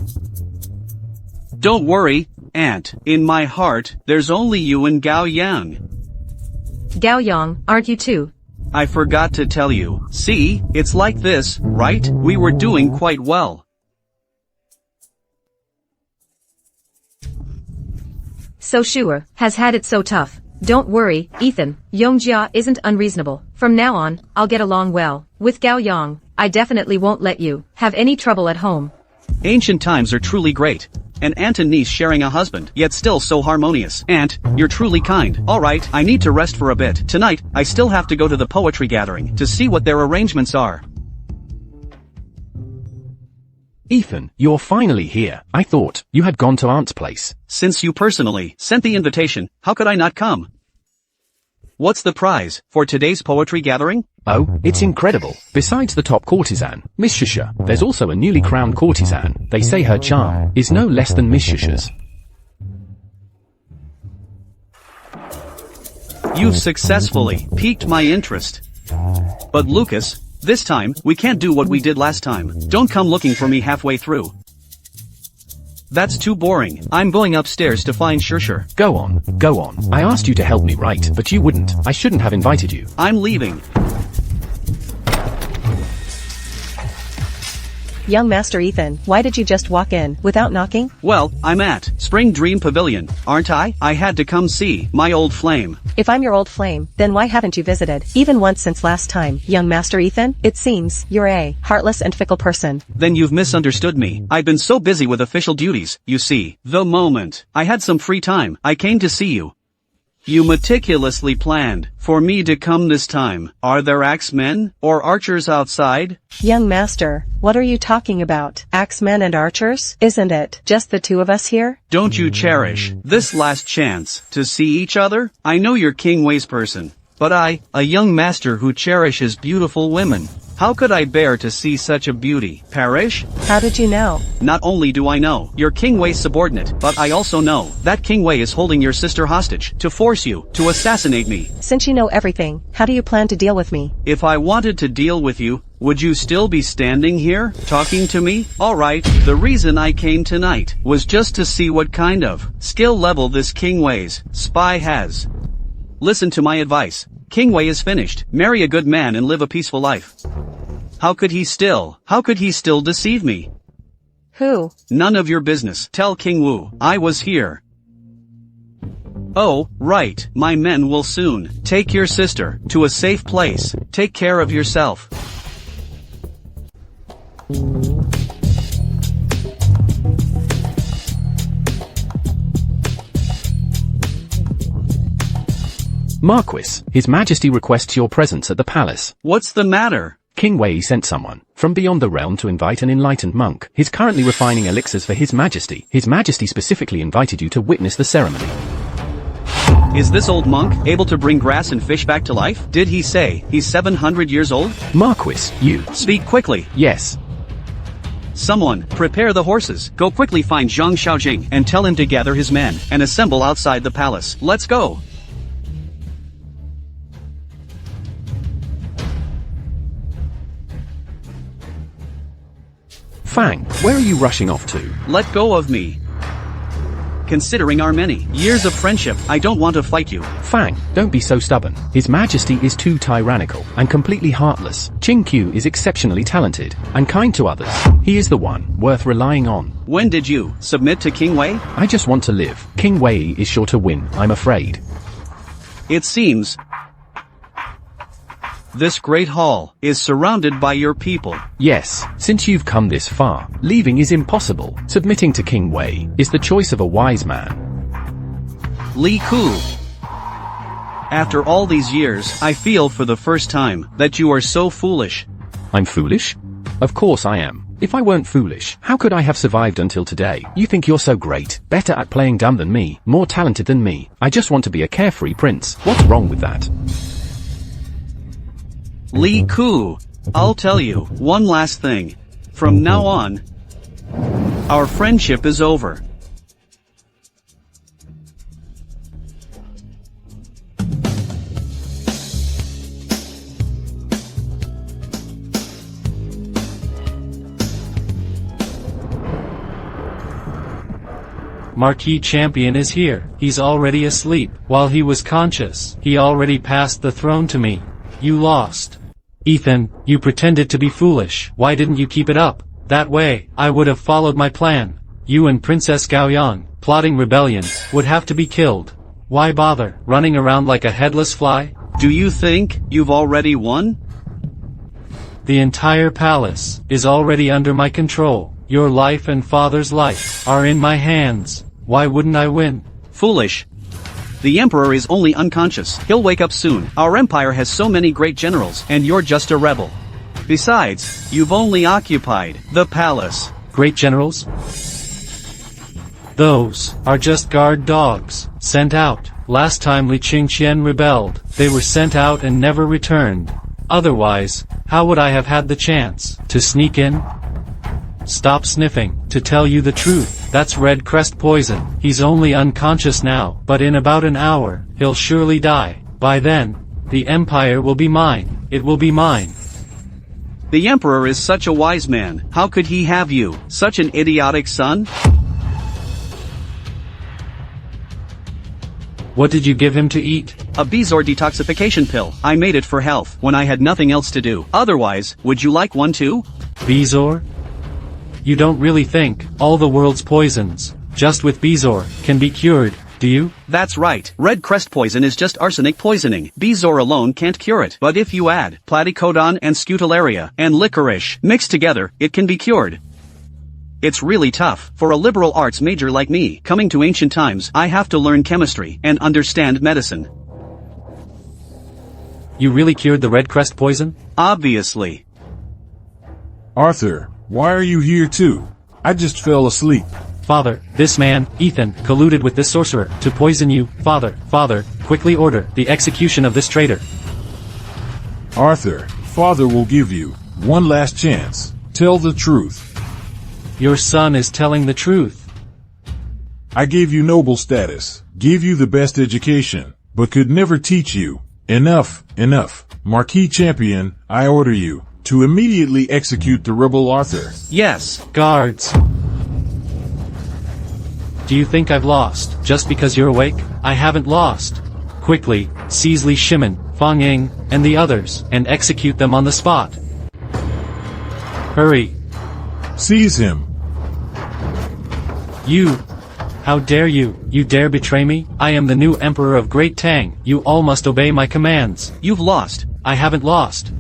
Speaker 3: Don't worry, Aunt. In my heart, there's only you and Gao Yang.
Speaker 1: Gao Yang, aren't you too?
Speaker 3: I forgot to tell you. See, it's like this, right? We were doing quite well.
Speaker 1: So Shuer has had it so tough. Don't worry, Ethan. Yongjia isn't unreasonable. From now on, I'll get along well with Gao Yang. I definitely won't let you have any trouble at home.
Speaker 3: Ancient times are truly great. An aunt and niece sharing a husband, yet still so harmonious. Aunt, you're truly kind. Alright, I need to rest for a bit. Tonight, I still have to go to the poetry gathering to see what their arrangements are.
Speaker 4: Ethan, you're finally here. I thought you had gone to Aunt's place.
Speaker 3: Since you personally sent the invitation, how could I not come? What's the prize for today's poetry gathering?
Speaker 4: Oh, it's incredible. Besides the top courtesan, Miss Shusha, there's also a newly crowned courtesan. They say her charm is no less than Miss Shusha's.
Speaker 3: You've successfully piqued my interest. But Lucas, this time, we can't do what we did last time. Don't come looking for me halfway through. That's too boring. I'm going upstairs to find Shusha.
Speaker 4: Go on. I asked you to help me, right? But you wouldn't. I shouldn't have invited you.
Speaker 3: I'm leaving.
Speaker 8: Young Master Ethan, why did you just walk in, without knocking?
Speaker 3: Well, I'm at Spring Dream Pavilion, aren't I? I had to come see my old flame.
Speaker 8: If I'm your old flame, then why haven't you visited, even once since last time? Young Master Ethan, it seems, you're a heartless and fickle person.
Speaker 3: Then you've misunderstood me. I've been so busy with official duties, you see. The moment I had some free time, I came to see you. You meticulously planned for me to come this time. Are there axemen or archers outside?
Speaker 8: Young Master, what are you talking about? Axemen and archers? Isn't it just the two of us here?
Speaker 3: Don't you cherish this last chance to see each other? I know you're King Wei's person, but I, a young master who cherishes beautiful women. How could I bear to see such a beauty perish?
Speaker 8: How did you know?
Speaker 3: Not only do I know you're King Wei's subordinate, but I also know that King Wei is holding your sister hostage to force you to assassinate me.
Speaker 8: Since you know everything, how do you plan to deal with me?
Speaker 3: If I wanted to deal with you, would you still be standing here, talking to me? Alright, the reason I came tonight was just to see what kind of skill level this King Wei's spy has. Listen to my advice. King Wei is finished. Marry a good man and live a peaceful life. How could he still deceive me?
Speaker 8: Who?
Speaker 3: None of your business. Tell King Wu I was here. Oh, right, my men will soon take your sister to a safe place. Take care of yourself.
Speaker 4: Marquis, His Majesty requests your presence at the palace.
Speaker 3: What's the matter?
Speaker 4: King Wei sent someone from beyond the realm to invite an enlightened monk. He's currently refining elixirs for His Majesty. His Majesty specifically invited you to witness the ceremony.
Speaker 3: Is this old monk able to bring grass and fish back to life? Did he say he's 700 years old?
Speaker 4: Marquis, you.
Speaker 3: Speak quickly.
Speaker 4: Yes.
Speaker 3: Someone, prepare the horses. Go quickly find Zhang Xiaojing and tell him to gather his men and assemble outside the palace. Let's go.
Speaker 4: Fang, where are you rushing off to?
Speaker 3: Let go of me. Considering our many years of friendship, I don't want to fight you.
Speaker 4: Fang, don't be so stubborn. His Majesty is too tyrannical and completely heartless. Qing Qiu is exceptionally talented and kind to others. He is the one worth relying on.
Speaker 3: When did you submit to King Wei?
Speaker 4: I just want to live. King Wei is sure to win, I'm afraid.
Speaker 3: It seems this great hall is surrounded by your people.
Speaker 4: Yes, since you've come this far, leaving is impossible. Submitting to King Wei is the choice of a wise man.
Speaker 3: Li Ku. After all these years, I feel for the first time that you are so foolish.
Speaker 4: I'm foolish? Of course I am. If I weren't foolish, how could I have survived until today? You think you're so great, better at playing dumb than me, more talented than me. I just want to be a carefree prince. What's wrong with that?
Speaker 3: Li Ku, I'll tell you one last thing. From now on, our friendship is over.
Speaker 5: Marquis Champion is here. He's already asleep. While he was conscious, he already passed the throne to me. You lost. Ethan, you pretended to be foolish. Why didn't you keep it up? That way, I would have followed my plan. You and Princess Gaoyang, plotting rebellion, would have to be killed. Why bother, running around like a headless fly?
Speaker 3: Do you think you've already won?
Speaker 5: The entire palace is already under my control. Your life and father's life are in my hands. Why wouldn't I win?
Speaker 3: Foolish. The Emperor is only unconscious. He'll wake up soon. Our empire has so many great generals, and you're just a rebel. Besides, you've only occupied the palace.
Speaker 5: Great generals? Those are just guard dogs, sent out. Last time Li Qingqian rebelled, they were sent out and never returned. Otherwise, how would I have had the chance to sneak in? Stop sniffing. To tell you the truth, that's red crest poison. He's only unconscious now, but in about an hour, he'll surely die. By then, the empire will be mine. It will be mine.
Speaker 3: The Emperor is such a wise man. How could he have you, such an idiotic son?
Speaker 5: What did you give him to eat?
Speaker 3: A Bezor detoxification pill. I made it for health, when I had nothing else to do. Otherwise, would you like one too?
Speaker 5: Bezor? You don't really think all the world's poisons, just with Bezoar, can be cured, do you?
Speaker 3: That's right. Red crest poison is just arsenic poisoning. Bezoar alone can't cure it. But if you add platycodon and scutularia and licorice mixed together, it can be cured. It's really tough. For a liberal arts major like me, coming to ancient times, I have to learn chemistry and understand medicine.
Speaker 5: You really cured the red crest poison?
Speaker 3: Obviously.
Speaker 6: Arthur, why are you here too? I just fell asleep.
Speaker 5: Father, this man, Ethan, colluded with this sorcerer to poison you. Father, quickly order the execution of this traitor.
Speaker 6: Arthur, Father will give you one last chance. Tell the truth.
Speaker 5: Your son is telling the truth.
Speaker 6: I gave you noble status, gave you the best education, but could never teach you. Enough. Marquis Champion, I order you to immediately execute the rebel Arthur.
Speaker 3: Yes.
Speaker 5: Guards. Do you think I've lost, just because you're awake? I haven't lost. Quickly, seize Li Shimin, Fang Ying, and the others, and execute them on the spot. Hurry.
Speaker 6: Seize him.
Speaker 5: You. How dare you? You dare betray me? I am the new Emperor of Great Tang. You all must obey my commands.
Speaker 3: You've lost.
Speaker 5: I haven't lost.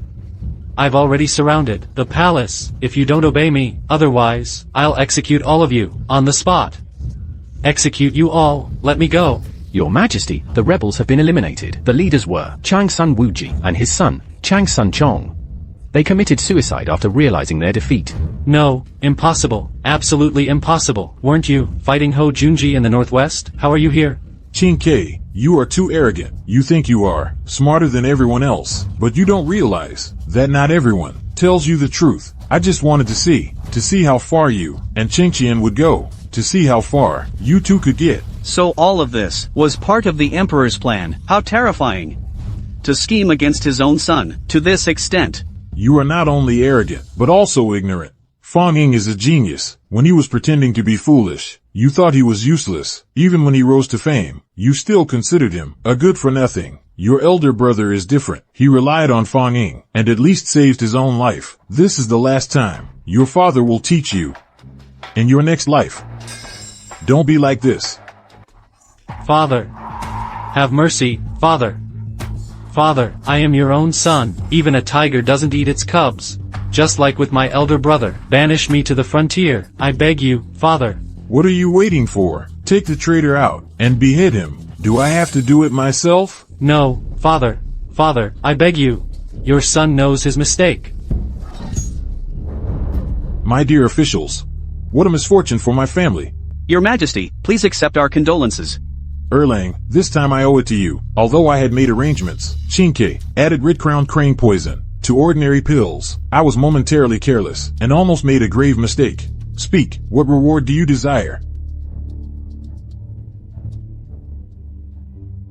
Speaker 5: I've already surrounded the palace. If you don't obey me, otherwise, I'll execute all of you, on the spot. Execute you all. Let me go.
Speaker 4: Your Majesty, the rebels have been eliminated. The leaders were Chang Sun Wuji and his son, Chang Sun Chong. They committed suicide after realizing their defeat.
Speaker 5: No, impossible. Absolutely impossible. Weren't you fighting Ho Junji in the northwest? How are you here?
Speaker 6: Qin Ke, you are too arrogant. You think you are smarter than everyone else, but you don't realize that not everyone tells you the truth. I just wanted to see how far you and Qingqian would go, to see how far you two could get.
Speaker 3: So all of this was part of the Emperor's plan. How terrifying. To scheme against his own son, to this extent.
Speaker 6: You are not only arrogant, but also ignorant. Fang Ying is a genius. When he was pretending to be foolish, you thought he was useless. Even when he rose to fame, you still considered him a good-for-nothing. Your elder brother is different. He relied on Fang Ying, and at least saved his own life. This is the last time your father will teach you. In your next life, don't be like this.
Speaker 5: Father. Have mercy, Father. Father, I am your own son. Even a tiger doesn't eat its cubs. Just like with my elder brother. Banish me to the frontier. I beg you, Father.
Speaker 6: What are you waiting for? Take the traitor out and behead him. Do I have to do it myself?
Speaker 5: No, Father. Father, I beg you. Your son knows his mistake.
Speaker 6: My dear officials, what a misfortune for my family.
Speaker 3: Your Majesty, please accept our condolences.
Speaker 6: Erlang, this time I owe it to you. Although I had made arrangements, Qinke added red-crowned crane poison to ordinary pills. I was momentarily careless and almost made a grave mistake. Speak, what reward do you desire?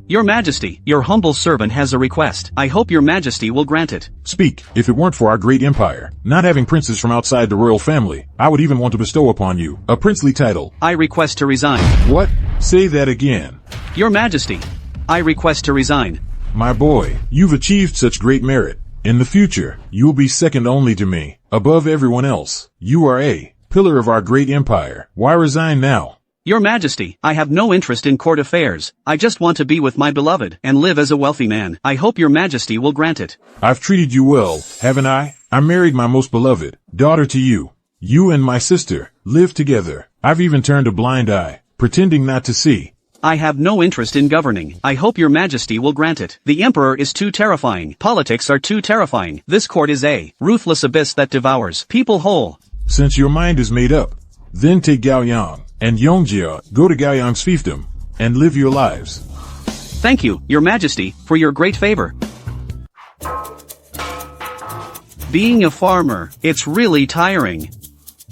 Speaker 3: Your Majesty, your humble servant has a request. I hope your Majesty will grant it.
Speaker 6: Speak. If it weren't for our great empire, not having princes from outside the royal family, I would even want to bestow upon you a princely title.
Speaker 3: I request to resign.
Speaker 6: What? Say that again.
Speaker 3: Your Majesty, I request to resign.
Speaker 6: My boy, you've achieved such great merit. In the future, you'll be second only to me, above everyone else. You are a pillar of our great empire. Why resign now?
Speaker 3: Your Majesty, I have no interest in court affairs. I just want to be with my beloved and live as a wealthy man. I hope your Majesty will grant it.
Speaker 6: I've treated you well, haven't I? I married my most beloved daughter to you. You and my sister live together. I've even turned a blind eye, pretending not to see.
Speaker 3: I have no interest in governing. I hope your Majesty will grant it. The Emperor is too terrifying. Politics are too terrifying. This court is a ruthless abyss that devours people whole.
Speaker 6: Since your mind is made up, then take Gaoyang and Yongjia, go to Gaoyang's fiefdom, and live your lives.
Speaker 3: Thank you, your Majesty, for your great favor. Being a farmer, it's really tiring.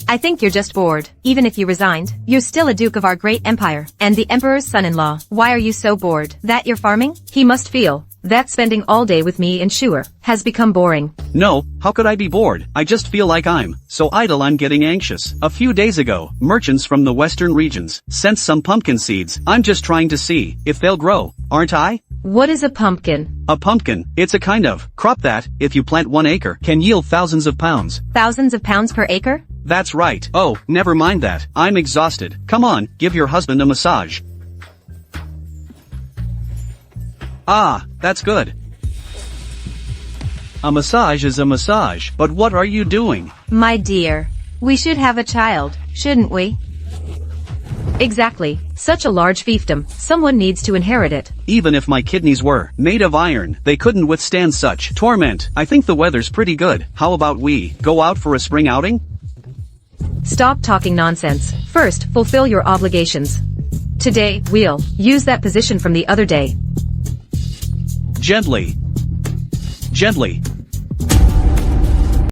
Speaker 1: I think you're just bored. Even if you resigned, you're still a duke of our great empire, and the emperor's son-in-law. Why are you so bored? That you're farming? He must feel that spending all day with me and Shuer has become boring.
Speaker 3: No, how could I be bored? I just feel like I'm so idle I'm getting anxious. A few days ago, merchants from the western regions sent some pumpkin seeds. I'm just trying to see if they'll grow, aren't I?
Speaker 1: What is a pumpkin?
Speaker 3: A pumpkin, it's a kind of crop that, if you plant 1 acre, can yield thousands of pounds.
Speaker 1: Thousands of pounds per acre?
Speaker 3: That's right. Oh, never mind that. I'm exhausted. Come on, give your husband a massage. Ah, that's good. A massage is a massage, but what are you doing?
Speaker 1: My dear, we should have a child, shouldn't we? Exactly. Such a large fiefdom, someone needs to inherit it.
Speaker 3: Even if my kidneys were made of iron, they couldn't withstand such torment. I think the weather's pretty good. How about we go out for a spring outing?
Speaker 1: Stop talking nonsense. First, fulfill your obligations. Today, we'll use that position from the other day.
Speaker 3: Gently. Gently.